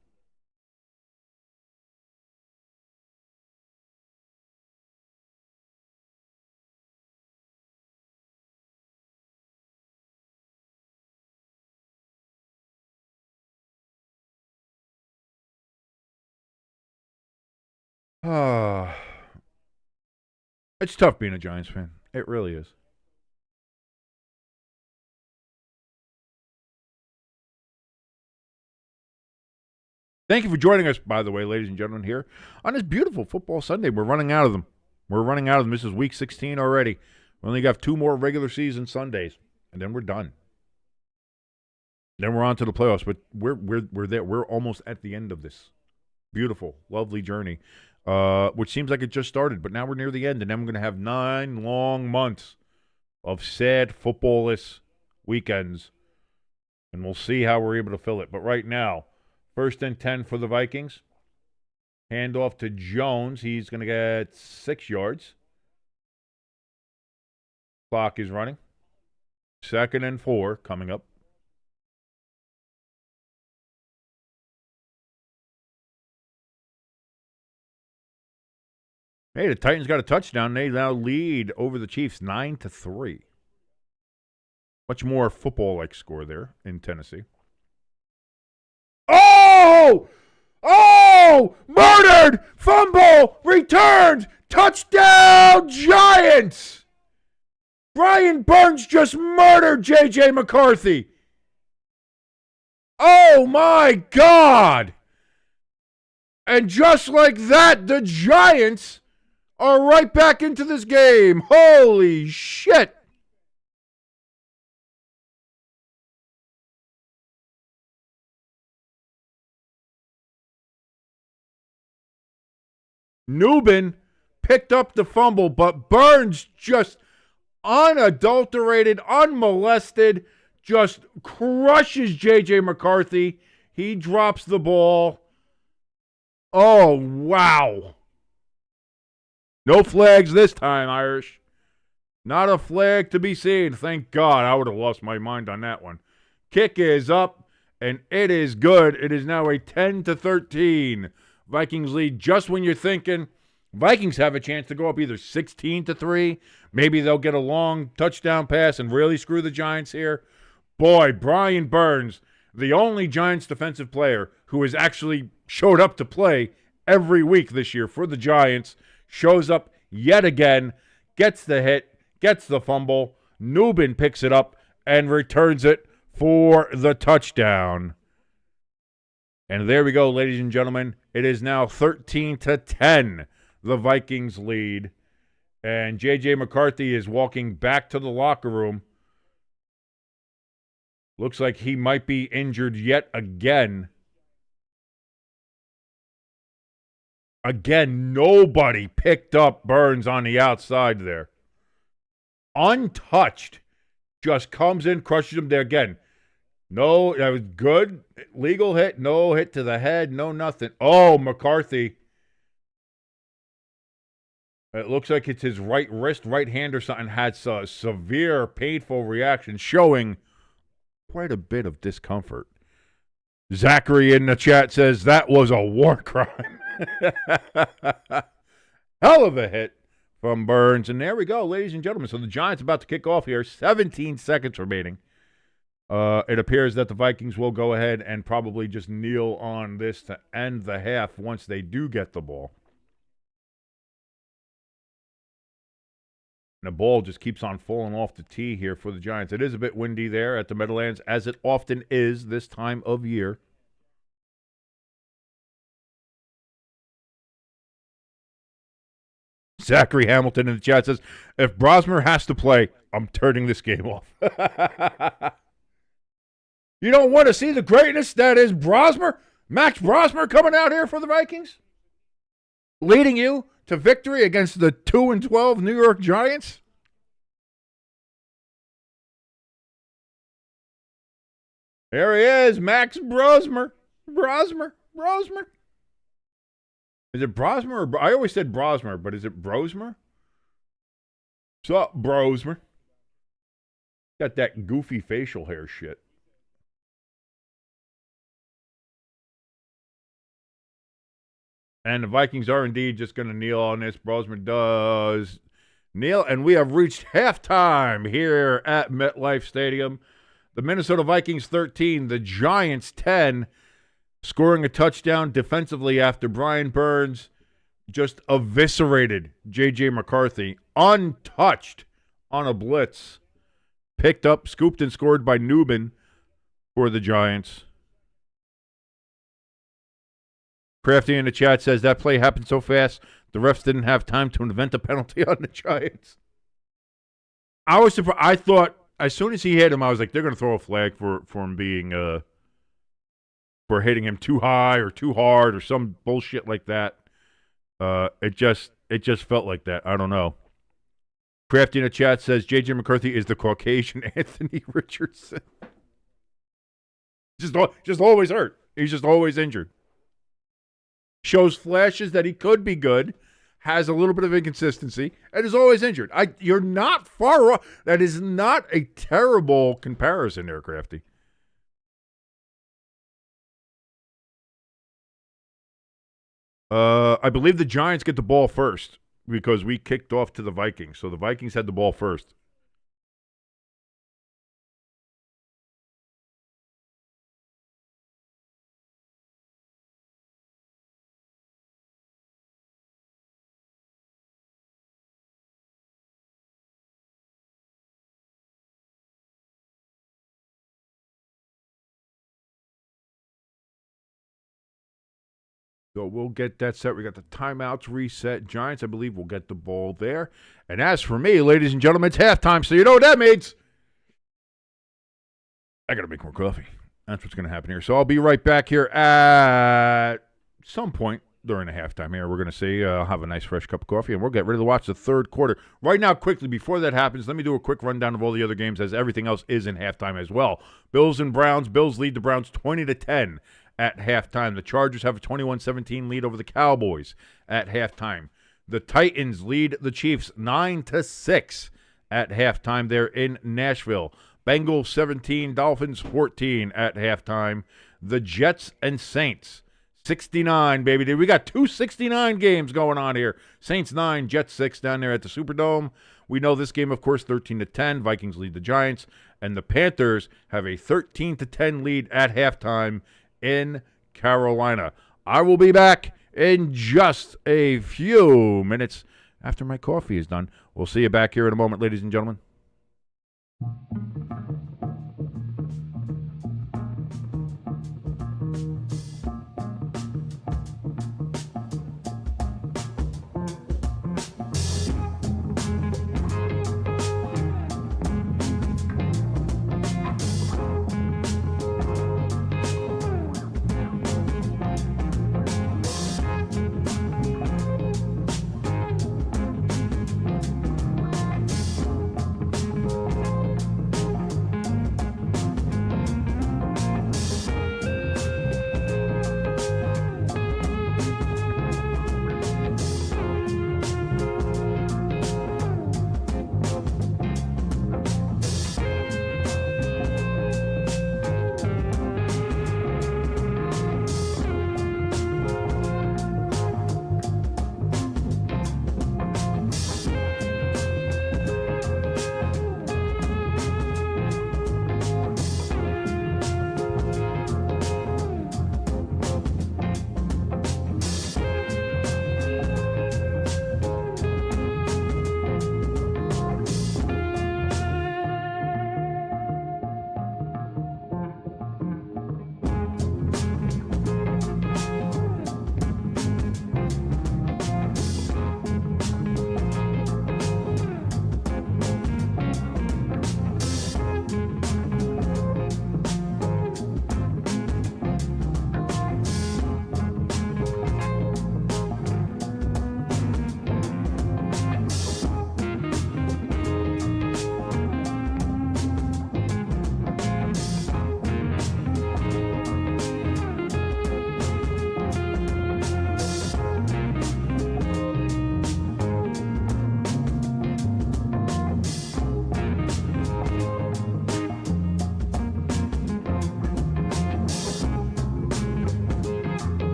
It's tough being a Giants fan. It really is. Thank you for joining us, by the way, ladies and gentlemen, here on this beautiful football Sunday. We're running out of them. This is week 16 already. We only got 2 more regular season Sundays, and then we're done. Then we're on to the playoffs, but we're there. We're almost at the end of this beautiful, lovely journey, which seems like it just started, but now we're near the end, and then we're going to have 9 long months of sad footballless weekends, and we'll see how we're able to fill it. But right now, 1st and 10 for the Vikings. Hand off to Jones. He's going to get 6 yards. Clock is running. 2nd and 4 coming up. Hey, the Titans got a touchdown. They now lead over the Chiefs 9-3. Much more football-like score there in Tennessee. Oh! Murdered! Fumble! Returned! Touchdown, Giants! Brian Burns just murdered JJ McCarthy. Oh, my God! And just like that, the Giants are right back into this game. Holy shit! Newbin picked up the fumble, but Burns just unadulterated, unmolested, just crushes J.J. McCarthy. He drops the ball. Oh, wow. No flags this time, Irish. Not a flag to be seen. Thank God. I would have lost my mind on that one. Kick is up, and it is good. It is now a 10-13 Vikings lead. Just when you're thinking Vikings have a chance to go up either 16-3, maybe they'll get a long touchdown pass and really screw the Giants here. Boy, Brian Burns, the only Giants defensive player who has actually showed up to play every week this year for the Giants, shows up yet again, gets the hit, gets the fumble. Newbin picks it up and returns it for the touchdown. And there we go, ladies and gentlemen. It is now 13-10, the Vikings lead. And J.J. McCarthy is walking back to the locker room. Looks like he might be injured yet again. Again, nobody picked up Burns on the outside there. Untouched. Just comes in, crushes him there again. No, that was good. Legal hit. No hit to the head. No nothing. Oh, McCarthy. It looks like it's his right wrist, right hand or something. Had a severe, painful reaction, showing quite a bit of discomfort. Zachary in the chat says that was a war crime. Hell of a hit. from Burns. And there we go, ladies and gentlemen. So the Giants about to kick off here. 17 seconds remaining. It appears that the Vikings will go ahead and probably just kneel on this to end the half once they do get the ball. And the ball just keeps on falling off the tee here for the Giants. It is a bit windy there at the Meadowlands, as it often is this time of year. Zachary Hamilton in the chat says, if Brosmer has to play, I'm turning this game off. You don't want to see the greatness that is Brosmer? Max Brosmer coming out here for the Vikings? Leading you to victory against the 2-12 New York Giants? There he is, Max Brosmer. Brosmer. Is it Brosmer or I always said Brosmer, but is it Brosmer? Sup, Brosmer? Got that goofy facial hair shit. And the Vikings are indeed just going to kneel on this. Brosmer does kneel, and we have reached halftime here at MetLife Stadium. The Minnesota Vikings 13, the Giants 10, scoring a touchdown defensively after Brian Burns just eviscerated JJ McCarthy, untouched on a blitz. Picked up, scooped, and scored by Newman for the Giants. Crafty in the chat says that play happened so fast, the refs didn't have time to invent a penalty on the Giants. I was surprised. I thought as soon as he hit him, I was like, they're going to throw a flag for him being for hitting him too high or too hard or some bullshit like that. It just felt like that. I don't know. Crafty in the chat says JJ McCarthy is the Caucasian Anthony Richardson. Just always hurt. He's just always injured. Shows flashes that he could be good, has a little bit of inconsistency, and is always injured. You're not far off. That is not a terrible comparison there, Crafty. I believe the Giants get the ball first because we kicked off to the Vikings. So the Vikings had the ball first. So we'll get that set. We got the timeouts reset. Giants, I believe, will get the ball there. And as for me, ladies and gentlemen, it's halftime. So you know what that means. I got to make more coffee. That's what's going to happen here. So I'll be right back here at some point during the halftime here. We're going to see. I'll have a nice fresh cup of coffee, and we'll get ready to watch the third quarter. Right now, quickly, before that happens, let me do a quick rundown of all the other games as everything else is in halftime as well. Bills and Browns. Bills lead the Browns 20-10. At halftime. The Chargers have a 21-17 lead over the Cowboys at halftime. The Titans lead the Chiefs 9-6 at halftime. They're in Nashville. Bengals 17, Dolphins 14 at halftime. The Jets and Saints 69, baby. We got two 69 games going on here. Saints 9, Jets 6 down there at the Superdome. We know this game, of course, 13-10. Vikings lead the Giants. And the Panthers have a 13-10 lead at halftime in Carolina. I will be back in just a few minutes after my coffee is done. We'll see you back here in a moment, ladies and gentlemen.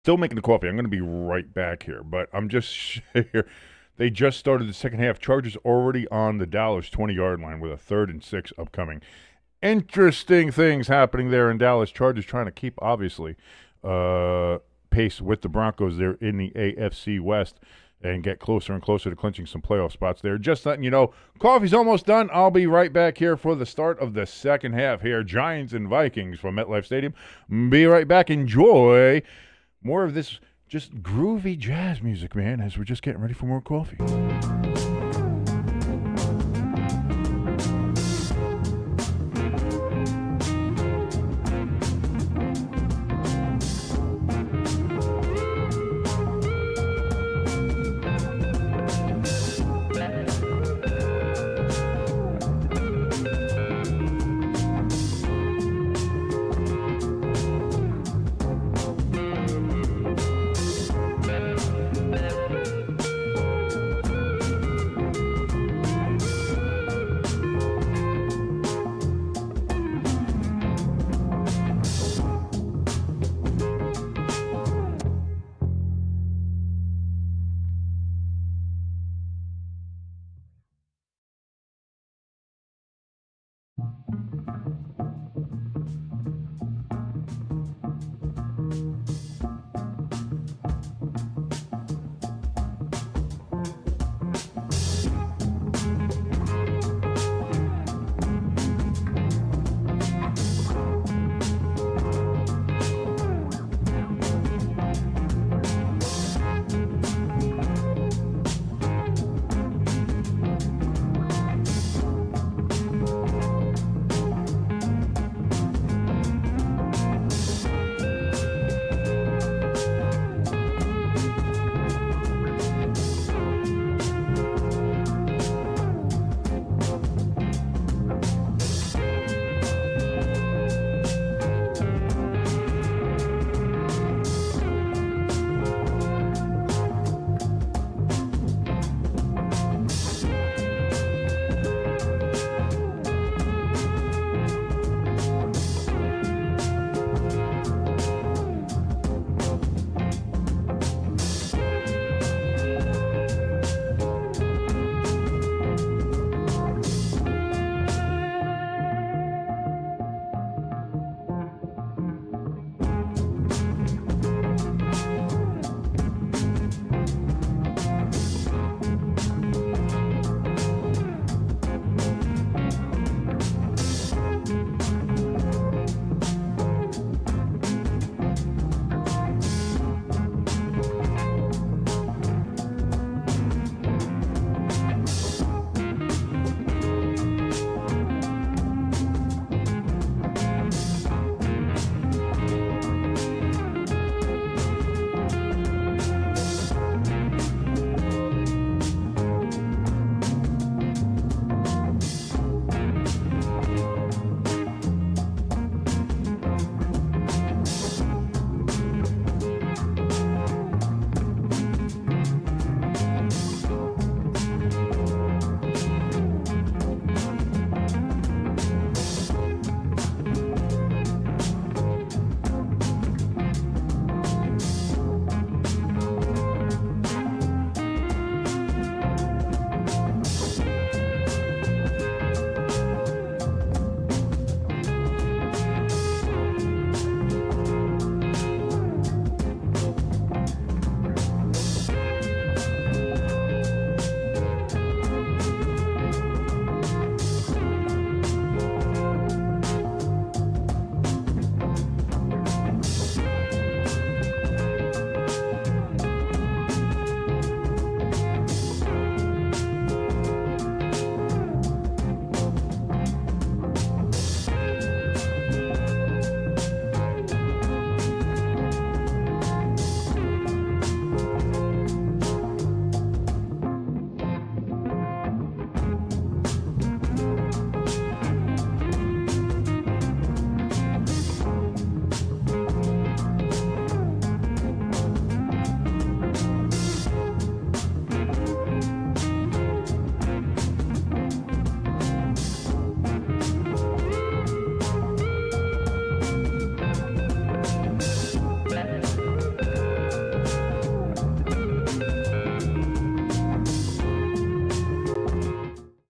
Still making the coffee. I'm going to be right back here, but I'm just here. They just started the second half. Chargers already on the Dallas 20-yard line with a 3rd and 6 upcoming. Interesting things happening there in Dallas. Chargers trying to keep, obviously, pace with the Broncos there in the AFC West and get closer and closer to clinching some playoff spots there. Just letting you know, coffee's almost done. I'll be right back here for the start of the second half here. Giants and Vikings from MetLife Stadium. Be right back. Enjoy more of this just groovy jazz music, man, as we're just getting ready for more coffee.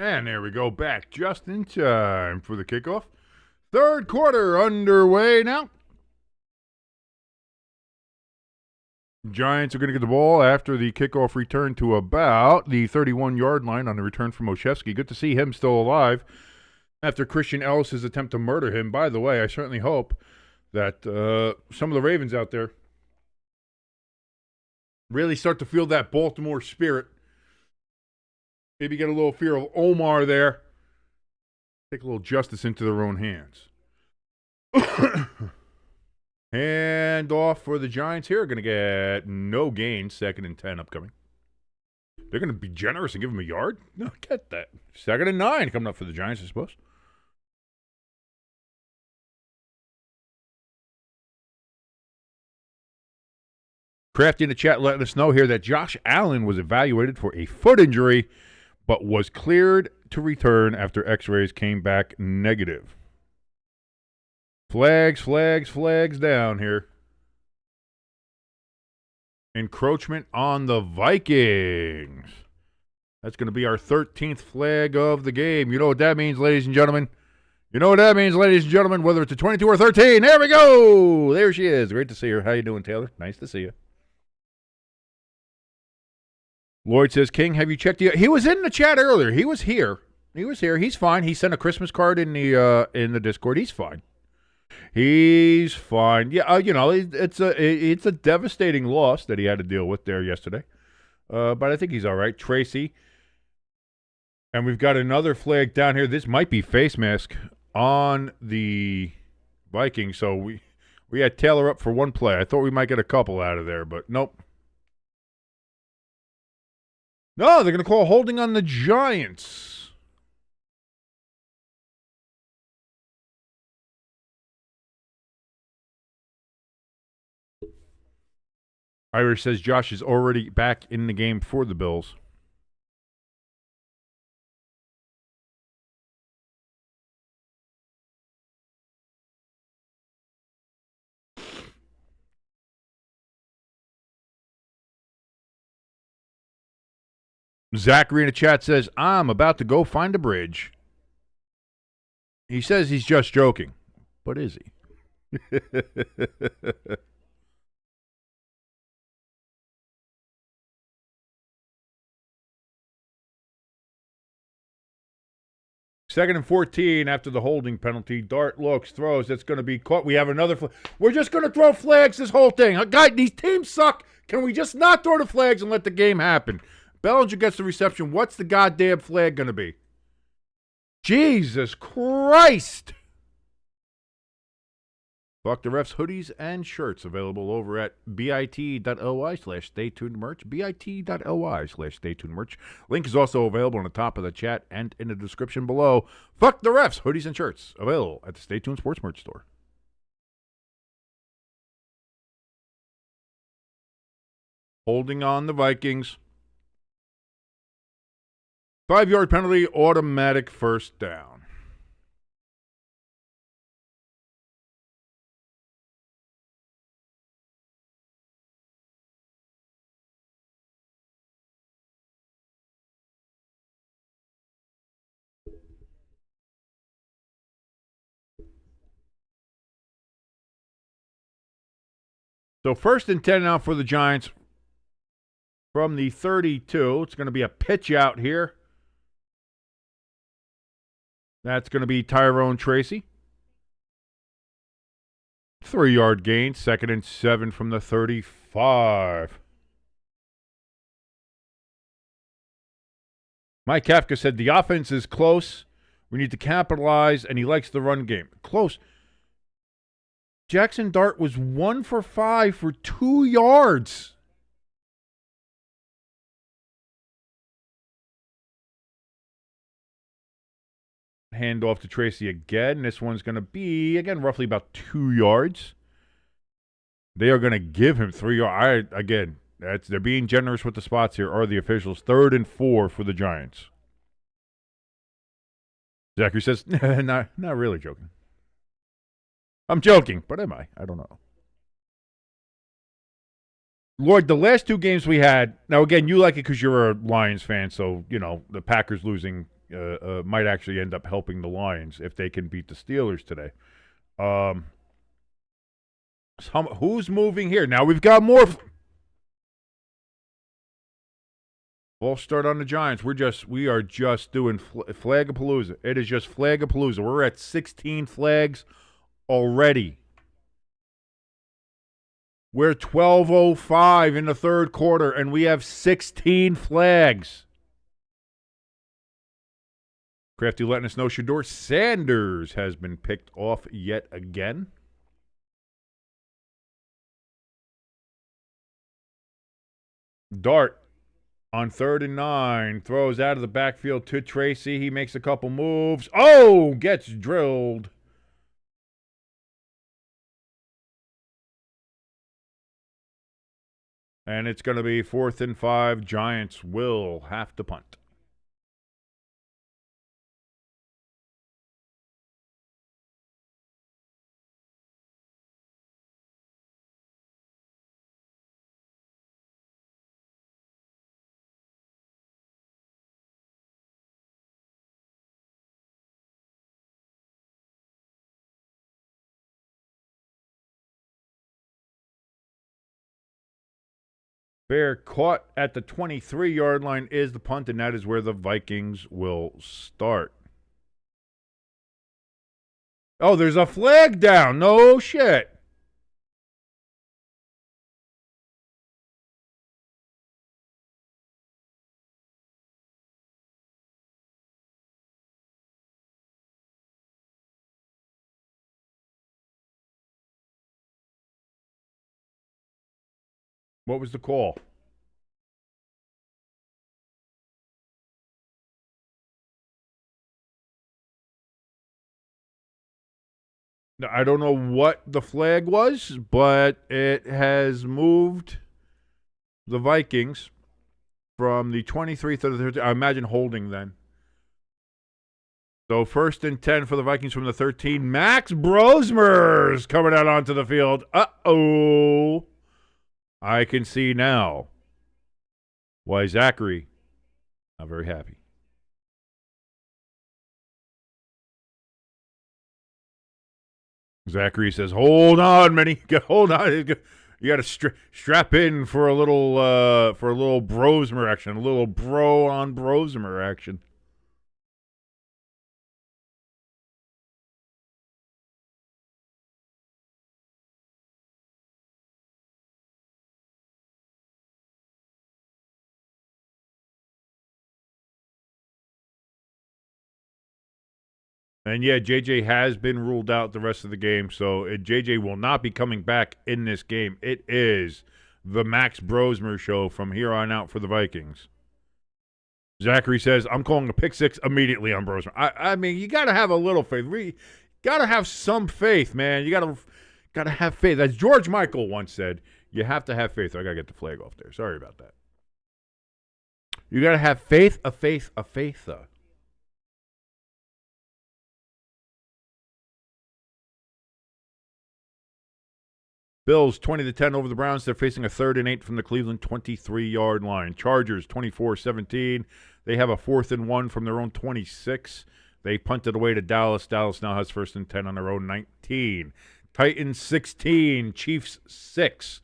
And there we go, back just in time for the kickoff. Third quarter underway now. Giants are going to get the ball after the kickoff return to about the 31-yard line on the return from Oshevsky. Good to see him still alive after Christian Ellis' attempt to murder him. By the way, I certainly hope that some of the Ravens out there really start to feel that Baltimore spirit. Maybe get a little fear of Omar there. Take a little justice into their own hands. Hand off for the Giants here. Going to get no gain. 2nd and 10 upcoming. They're going to be generous and give him a yard? No, get that. 2nd and 9 coming up for the Giants, I suppose. Crafty in the chat letting us know here that Josh Allen was evaluated for a foot injury, but was cleared to return after x-rays came back negative. Flags down here. Encroachment on the Vikings. That's going to be our 13th flag of the game. You know what that means, ladies and gentlemen. Whether it's a 22 or 13. There we go. There she is. Great to see her. How you doing, Taylor? Nice to see you. Lloyd says, King, have you checked the... He was in the chat earlier. He was here. He's fine. He sent a Christmas card in the Discord. He's fine. Yeah, it's a devastating loss that he had to deal with there yesterday. But I think he's all right. Tracy. And we've got another flag down here. This might be face mask on the Vikings. So we had Taylor up for one play. I thought we might get a couple out of there, but nope. No, they're going to call holding on the Giants. Irish says Josh is already back in the game for the Bills. Zachary in the chat says, I'm about to go find a bridge. He says he's just joking. But is he? Second and 14 after the holding penalty. Dart looks, throws. That's going to be caught. We have another flag. We're just going to throw flags this whole thing. Guys, these teams suck. Can we just not throw the flags and let the game happen? Bellinger gets the reception. What's the goddamn flag going to be? Jesus Christ. Fuck the refs, hoodies, and shirts available over at bit.ly/staytunedmerch. bit.ly/staytunedmerch. Link is also available on the top of the chat and in the description below. Fuck the refs, hoodies, and shirts available at the Stay Tuned Sports Merch store. Holding on the Vikings. 5-yard penalty, automatic first down. So 1st and 10 now for the Giants from the 32. It's going to be a pitch out here. That's going to be Tyrone Tracy. 3-yard gain. 2nd and 7 from the 35. Mike Kafka said the offense is close. We need to capitalize, and he likes the run game. Close. Jackson Dart was 1 for 5 for 2 yards. Hand off to Tracy again. This one's going to be, again, roughly about 2 yards. They are going to give him 3 yards. Again, they're being generous with the spots here, are the officials. 3rd and 4 for the Giants. Zachary says, not really joking. I'm joking, but am I? I don't know. Lloyd, the last two games we had, now again, you like it because you're a Lions fan, so, the Packers losing might actually end up helping the Lions if they can beat the Steelers today. Who's moving here? Now we've got more. We'll start on the Giants. We are just doing Flagapalooza. It is just Flagapalooza. We're at 16 flags already. We're 12:05 in the third quarter, and we have 16 flags. Crafty letting us know Shedeur Sanders has been picked off yet again. Dart on 3rd and 9, throws out of the backfield to Tracy. He makes a couple moves. Oh, gets drilled. And it's going to be 4th and 5. Giants will have to punt. Bear caught at the 23-yard line is the punt, and that is where the Vikings will start. Oh, there's a flag down. No shit. What was the call? I don't know what the flag was, but it has moved the Vikings from the 23 to the 13. I imagine holding then. So 1st and 10 for the Vikings from the 13. Max Brosmer's coming out onto the field. Uh-oh. I can see now why Zachary not very happy. Zachary says, "Hold on, Minnie. Hold on. You got to strap in for a little Brosmer action, a little bro on Brosmer action." And yeah, JJ has been ruled out the rest of the game, so JJ will not be coming back in this game. It is the Max Brosmer show from here on out for the Vikings. Zachary says, "I'm calling a pick six immediately on Brosmer." I mean, you got to have a little faith. We got to have some faith, man. You got to have faith. As George Michael once said, you have to have faith. I got to get the flag off there. Sorry about that. You got to have faith, a faith, a faith. Bills 20-10 over the Browns. They're facing a 3rd and 8 from the Cleveland 23-yard line. Chargers 24-17. They have a 4th and 1 from their own 26. They punted away to Dallas. Dallas now has 1st and 10 on their own 19. Titans 16. Chiefs 6.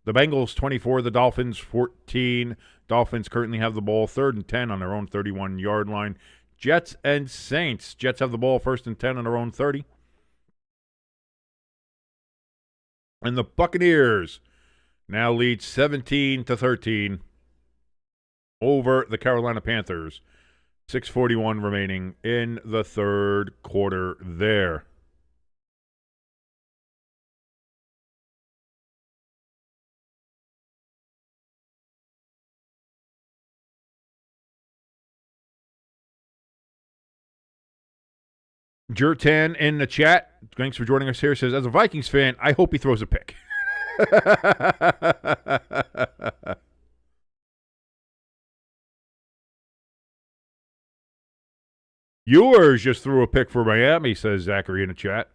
The Bengals 24. The Dolphins 14. Dolphins currently have the ball 3rd and 10 on their own 31-yard line. Jets and Saints. Jets have the ball 1st and 10 on their own 30. And the Buccaneers now lead 17-13 over the Carolina Panthers. 6:41 remaining in the third quarter there. Jertan in the chat, thanks for joining us here, says, as a Vikings fan, I hope he throws a pick. Ewers just threw a pick for Miami, says Zachary in the chat.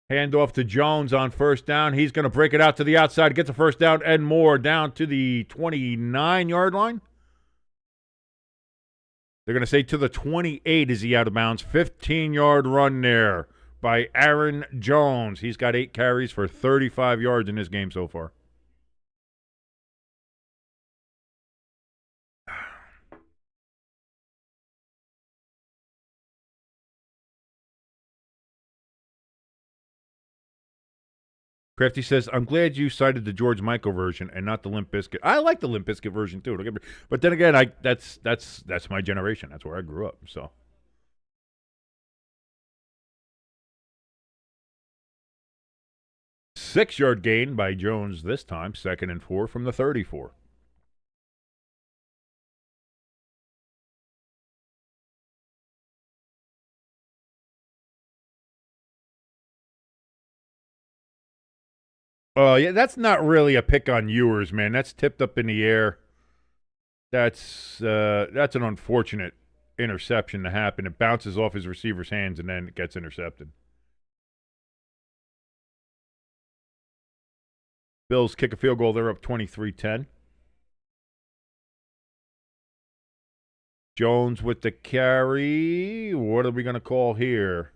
Hand off to Jones on first down. He's going to break it out to the outside, gets a first down and more down to the 29-yard line. They're going to say to the 28 is he out of bounds. 15-yard run there by Aaron Jones. He's got 8 carries for 35 yards in this game so far. Crafty says, I'm glad you cited the George Michael version and not the Limp Bizkit. I like the Limp Bizkit version too. But then again, that's my generation. That's where I grew up. So 6-yard gain by Jones this time, 2nd and 4 from the 34. Yeah, that's not really a pick on Ewers, man. That's tipped up in the air. That's an unfortunate interception to happen. It bounces off his receiver's hands and then it gets intercepted. Bills kick a field goal. They're up 23-10. Jones with the carry. What are we going to call here?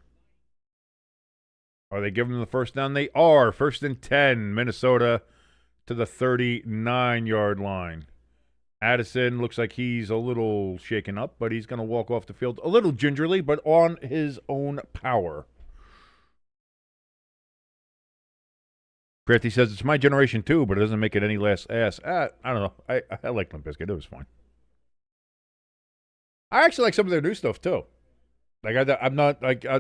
Are they giving them the first down? They are. 1st and 10. Minnesota to the 39-yard line. Addison looks like he's a little shaken up, but he's going to walk off the field a little gingerly, but on his own power. Crafty says, it's my generation too, but it doesn't make it any less ass. I don't know. I like Limp Bizkit. It was fine. I actually like some of their new stuff too. Like I'm not like I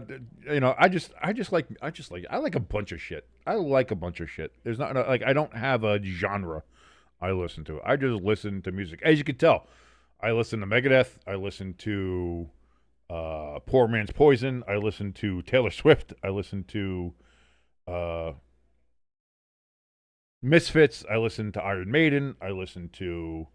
like a bunch of shit. I like a bunch of shit. There's not like I don't have a genre I listen to. I just listen to music. As you can tell, I listen to Megadeth. I listen to Poor Man's Poison. I listen to Taylor Swift. I listen to Misfits. I listen to Iron Maiden. I listen to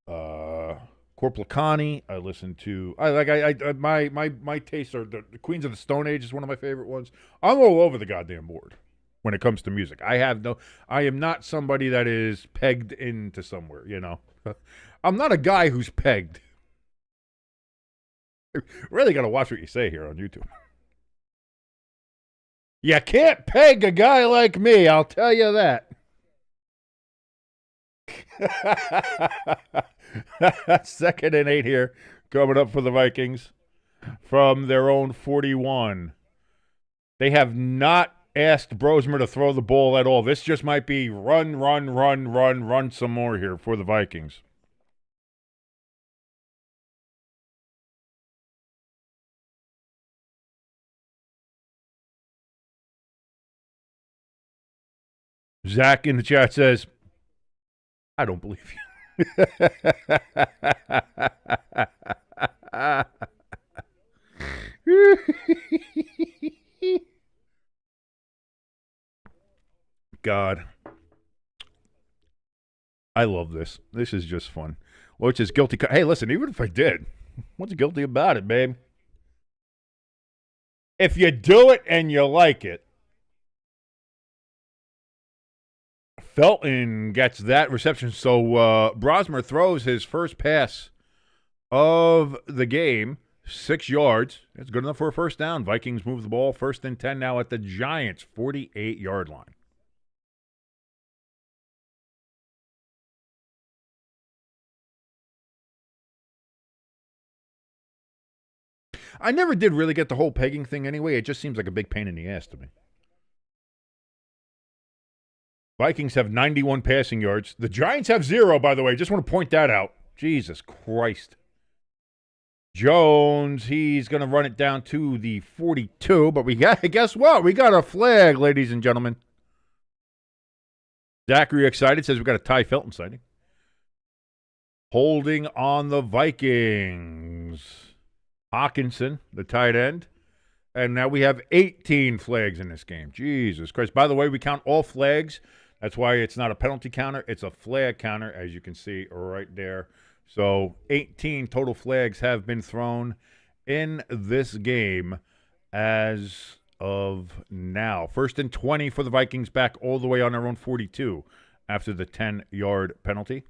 Corporal Connie. I listen to my tastes are the Queens of the Stone Age is one of my favorite ones. I'm all over the goddamn board when it comes to music. I am not somebody that is pegged into somewhere, you know. I'm not a guy who's pegged. You really got to watch what you say here on YouTube. You can't peg a guy like me, I'll tell you that. 2nd and 8 here, coming up for the Vikings from their own 41. They have not asked Brosmer to throw the ball at all. This just might be run some more here for the Vikings. Zach in the chat says, I don't believe you. God. I love this. This is just fun. Which is guilty. Hey, listen, even if I did, what's guilty about it, babe? If you do it and you like it, Felton gets that reception. So Brosmer throws his first pass of the game, 6 yards. That's good enough for a first down. Vikings move the ball 1st and 10 now at the Giants' 48-yard line. I never did really get the whole pegging thing anyway. It just seems like a big pain in the ass to me. Vikings have 91 passing yards. The Giants have 0, by the way. Just want to point that out. Jesus Christ. Jones, he's going to run it down to the 42, but guess what? We got a flag, ladies and gentlemen. Zachary excited, says we got a Ty Felton sighting. Holding on the Vikings. Hawkinson, the tight end. And now we have 18 flags in this game. Jesus Christ. By the way, we count all flags. That's why it's not a penalty counter. It's a flag counter, as you can see right there. So 18 total flags have been thrown in this game as of now. 1st and 20 for the Vikings, back all the way on their own 42 after the 10-yard penalty.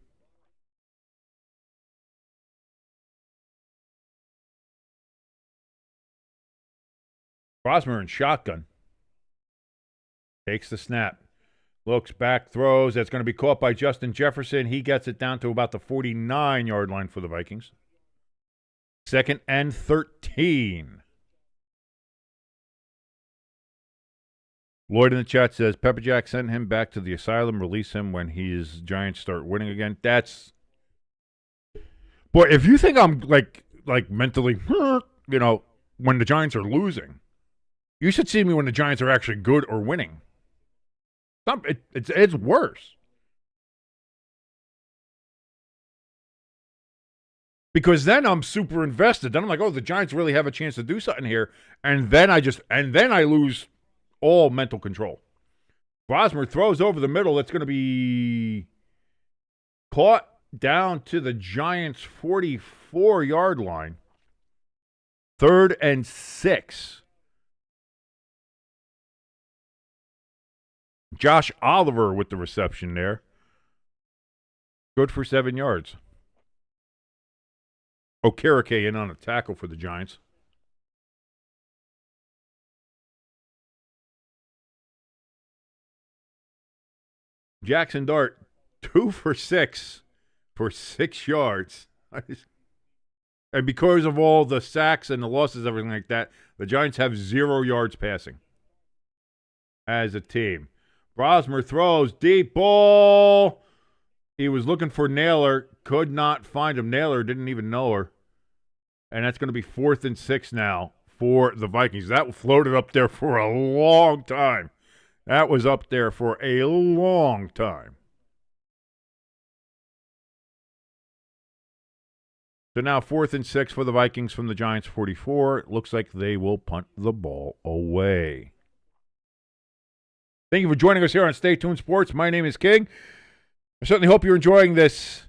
Rosmer in shotgun. Takes the snap. Looks back, throws. That's going to be caught by Justin Jefferson. He gets it down to about the 49-yard line for the Vikings. 2nd and 13. Lloyd in the chat says, Pepper Jack sent him back to the asylum. Release him when his Giants start winning again. That's... Boy, if you think I'm, like mentally, when the Giants are losing, you should see me when the Giants are actually good or winning. It's worse. Because then I'm super invested. Then I'm like, oh, the Giants really have a chance to do something here. And then I lose all mental control. Rosmer throws over the middle. That's going to be caught down to the Giants' 44-yard line. 3rd and 6. Josh Oliver with the reception there. Good for 7 yards. Okereke in on a tackle for the Giants. Jackson Dart, 2 for 6 for 6 yards. And because of all the sacks and the losses, everything like that, the Giants have 0 yards passing as a team. Rosmer throws, deep ball. He was looking for Naylor, could not find him. Naylor didn't even know her. And that's going to be 4th and 6 now for the Vikings. That floated up there for a long time. That was up there for a long time. So now 4th and 6 for the Vikings from the Giants' 44. It looks like they will punt the ball away. Thank you for joining us here on Stay Tuned Sports. My name is King. I certainly hope you're enjoying this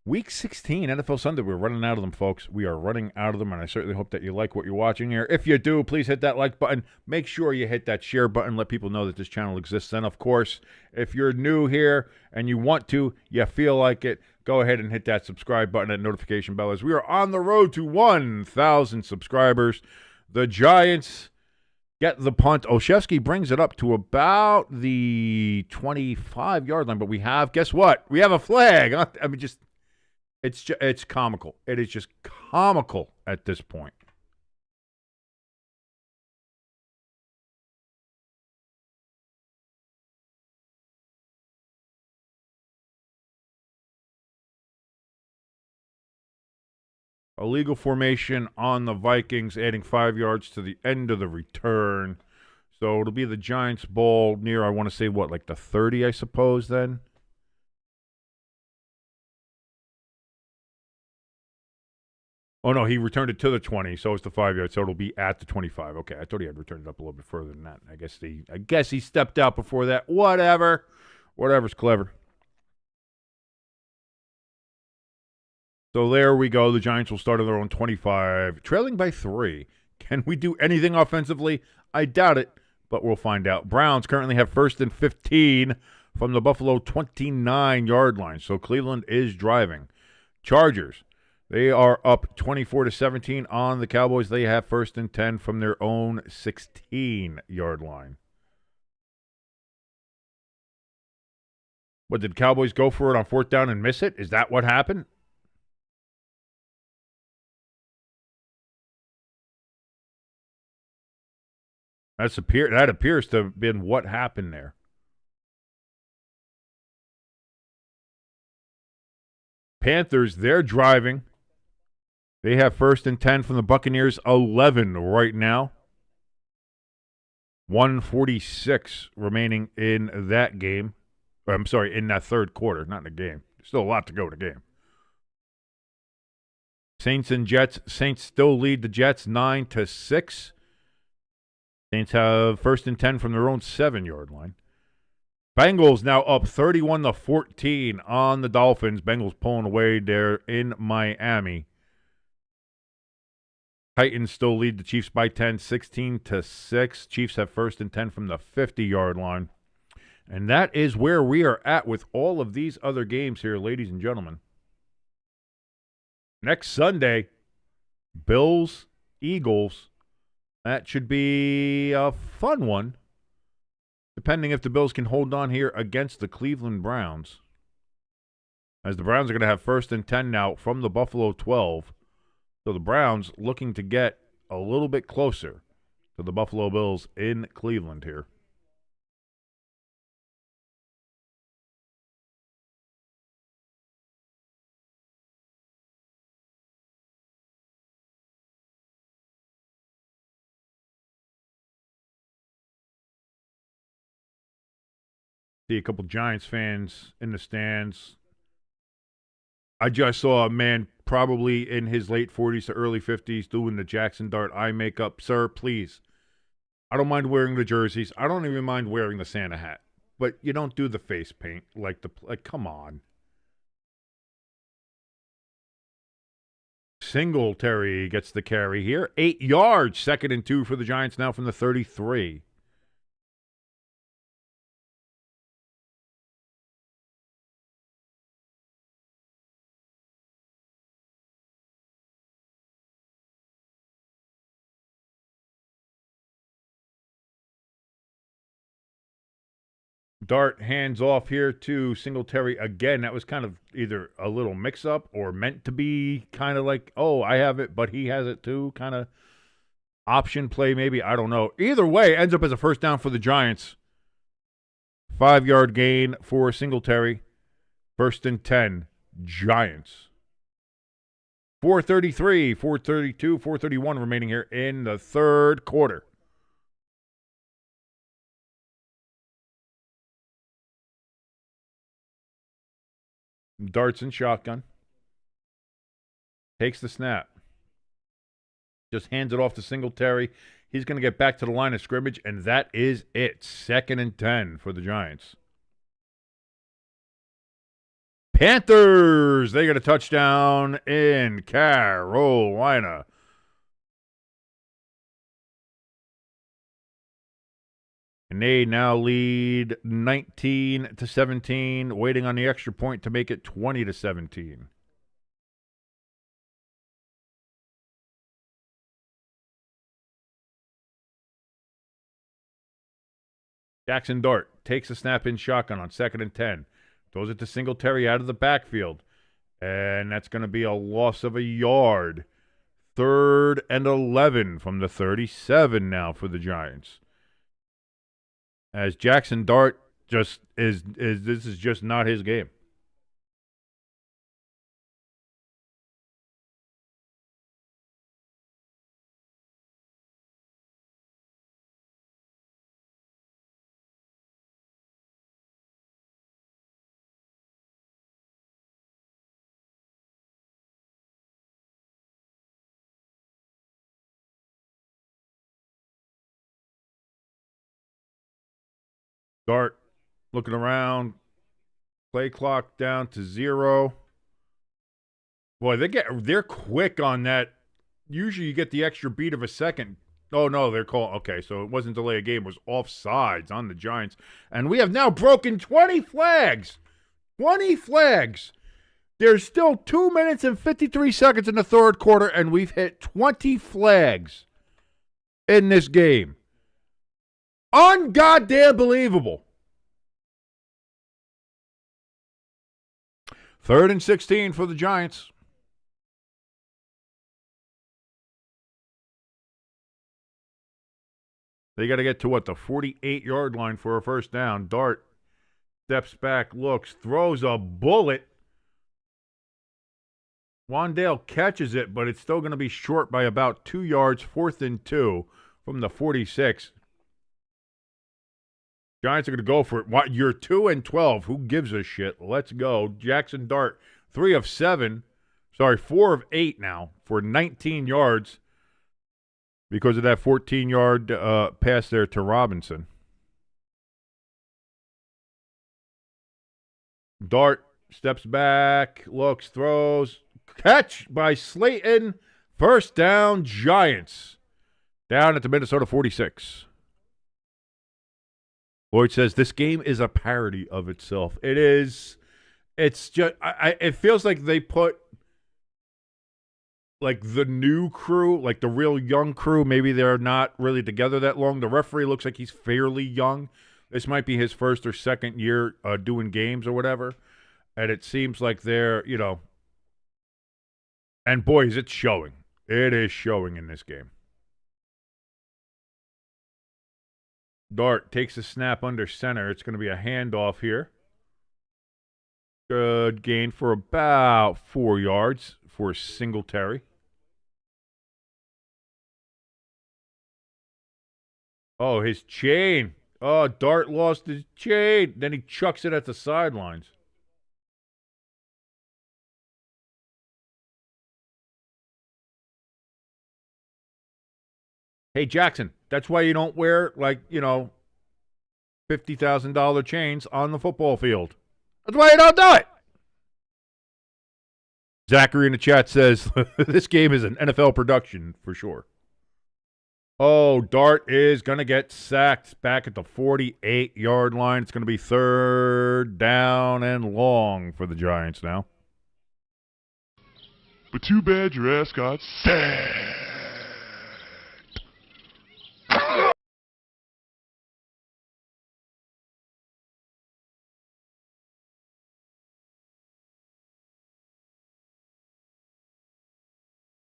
Week 16 NFL Sunday. We're running out of them, folks. We are running out of them, and I certainly hope that you like what you're watching here. If you do, please hit that like button. Make sure you hit that share button. Let people know that this channel exists. And, of course, if you're new here and you want to, you feel like it, go ahead and hit that subscribe button and notification bell as we are on the road to 1,000 subscribers. The Giants get the punt. Olszewski brings it up to about the 25-yard line, but we have, guess what? We have a flag. I mean, just, it's comical. It is just comical at this point. Illegal formation on the Vikings, adding 5 yards to the end of the return. So it'll be the Giants' ball near, I want to say, what, like the 30, I suppose, then? Oh, no, he returned it to the 20, so it's the 5 yards, so it'll be at the 25. Okay, I thought he had returned it up a little bit further than that. I guess he stepped out before that. Whatever. Whatever's clever. So there we go. The Giants will start on their own 25, trailing by 3. Can we do anything offensively? I doubt it, but we'll find out. Browns currently have 1st and 15 from the Buffalo 29-yard line, so Cleveland is driving. Chargers, they are up 24-17 on the Cowboys. They have 1st and 10 from their own 16-yard line. What, did Cowboys go for it on 4th down and miss it? Is that what happened? That appears to have been what happened there. Panthers, they're driving. They have 1st and 10 from the Buccaneers, 11 right now. 1:46 remaining in that game. I'm sorry, in that third quarter, not in the game. There's still a lot to go in the game. Saints and Jets. Saints still lead the Jets 9-6. Saints have 1st and 10 from their own 7-yard line. Bengals now up 31-14 on the Dolphins. Bengals pulling away there in Miami. Titans still lead the Chiefs by 10, 16-6. Chiefs have 1st and 10 from the 50-yard line. And that is where we are at with all of these other games here, ladies and gentlemen. Next Sunday, Bills, Eagles. That should be a fun one, depending if the Bills can hold on here against the Cleveland Browns. As the Browns are going to have 1st and 10 now from the Buffalo 12. So the Browns looking to get a little bit closer to the Buffalo Bills in Cleveland here. See a couple Giants fans in the stands. I just saw a man probably in his late 40s to early 50s doing the Jackson Dart eye makeup. Sir, please. I don't mind wearing the jerseys. I don't even mind wearing the Santa hat. But you don't do the face paint like come on. Singletary gets the carry here. 8 yards, 2nd and 2 for the Giants now from the 33. Dart hands off here to Singletary again. That was kind of either a little mix-up or meant to be kind of like, oh, I have it, but he has it too, kind of option play maybe. I don't know. Either way, ends up as a 1st down for the Giants. 5-yard gain for Singletary. 1st and 10, Giants. 4:33, 4:32, 4:31 remaining here in the 3rd quarter. Darts and shotgun. Takes the snap. Just hands it off to Singletary. He's going to get back to the line of scrimmage, and that is it. 2nd and 10 for the Giants. Panthers, they get a touchdown in Carolina. And they now lead 19-17, waiting on the extra point to make it 20-17. Jackson Dart takes a snap in shotgun on 2nd and 10. Throws it to Singletary out of the backfield. And that's going to be a loss of a yard. 3rd and 11 from the 37 now for the Giants. As Jackson Dart this is just not his game. Dart looking around. Play clock down to 0. Boy, they're quick on that. Usually you get the extra beat of a second. Oh, no, they're calling. Okay, so it wasn't delay of game. It was offsides on the Giants. And we have now broken 20 flags. 20 flags. There's still 2 minutes and 53 seconds in the 3rd quarter, and we've hit 20 flags in this game. Ungoddamn believable. 3rd and 16 for the Giants. They got to get to the 48-yard line for a 1st down. Dart steps back, looks, throws a bullet. Wandale catches it, but it's still going to be short by about 2 yards. 4th and 2 from the 46. Giants are going to go for it. What? You're 2 and 12. Who gives a shit? Let's go. Jackson Dart, 4 of 8 now for 19 yards because of that 14-yard pass there to Robinson. Dart steps back, looks, throws. Catch by Slayton. First down, Giants. Down at the Minnesota 46. Lloyd says this game is a parody of itself. It is. It's just. It feels like they put like the new crew, like the real young crew. Maybe they're not really together that long. The referee looks like he's fairly young. This might be his first or second year doing games or whatever. And it seems like they're, and boys, it's showing. It is showing in this game. Dart takes a snap under center. It's going to be a handoff here. Good gain for about 4 yards for Singletary. Oh, his chain. Oh, Dart lost his chain. Then he chucks it at the sidelines. Hey, Jackson, that's why you don't wear, $50,000 chains on the football field. That's why you don't do it. Zachary in the chat says, this game is an NFL production for sure. Oh, Dart is going to get sacked back at the 48-yard line. It's going to be third down and long for the Giants now. But too bad your ass got sacked.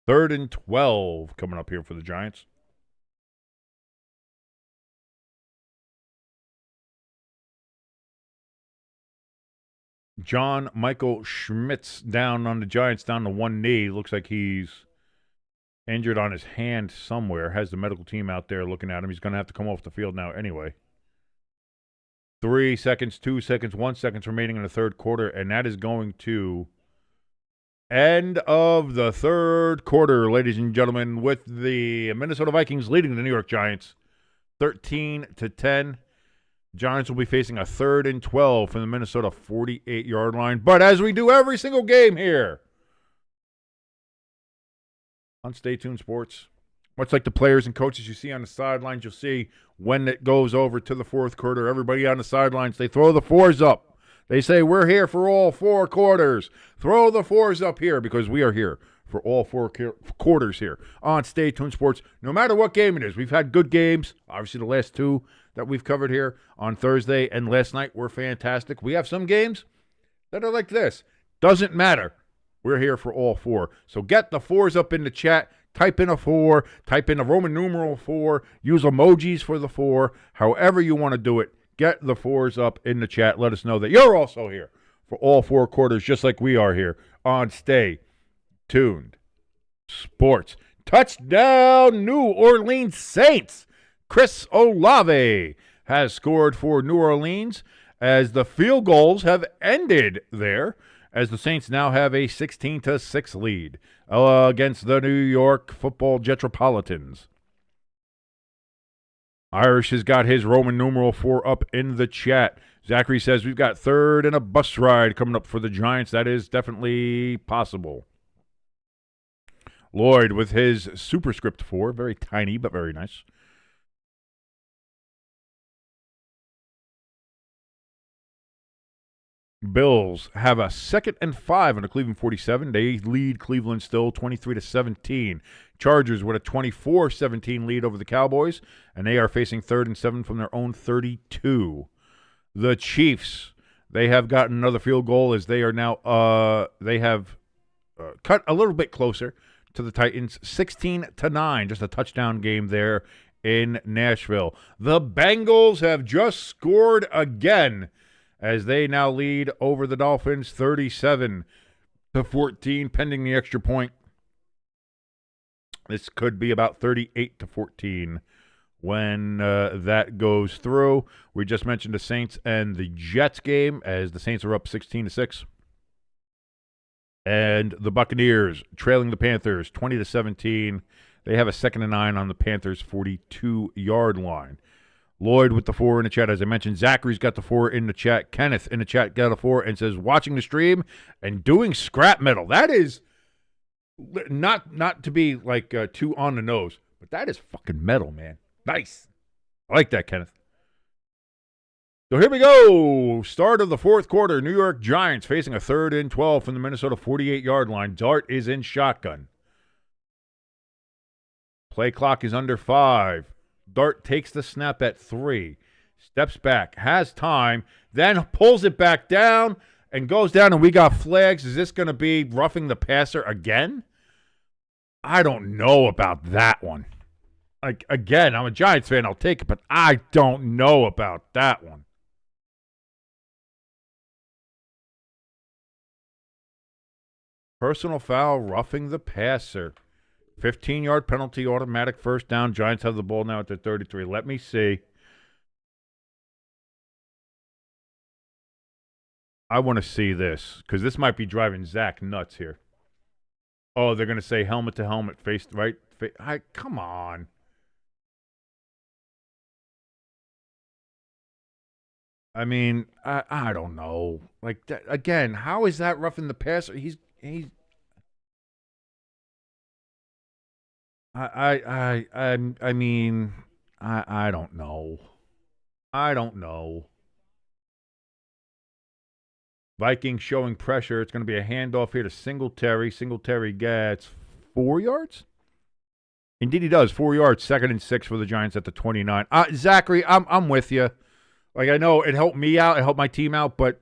Third and 12 coming up here for the Giants. John Michael Schmitz down on the Giants, down to one knee. Looks like he's injured on his hand somewhere. Has the medical team out there looking at him. He's going to have to come off the field now anyway. 3 seconds, 2 seconds, 1 second remaining in the third quarter, and that is going to end of the third quarter, ladies and gentlemen, with the Minnesota Vikings leading the New York Giants 13-10. Giants will be facing a third and 12 from the Minnesota 48-yard line. But as we do every single game here on Stay Tuned Sports, much like the players and coaches you see on the sidelines, you'll see when it goes over to the fourth quarter, everybody on the sidelines, they throw the fours up. They say, we're here for all 4 quarters. Throw the fours up here because we are here for all 4 quarters here on Stay Tuned Sports. No matter what game it is, we've had good games. Obviously, the last 2 that we've covered here on Thursday and last night were fantastic. We have some games that are like this. Doesn't matter. We're here for all 4. So get the 4s up in the chat. Type in a 4. Type in a Roman numeral 4. Use emojis for the 4. However you want to do it. Get the 4s up in the chat. Let us know that you're also here for all 4 quarters, just like we are here on Stay Tuned Sports. Touchdown, New Orleans Saints. Chris Olave has scored for New Orleans as the field goals have ended there, as the Saints now have a 16-6 lead against the New York Football Jetropolitans. Irish has got his Roman numeral 4 up in the chat. Zachary says we've got third and a bus ride coming up for the Giants. That is definitely possible. Lloyd with his superscript 4, very tiny but very nice. Bills have a 2nd and 5 on the Cleveland 47. They lead Cleveland still 23-17. Chargers with a 24-17 lead over the Cowboys, and they are facing 3rd and 7 from their own 32. The Chiefs, they have gotten another field goal as they are now they have cut a little bit closer to the Titans, 16-9, just a touchdown game there in Nashville. The Bengals have just scored again, as they now lead over the Dolphins 37-14, pending the extra point. This could be about 38-14 when that goes through. We just mentioned the Saints and the Jets game, as the Saints are up 16-6. And the Buccaneers trailing the Panthers 20-17. They have a 2nd and 9 on the Panthers' 42-yard line. Lloyd with the 4 in the chat. As I mentioned, Zachary's got the 4 in the chat. Kenneth in the chat got a 4 and says, watching the stream and doing scrap metal. That is Not to be like too on the nose, but that is fucking metal, man. Nice. I like that, Kenneth. So here we go. Start of the fourth quarter. New York Giants facing a 3rd and 12 from the Minnesota 48-yard line. Dart is in shotgun. Play clock is under 5. Dart takes the snap at 3. Steps back, has time, then pulls it back down and goes down, and we got flags. Is this going to be roughing the passer again? I don't know about that one. Like, again, I'm a Giants fan. I'll take it, but I don't know about that one. Personal foul, roughing the passer. 15-yard penalty, automatic first down. Giants have the ball now at the 33. Let me see. I want to see this because this might be driving Zach nuts here. Oh, they're going to say helmet to helmet, face right. Come on. I mean, I don't know. Like, again, how is that roughing the passer? He's. I mean, I don't know. I don't know. Vikings showing pressure. It's going to be a handoff here to Singletary. Singletary gets 4 yards? Indeed he does. 4 yards. 2nd and 6 for the Giants at the 29. Zachary, I'm with you. Like, I know it helped me out. It helped my team out, but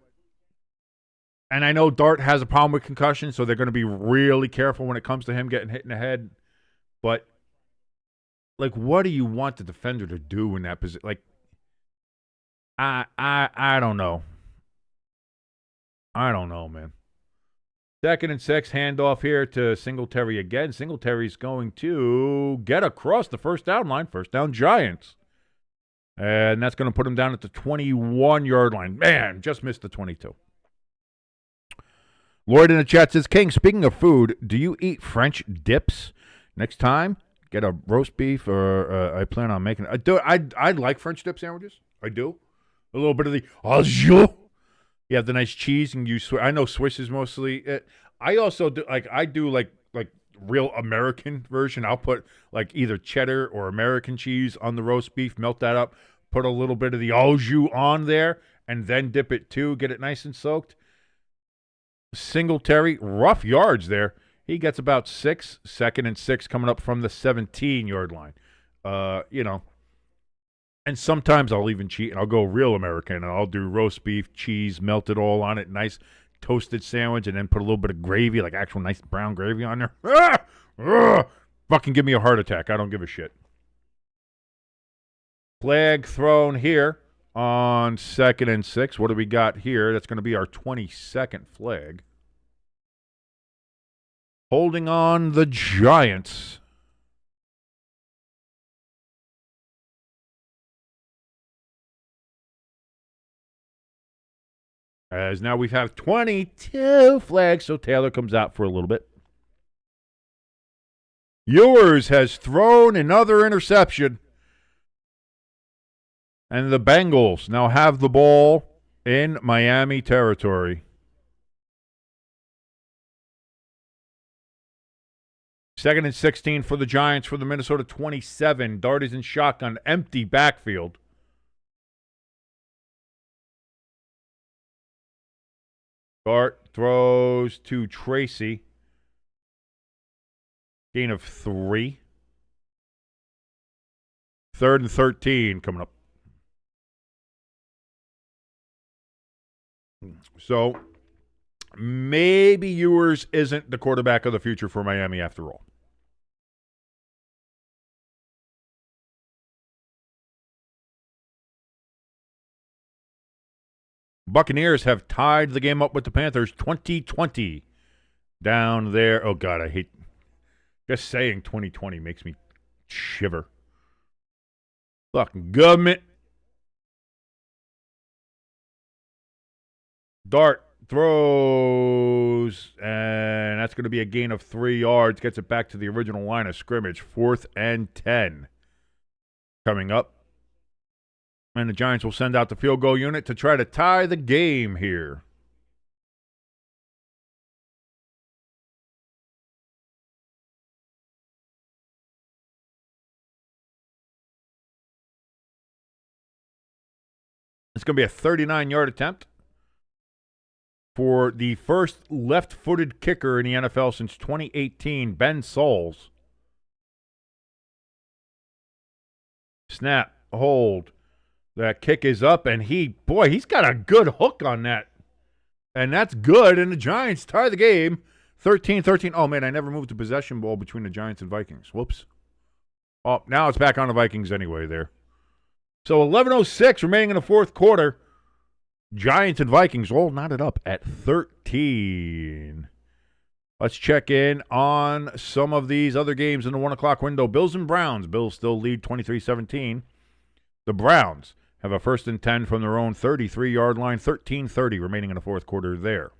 and I know Dart has a problem with concussion, so they're going to be really careful when it comes to him getting hit in the head. But, like, what do you want the defender to do in that position? Like, I don't know. I don't know, man. 2nd and 6, handoff here to Singletary again. Singletary's going to get across the first down line. First down, Giants. And that's going to put him down at the 21-yard line. Man, just missed the 22. Lloyd in the chat says, King, speaking of food, do you eat French dips? Next time, get a roast beef, or I plan on making it. I like French dip sandwiches. I do. A little bit of the au jus. You have the nice cheese, and I know Swiss is mostly it. I also do like real American version. I'll put like either cheddar or American cheese on the roast beef, melt that up, put a little bit of the au jus on there, and then dip it too. Get it nice and soaked. Singletary, rough yards there. He gets about 6, 2nd and 6 coming up from the 17-yard line. And sometimes I'll even cheat and I'll go real American and I'll do roast beef, cheese, melt it all on it, nice toasted sandwich, and then put a little bit of gravy, like actual nice brown gravy on there. Fucking give me a heart attack. I don't give a shit. Flag thrown here on 2nd and 6. What do we got here? That's going to be our 22nd flag. Holding on the Giants. As now we have 22 flags, so Taylor comes out for a little bit. Ewers has thrown another interception. And the Bengals now have the ball in Miami territory. 2nd and 16 for the Giants for the Minnesota 27. Dart is in shotgun, empty backfield. Dart throws to Tracy. Gain of 3. 3rd and 13 coming up. So maybe Ewers isn't the quarterback of the future for Miami after all. Buccaneers have tied the game up with the Panthers 20-20 down there. Oh, God, I hate just saying 2020 makes me shiver. Fucking government. Dart throws, and that's going to be a gain of 3 yards. Gets it back to the original line of scrimmage. 4th and 10 coming up. And the Giants will send out the field goal unit to try to tie the game here. It's going to be a 39-yard attempt for the first left-footed kicker in the NFL since 2018, Ben Souls. Snap, hold. That kick is up, and he's got a good hook on that. And that's good, and the Giants tie the game 13-13. Oh, man, I never moved the possession ball between the Giants and Vikings. Whoops. Oh, now it's back on the Vikings anyway there. So 11:06 remaining in the fourth quarter. Giants and Vikings all knotted up at 13. Let's check in on some of these other games in the 1 o'clock window. Bills and Browns. Bills still lead 23-17. The Browns have a 1st and 10 from their own 33-yard line, 13:30 remaining in the fourth quarter there.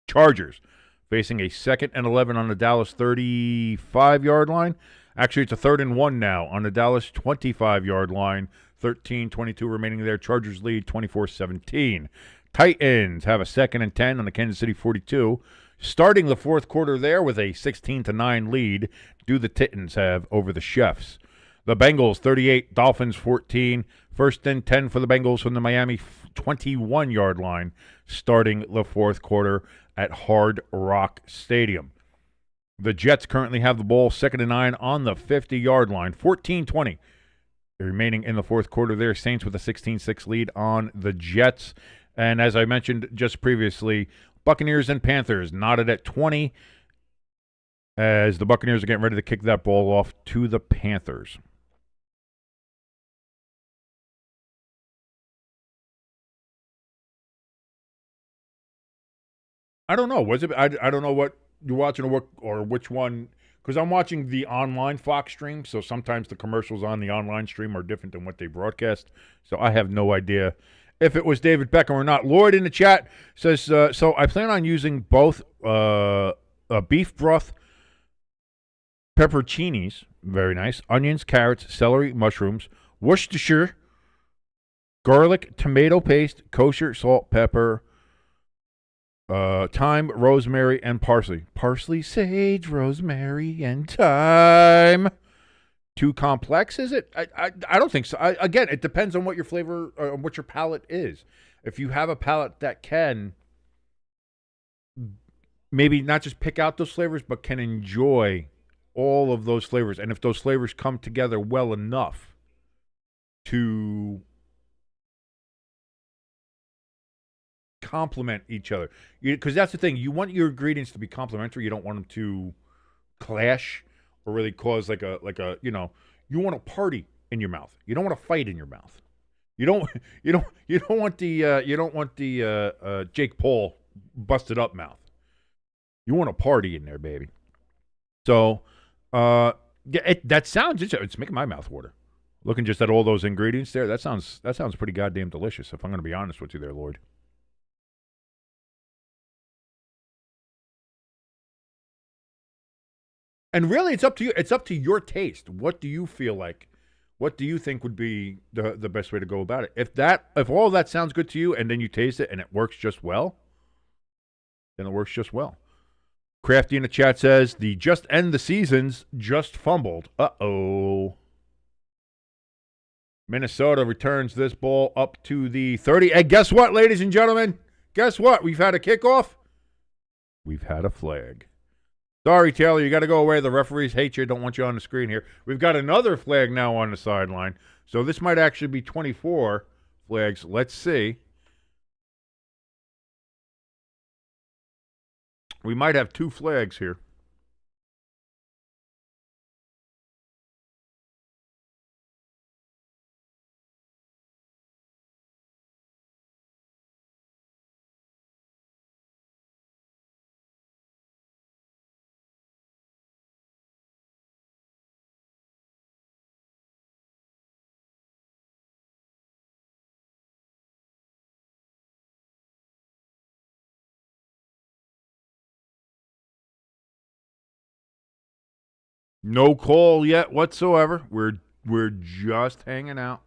Chargers facing a 2nd and 11 on the Dallas 35-yard line. Actually, it's a 3rd and 1 now on the Dallas 25-yard line, 13:22 remaining there. Chargers lead 24-17. Titans have a 2nd and 10 on the Kansas City 42. Starting the fourth quarter there with a 16-9 lead, do the Titans have over the Chefs. The Bengals 38, Dolphins 14. 1st and 10 for the Bengals from the Miami 21-yard line, starting the fourth quarter at Hard Rock Stadium. The Jets currently have the ball 2nd and 9 on the 50-yard line, 14-20 remaining in the fourth quarter there. Saints with a 16-6 lead on the Jets. And as I mentioned just previously, Buccaneers and Panthers knotted at 20 as the Buccaneers are getting ready to kick that ball off to the Panthers. I don't know. I don't know what you're watching or which one, because I'm watching the online Fox stream, so sometimes the commercials on the online stream are different than what they broadcast. So I have no idea if it was David Beckham or not. Lloyd in the chat says, so I plan on using both beef broth pepperoncinis, very nice, onions, carrots, celery, mushrooms, Worcestershire, garlic, tomato paste, kosher, salt, pepper, thyme, rosemary, and parsley. Parsley, sage, rosemary, and thyme. Too complex, is it? I don't think so. Again, it depends on what your flavor or what your palate is. If you have a palate that can maybe not just pick out those flavors, but can enjoy all of those flavors, and if those flavors come together well enough to complement each other, because that's the thing, you want your ingredients to be complementary. You don't want them to clash or really cause like a you want a party in your mouth. You don't want a fight in your mouth. You don't want the Jake Paul busted up mouth. You want a party in there, baby. So that sounds it's making my mouth water. Looking just at all those ingredients there, that sounds pretty goddamn delicious, if I'm going to be honest with you there, Lloyd. And really, it's up to you. It's up to your taste. What do you feel like? What do you think would be the best way to go about it? If all of that sounds good to you, and then you taste it and it works just well, then it works just well. Crafty in the chat says the just end the seasons just fumbled. Uh-oh. Minnesota returns this ball up to the 30. And guess what, ladies and gentlemen? Guess what? We've had a kickoff. We've had a flag. Sorry, Taylor, you got to go away. The referees hate you. Don't want you on the screen here. We've got another flag now on the sideline. So this might actually be 24 flags. Let's see. We might have two flags here. No call yet whatsoever. We're just hanging out.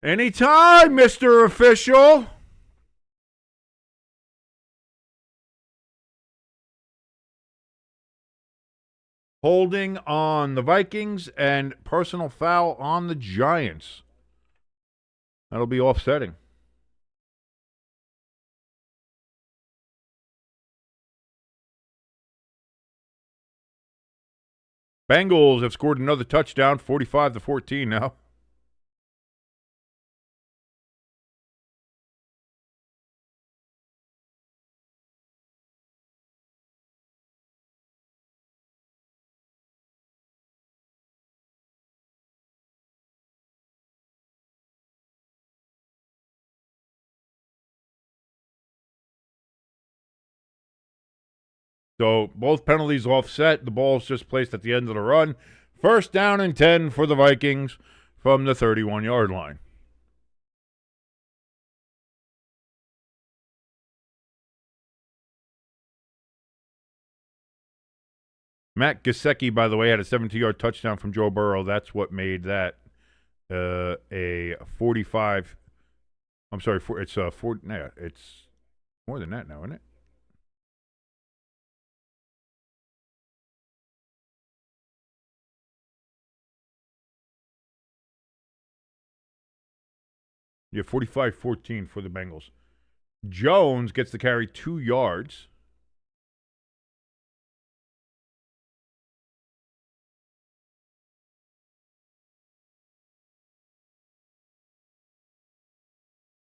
Anytime, Mr. Official. Holding on the Vikings and personal foul on the Giants. That'll be offsetting. Bengals have scored another touchdown, 45-14 now. So both penalties offset. The ball's just placed at the end of the run. First down and 10 for the Vikings from the 31-yard line. Matt Gesicki, by the way, had a 17-yard touchdown from Joe Burrow. That's what made that a 45. I'm sorry, it's it's more than that now, isn't it? Yeah, 45-14 for the Bengals. Jones gets to carry 2 yards.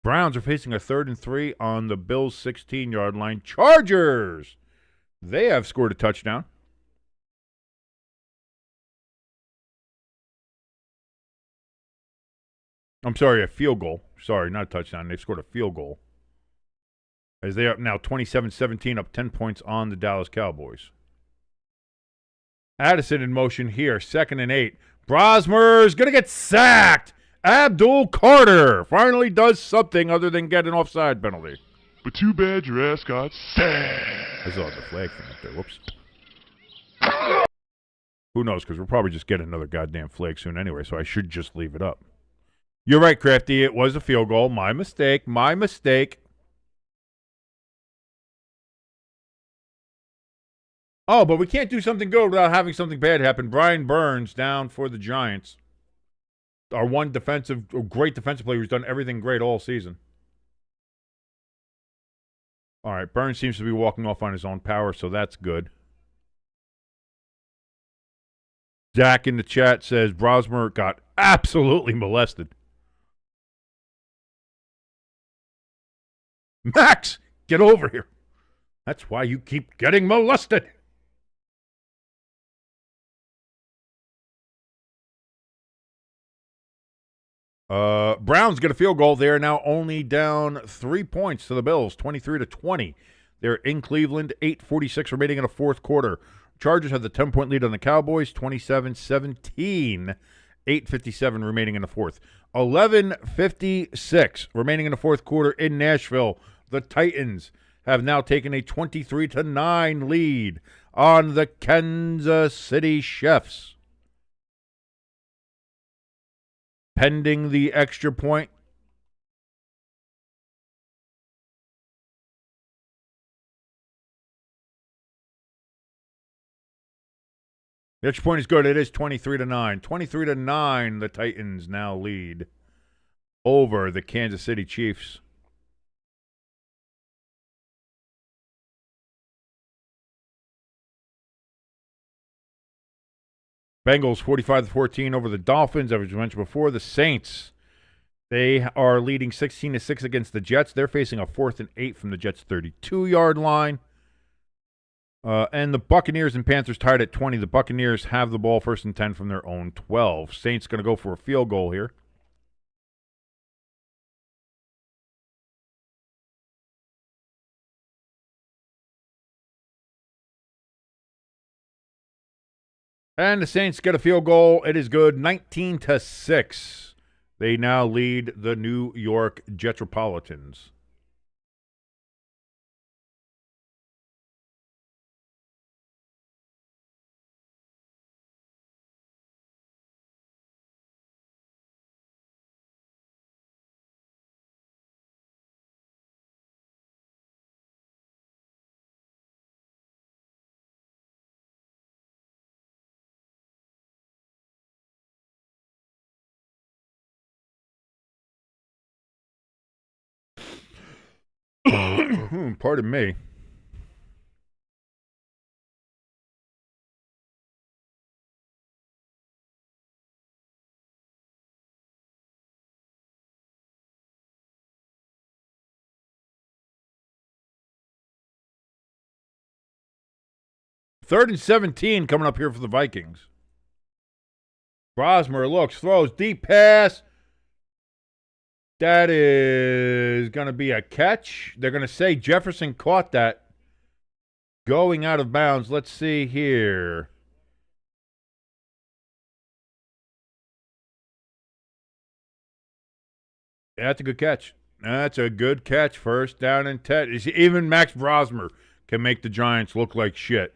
Browns are facing a 3rd and 3 on the Bills' 16-yard line. Chargers! They have scored a touchdown. I'm sorry, a field goal. Sorry, not a touchdown. They've scored a field goal. As they are now 27-17, up 10 points on the Dallas Cowboys. Addison in motion here, 2nd and 8. Brosmer's going to get sacked. Abdul Carter finally does something other than get an offside penalty. But too bad your ass got sacked. I saw the flag from up there. Whoops. Who knows, because we'll probably just get another goddamn flag soon anyway, so I should just leave it up. You're right, Crafty. It was a field goal. My mistake. My mistake. Oh, but we can't do something good without having something bad happen. Brian Burns down for the Giants. Our one great defensive player who's done everything great all season. All right, Burns seems to be walking off on his own power, so that's good. Zach in the chat says Brosmer got absolutely molested. Max, get over here. That's why you keep getting molested. Browns get a field goal. They are now only down 3 points to the Bills, 23-20. They're in Cleveland, 8:46 remaining in the fourth quarter. Chargers have the 10-point lead on the Cowboys, 27-17. 8:57 remaining in the fourth. 11:56 remaining in the fourth quarter in Nashville. The Titans have now taken a 23-9 lead on the Kansas City Chiefs. Pending the extra point. The extra point is good. It is 23-9. 23-9, the Titans now lead over the Kansas City Chiefs. Bengals 45-14 over the Dolphins. As we mentioned before, the Saints, they are leading 16-6 against the Jets. They're facing a 4th and 8 from the Jets' 32-yard line. And the Buccaneers and Panthers tied at 20. The Buccaneers have the ball 1st and 10 from their own 12. Saints going to go for a field goal here. And the Saints get a field goal. It is good, 19-6. They now lead the New York Jetropolitans. Pardon me. Third and 17 coming up here for the Vikings. Brosmer looks, throws, deep pass. That is going to be a catch. They're going to say Jefferson caught that. Going out of bounds. Let's see here. That's a good catch. That's a good catch. First down and 10. Even Max Brosmer can make the Giants look like shit.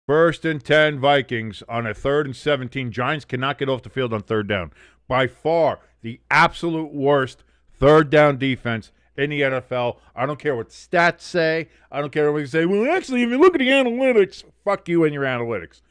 First and 10 Vikings on a 3rd and 17. Giants cannot get off the field on 3rd down. By far the absolute worst 3rd down defense in the NFL. I don't care what stats say. I don't care what you say. Well, actually, if you look at the analytics, fuck you and your analytics.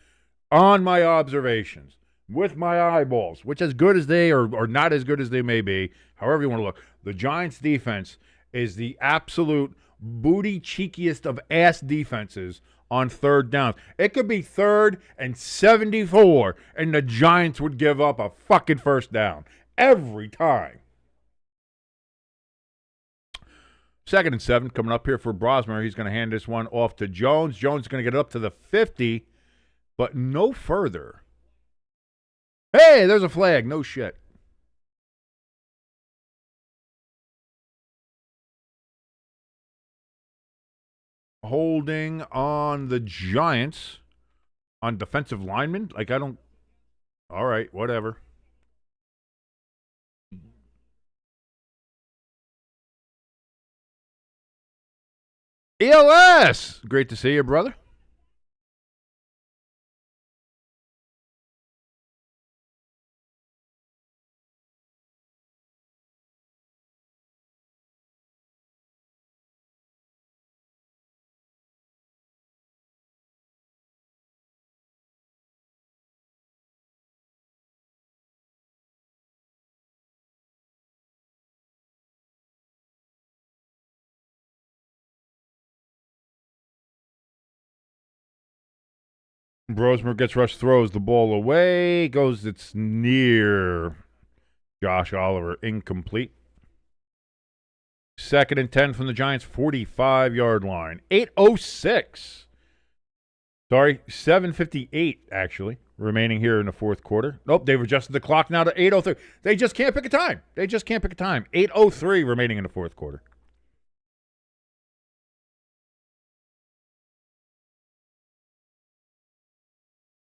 On my observations, with my eyeballs, which as good as they or not as good as they may be, however you want to look, the Giants defense is the absolute booty cheekiest of ass defenses on 3rd down. It could be 3rd and 74, and the Giants would give up a fucking first down every time. 2nd and 7 coming up here for Brosmer. He's going to hand this one off to Jones. Jones is going to get it up to the 50, but no further. Hey, there's a flag. No shit. Holding on the Giants on defensive linemen. Like, I don't. All right, whatever. ELS! Great to see you, brother. Brosmer gets rushed, throws the ball away, it's near Josh Oliver, incomplete. 2nd and 10 from the Giants, 45-yard line. 8:06. Sorry, 7:58, actually, remaining here in the 4th quarter. Nope, they've adjusted the clock now to 8:03. They just can't pick a time. 8:03 remaining in the 4th quarter.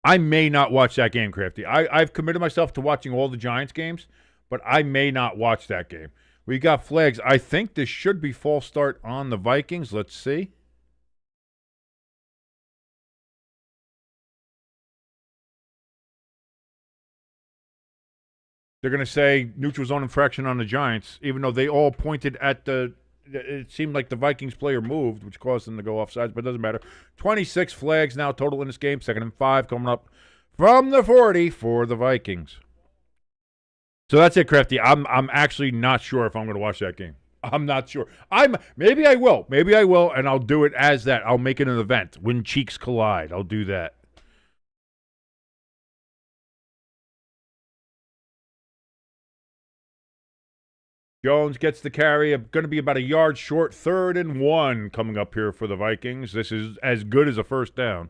I may not watch that game, Crafty. I've committed myself to watching all the Giants games, but I may not watch that game. We got flags. I think this should be false start on the Vikings. Let's see. They're going to say neutral zone infraction on the Giants, even though they all pointed at the – it seemed like the Vikings player moved, which caused them to go offsides, but it doesn't matter. 26 flags now total in this game. 2nd and 5 coming up from the 40 for the Vikings. So that's it, Crafty. I'm actually not sure if I'm going to watch that game. I'm not sure. Maybe I will. Maybe I will, and I'll do it as that. I'll make it an event. When cheeks collide, I'll do that. Jones gets the carry. Going to be about a yard short. 3rd and 1 coming up here for the Vikings. This is as good as a first down.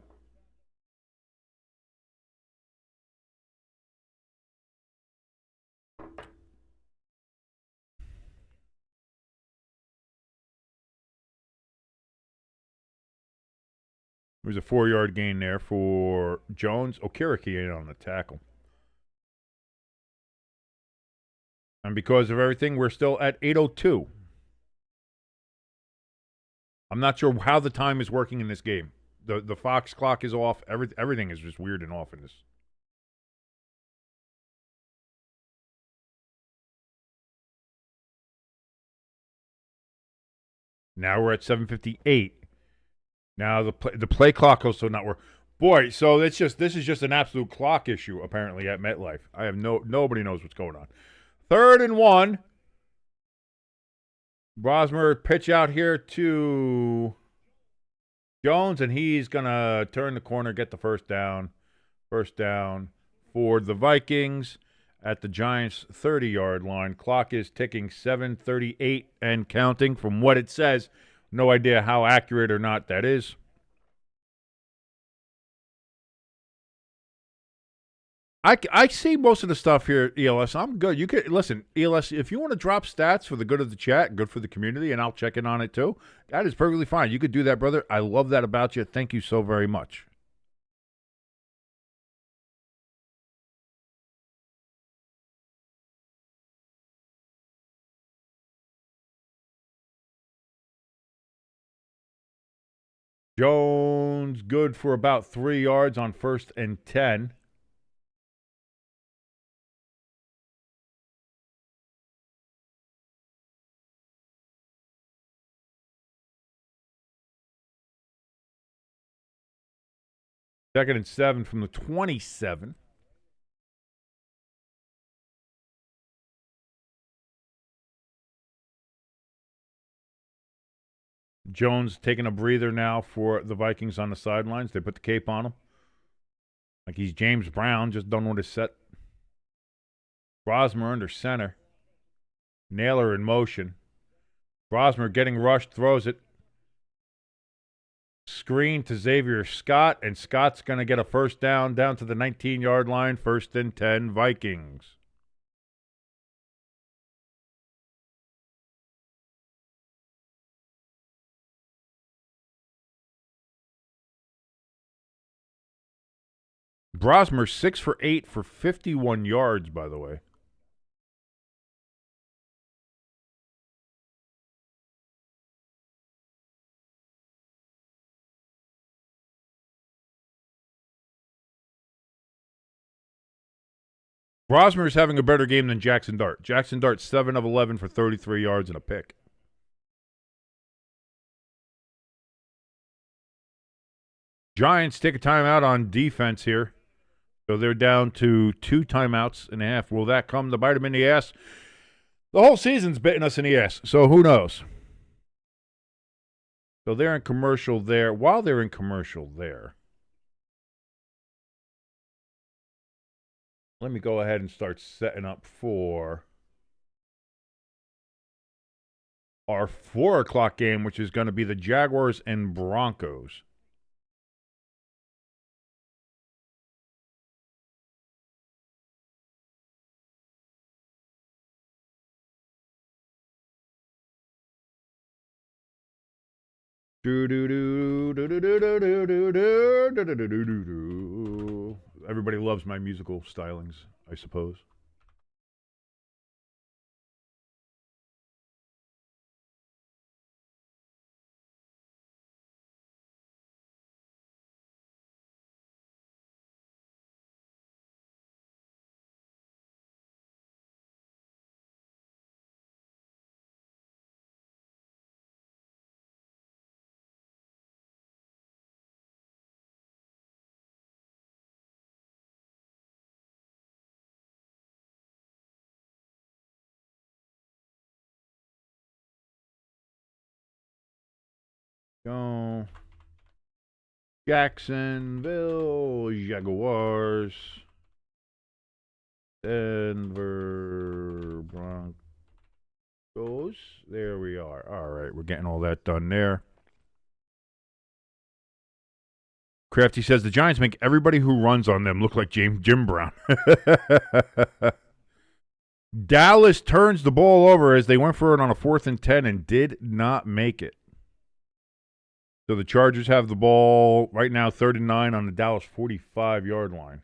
There's a 4-yard gain there for Jones. Okereke in on the tackle. And because of everything, we're still at 8:02. I'm not sure how the time is working in this game. The Fox clock is off. Everything is just weird and off in this. Now we're at 7:58. Now the play clock also not work. Boy, so this is just an absolute clock issue apparently at MetLife. I have nobody knows what's going on. 3rd and 1. Brosmer pitch out here to Jones, and he's going to turn the corner, get the first down. First down for the Vikings at the Giants' 30-yard line. Clock is ticking, 7:38 and counting from what it says. No idea how accurate or not that is. I see most of the stuff here, ELS. I'm good. You can listen, ELS, if you want to drop stats for the good of the chat, good for the community, and I'll check in on it too, that is perfectly fine. You could do that, brother. I love that about you. Thank you so very much. Jones, good for about 3 yards on 1st and 10. Second and 7 from the 27. Jones taking a breather now for the Vikings on the sidelines. They put the cape on him. Like he's James Brown, just done with his set. Brosmer under center. Naylor in motion. Brosmer getting rushed, throws it. Screen to Xavier Scott, and Scott's going to get a first down to the 19-yard line. 1st and 10, Vikings. Brosmer 6 for 8 for 51 yards, by the way. Brosmer is having a better game than Jackson Dart. Jackson Dart 7 of 11 for 33 yards and a pick. Giants take a timeout on defense here. So they're down to 2 timeouts and a half. Will that come to bite them in the ass? The whole season's bitten us in the ass, so who knows? So they're in commercial there. While they're in commercial there, let me go ahead and start setting up for our 4 o'clock game, which is going to be the Jaguars and Broncos. Everybody loves my musical stylings, I suppose. Go. Jacksonville Jaguars. Denver Broncos. There we are. All right, we're getting all that done there. Crafty says the Giants make everybody who runs on them look like Jim Brown. Dallas turns the ball over as they went for it on a 4th and 10 and did not make it. So the Chargers have the ball right now, 3rd and 9 on the Dallas 45-yard line.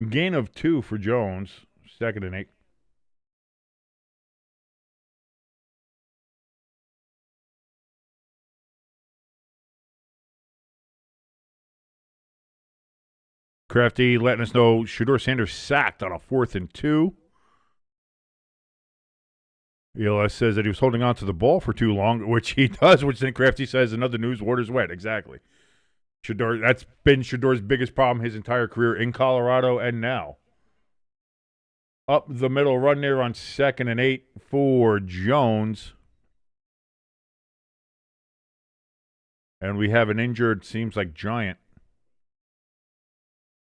Gain of 2 for Jones. 2nd and 8. Crafty letting us know Shedeur Sanders sacked on a 4th and 2. ELS says that he was holding on to the ball for too long, which he does, which then Crafty says another news, water's wet. Exactly. Shedeur, that's been Shedeur's biggest problem his entire career in Colorado and now. Up the middle run there on 2nd and 8 for Jones. And we have an injured, seems like Giant.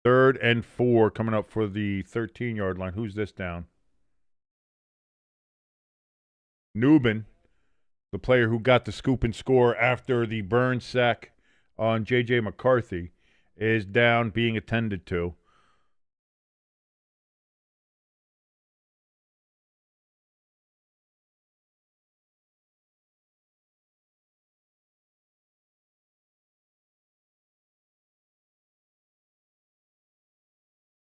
3rd and 4 coming up for the 13-yard line. Who's this down? Newman, the player who got the scoop and score after the burn sack on JJ McCarthy, is down being attended to.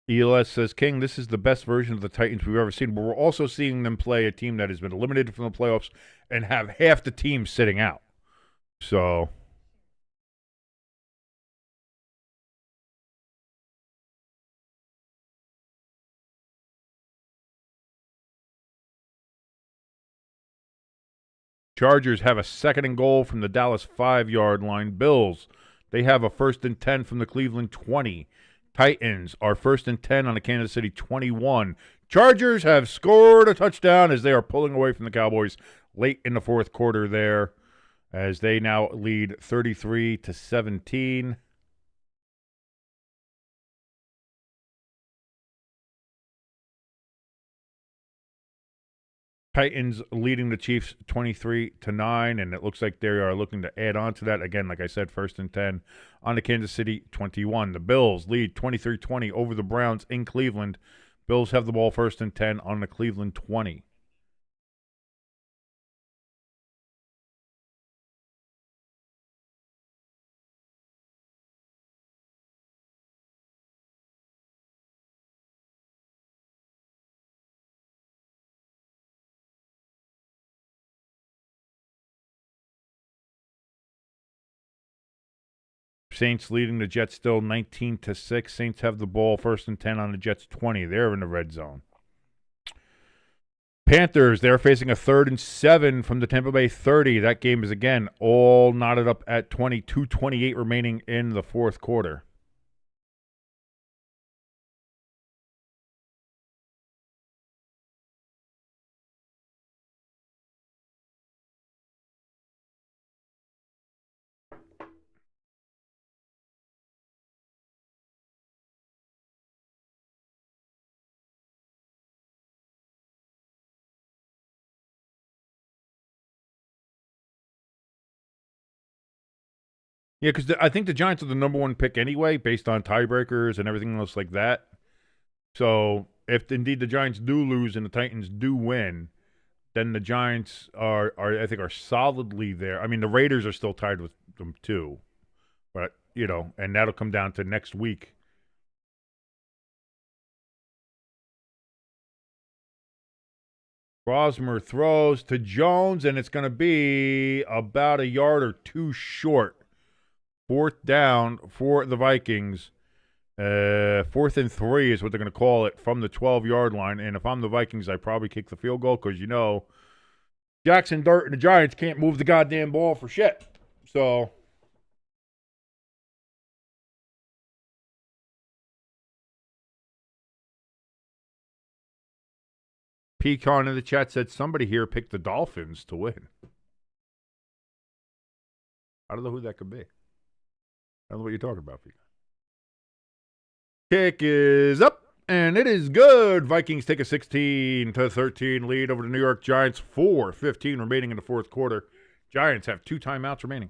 ELS says, King, this is the best version of the Titans we've ever seen, but we're also seeing them play a team that has been eliminated from the playoffs and have half the team sitting out. So, Chargers have a 2nd and goal from the Dallas 5-yard line. Bills, they have a 1st and 10 from the Cleveland 20. Titans are 1st and 10 on the Kansas City 21. Chargers have scored a touchdown as they are pulling away from the Cowboys late in the 4th quarter there, as they now lead 33-17. Titans leading the Chiefs 23-9, and it looks like they are looking to add on to that. Again, like I said, 1st and 10 on the Kansas City 21. The Bills lead 23-20 over the Browns in Cleveland. Bills have the ball 1st and 10 on the Cleveland 20. Saints leading the Jets still 19-6. Saints have the ball 1st and 10 on the Jets 20. They're in the red zone. Panthers, they're facing a 3rd and 7 from the Tampa Bay 30. That game is, again, all knotted up at 22-28 remaining in the 4th quarter. Yeah, because I think the Giants are the number 1 pick anyway, based on tiebreakers and everything else like that. So if indeed the Giants do lose and the Titans do win, then the Giants are I think are solidly there. I mean, the Raiders are still tied with them too, but and that'll come down to next week. Rosmer throws to Jones, and it's going to be about a yard or 2 short. 4th down for the Vikings. 4th and 3 is what they're going to call it from the 12-yard line. And if I'm the Vikings, I probably kick the field goal because, Jackson Dart and the Giants can't move the goddamn ball for shit. So, Pecan in the chat said somebody here picked the Dolphins to win. I don't know who that could be. I don't know what you're talking about, Pecan. Kick is up, and it is good. Vikings take a 16-13 lead over the New York Giants. 4:15 remaining in the 4th quarter. Giants have 2 timeouts remaining.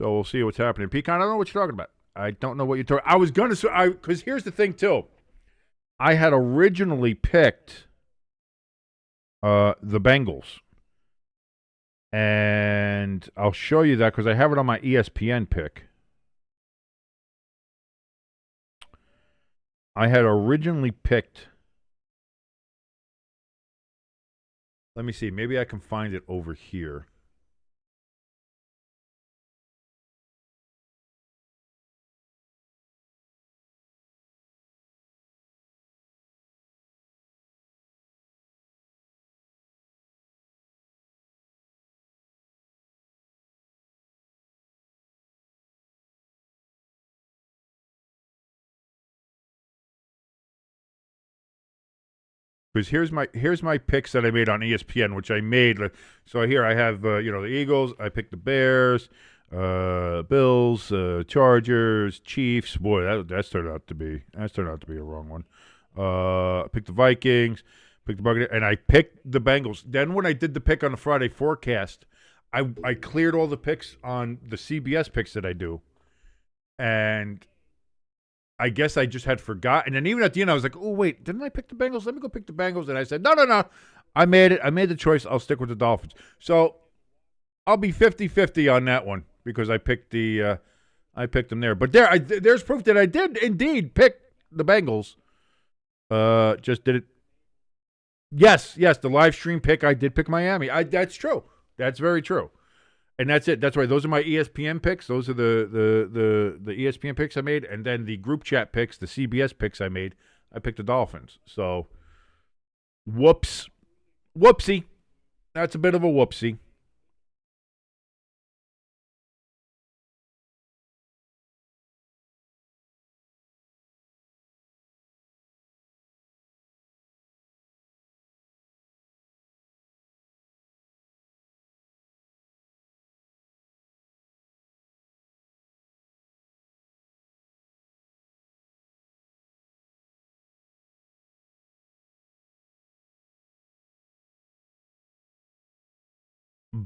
So we'll see what's happening. Pecan, I don't know what you're talking about. I don't know what you're talking about. I was going to, because here's the thing, too. I had originally picked the Bengals. And I'll show you that because I have it on my ESPN pick. I had originally picked. Let me see. Maybe I can find it over here. Because here's my picks that I made on ESPN, which I made. So here I have the Eagles. I picked the Bears, Bills, Chargers, Chiefs. Boy, that's turned out to be a wrong one. I picked the Vikings, picked the Buccaneers, and I picked the Bengals. Then when I did the pick on the Friday forecast, I cleared all the picks on the CBS picks that I do, and I guess I just had forgotten. And even at the end, I was like, oh, wait, didn't I pick the Bengals? Let me go pick the Bengals. And I said, no. I made it. I made the choice. I'll stick with the Dolphins. So I'll be 50-50 on that one because I picked them there. But there's proof that I did indeed pick the Bengals. Just did it. Yes, the live stream pick, I did pick Miami. That's true. That's very true. And that's it. That's right. Those are my ESPN picks. Those are the ESPN picks I made. And then the group chat picks, the CBS picks I made, I picked the Dolphins. So, whoopsie. That's a bit of a whoopsie.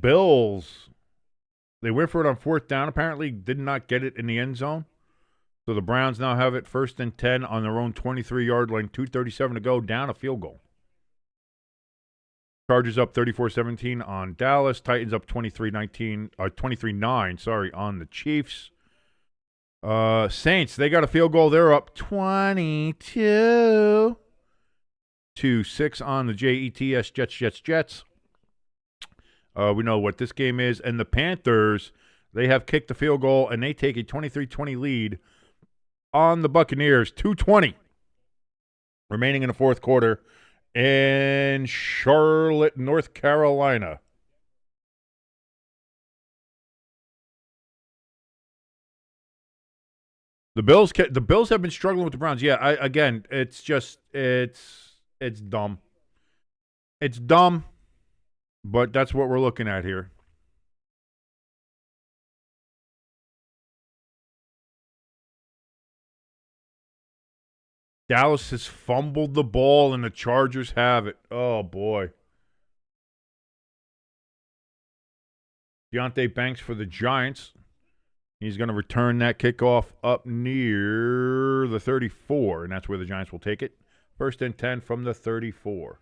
Bills, they went for it on fourth down, apparently did not get it in the end zone. So the Browns now have it 1st and 10 on their own 23-yard line, 2:37 to go, down a field goal. Chargers up 34-17 on Dallas. Titans up 23-9, on the Chiefs. Saints, they got a field goal. They're up 22-6 on the Jets. Jets. We know what this game is. And the Panthers, they have kicked the field goal, and they take a 23-20 lead on the Buccaneers. 2:20 remaining in the fourth quarter in Charlotte, North Carolina. The Bills have been struggling with the Browns. Yeah, it's dumb. It's dumb, but that's what we're looking at here. Dallas has fumbled the ball, and the Chargers have it. Oh, boy. Deontay Banks for the Giants. He's going to return that kickoff up near the 34, and that's where the Giants will take it. 1st and 10 from the 34.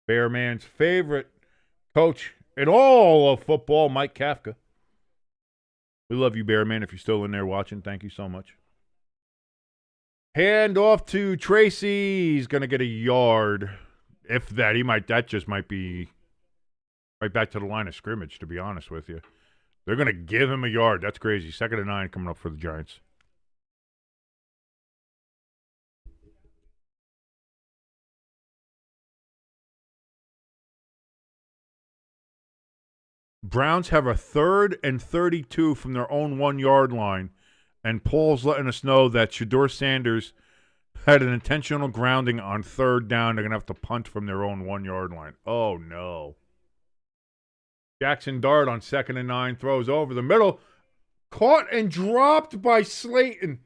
Bearman's favorite coach in all of football, Mike Kafka. We love you, Bearman. If you're still in there watching, thank you so much. Hand off to Tracy. He's going to get a yard. If that, that just might be right back to the line of scrimmage, to be honest with you. They're going to give him a yard. That's crazy. 2nd and 9 coming up for the Giants. Browns have a 3rd and 32 from their own 1-yard line, and Paul's letting us know that Shedeur Sanders had an intentional grounding on 3rd down. They're going to have to punt from their own 1-yard line. Oh, no. Jackson Dart on 2nd and 9 throws over the middle. Caught and dropped by Slayton.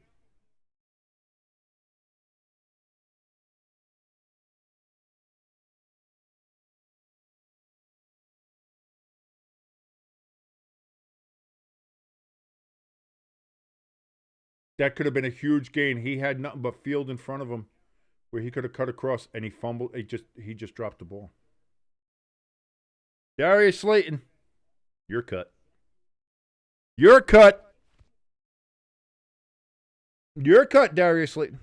That could have been a huge gain. He had nothing but field in front of him where he could have cut across and he fumbled. He just dropped the ball. Darius Slayton, you're cut. You're cut. You're cut, Darius Slayton.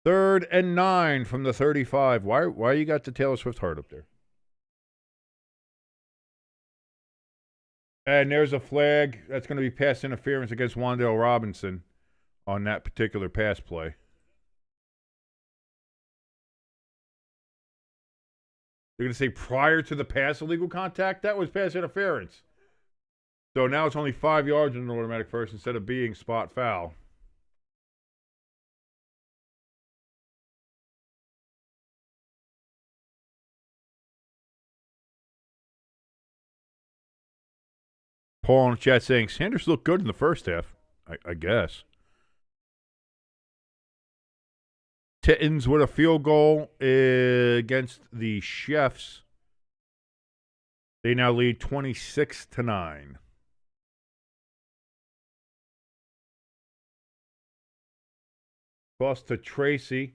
Third and 9 from the 35. Why you got the Taylor Swift heart up there? And there's a flag that's going to be pass interference against Wan'Dale Robinson on that particular pass play. They're going to say prior to the pass illegal contact? That was pass interference. So now it's only 5 yards in an automatic first instead of being spot foul. Paul in the chat saying, Sanders looked good in the first half, I guess. Titans with a field goal against the Chefs. They now lead 26-9. Toss to Tracy.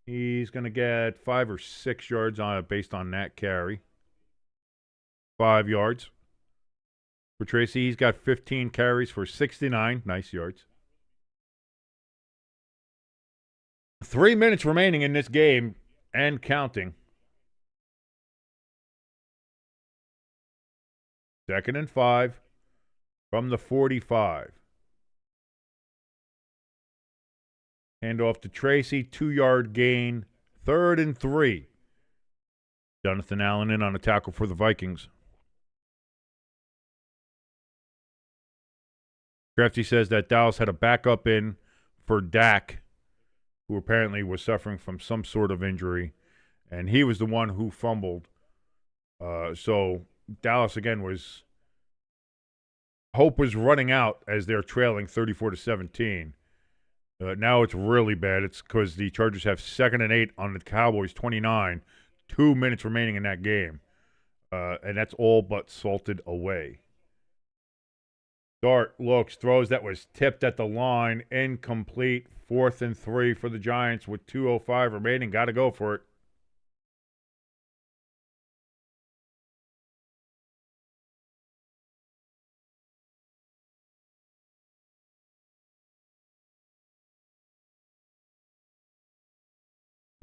He's going to get 5 or 6 yards on it based on that carry. 5 yards. For Tracy, he's got 15 carries for 69. Nice yards. 3 minutes remaining in this game and counting. 2nd and 5 from the 45. Handoff to Tracy, 2-yard gain. 3rd and 3. Jonathan Allen in on a tackle for the Vikings. Crafty says that Dallas had a backup in for Dak, who apparently was suffering from some sort of injury, and he was the one who fumbled. So Dallas, again, hope was running out as they're trailing 34-17. Now it's really bad. It's because the Chargers have 2nd and 8 on the Cowboys' 29. 2 minutes remaining in that game. And that's all but salted away. Dart looks, throws, that was tipped at the line, incomplete. 4th and 3 for the Giants with 2:05 remaining. Got to go for it.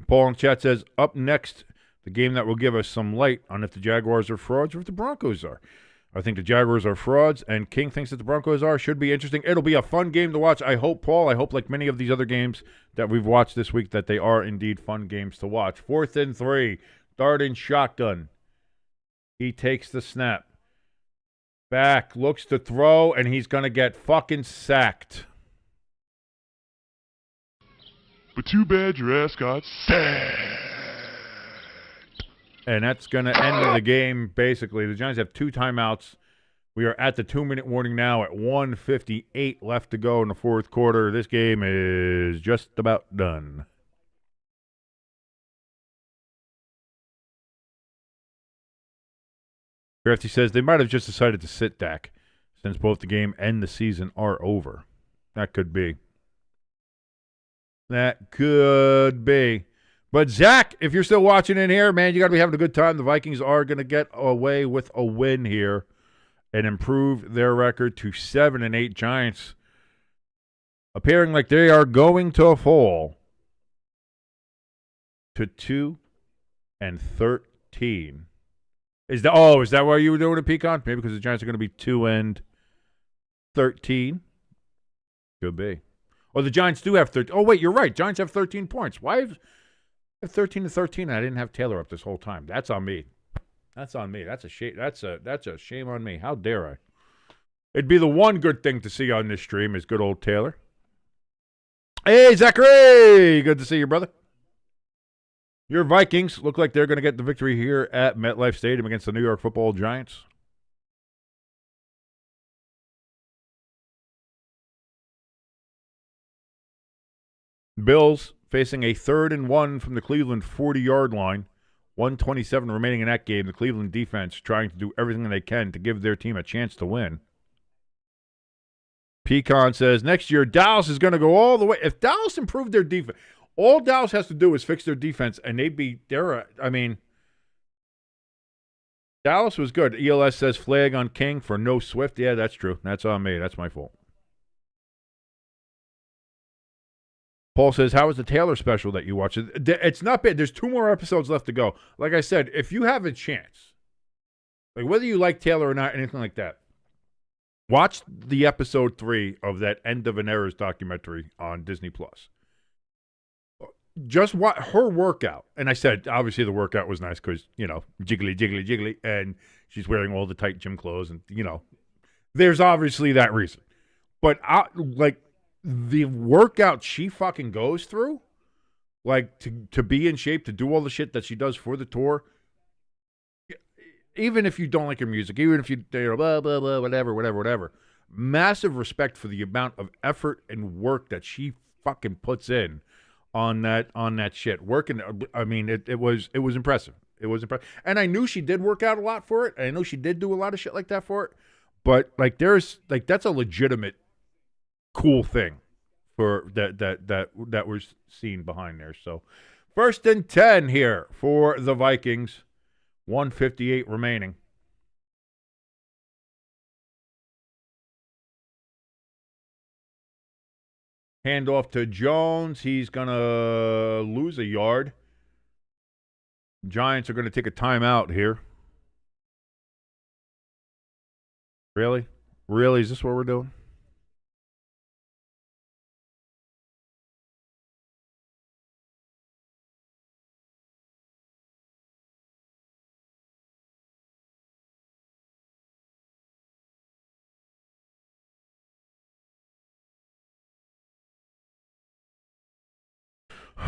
Paul in chat says, up next, the game that will give us some light on if the Jaguars are frauds or if the Broncos are. I think the Jaguars are frauds, and King thinks that the Broncos are. Should be interesting. It'll be a fun game to watch. I hope, Paul, like many of these other games that we've watched this week, that they are indeed fun games to watch. 4th and 3. Dart in shotgun. He takes the snap. Back, looks to throw, and he's going to get fucking sacked. But too bad your ass got sacked. And that's going to end the game, basically. The Giants have 2 timeouts. We are at the 2-minute warning now at 1:58 left to go in the 4th quarter. This game is just about done. Crafty says they might have just decided to sit Dak since both the game and the season are over. That could be. That could be. But, Zach, if you're still watching in here, man, you got to be having a good time. The Vikings are going to get away with a win here and improve their record to 7-8. Giants appearing like they are going to fall to 2-13. Is that why you were doing it, Pecan? Maybe because the Giants are going to be 2-13? Could be. Or the Giants do have 13. Oh, wait, you're right. Giants have 13 points. Why have 13-13 and I didn't have Taylor up this whole time? That's on me. That's on me. That's a shame. That's a shame on me. How dare I? It'd be the one good thing to see on this stream is good old Taylor. Hey, Zachary! Good to see you, brother. Your Vikings look like they're going to get the victory here at MetLife Stadium against the New York Football Giants. Bills facing a 3rd and 1 from the Cleveland 40-yard line. 1:27 remaining in that game. The Cleveland defense trying to do everything they can to give their team a chance to win. Pecan says, next year, Dallas is going to go all the way. If Dallas improved their defense, all Dallas has to do is fix their defense, and they'd be there. I mean, Dallas was good. ELS says flag on King for no Swift. Yeah, that's true. That's on me. That's my fault. Paul says, how was the Taylor special that you watched? It's not bad. There's 2 more episodes left to go. Like I said, if you have a chance, like whether you like Taylor or not, anything like that, watch the episode 3 of that End of an Era's documentary on Disney+. Just watch her workout. And I said, obviously the workout was nice because, jiggly, jiggly, jiggly. And she's wearing all the tight gym clothes. And, there's obviously that reason. But, the workout she fucking goes through, like, to be in shape, to do all the shit that she does for the tour, even if you don't like her music, even if you blah, blah, blah, whatever, massive respect for the amount of effort and work that she fucking puts in on that shit. Working, I mean, it was impressive. It was impressive. And I knew she did work out a lot for it. And I know she did do a lot of shit like that for it. But, that's a legitimate cool thing for that was seen behind there. So 1st and 10 here for the Vikings. 1:58 remaining. Handoff to Jones. He's going to lose a yard. Giants are going to take a timeout here. Really? Really? Is this what we're doing?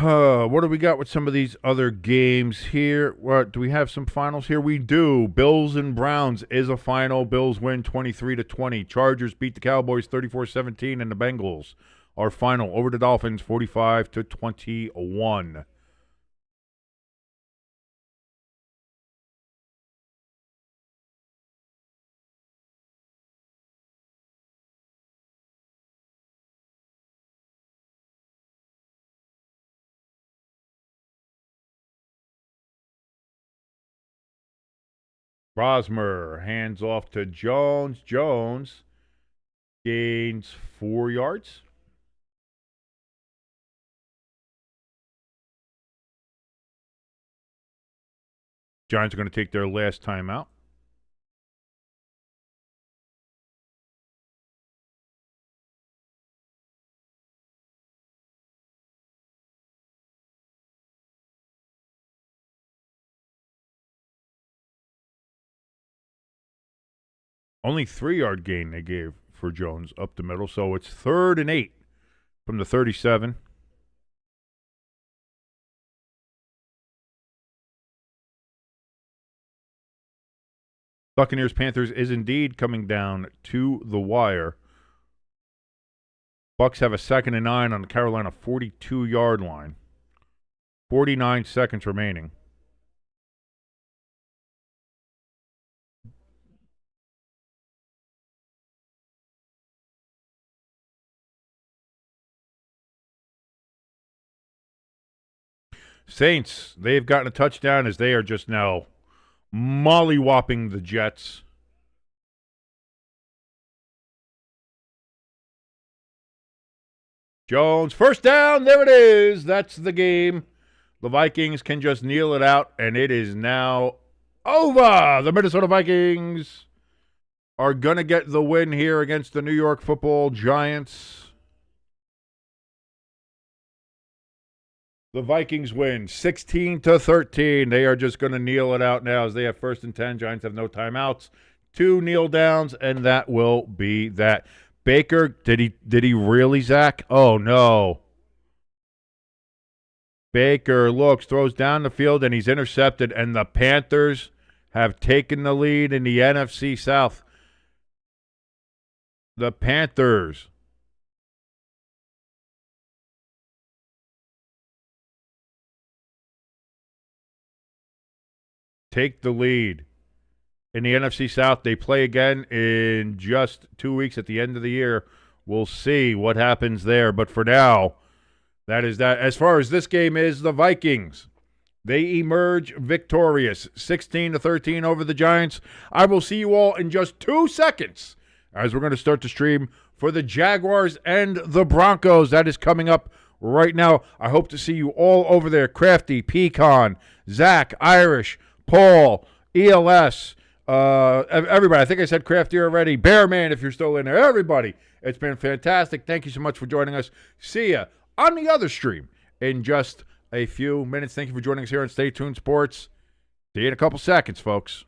What do we got with some of these other games here? What do we have some finals here? We do. Bills and Browns is a final. Bills win 23-20. Chargers beat the Cowboys 34-17, and the Bengals are final over the Dolphins 45-21. Rosmer hands off to Jones. Jones gains 4 yards. Giants are going to take their last timeout. Only 3-yard gain they gave for Jones up the middle, so it's 3rd and 8 from the 37. Buccaneers-Panthers is indeed coming down to the wire. Bucs have a 2nd and 9 on the Carolina 42-yard line. 49 seconds remaining. Saints, they've gotten a touchdown as they are just now molly-whopping the Jets. Jones, first down, there it is. That's the game. The Vikings can just kneel it out, and it is now over. The Minnesota Vikings are going to get the win here against the New York Football Giants. The Vikings win 16-13. They are just going to kneel it out now as they have 1st and 10. Giants have no timeouts. 2 kneel downs, and that will be that. Baker, did he really, Zach? Oh, no. Baker looks, throws down the field, and he's intercepted, and the Panthers have taken the lead in the NFC South. The Panthers take the lead in the NFC South. They play again in just 2 weeks at the end of the year We'll see what happens there. But for now, that is that. As far as this game is, the Vikings, they emerge victorious, 16-13 over the Giants. I will see you all in just 2 seconds as we're going to start the stream for the Jaguars and the Broncos. That is coming up right now. I hope to see you all over there. Crafty, Pecan, Zach, Irish, Paul, ELS, everybody. I think I said Crafty already. Bearman, if you're still in there. Everybody, it's been fantastic. Thank you so much for joining us. See ya on the other stream in just a few minutes. Thank you for joining us here on Stay Tuned Sports. See you in a couple seconds, folks.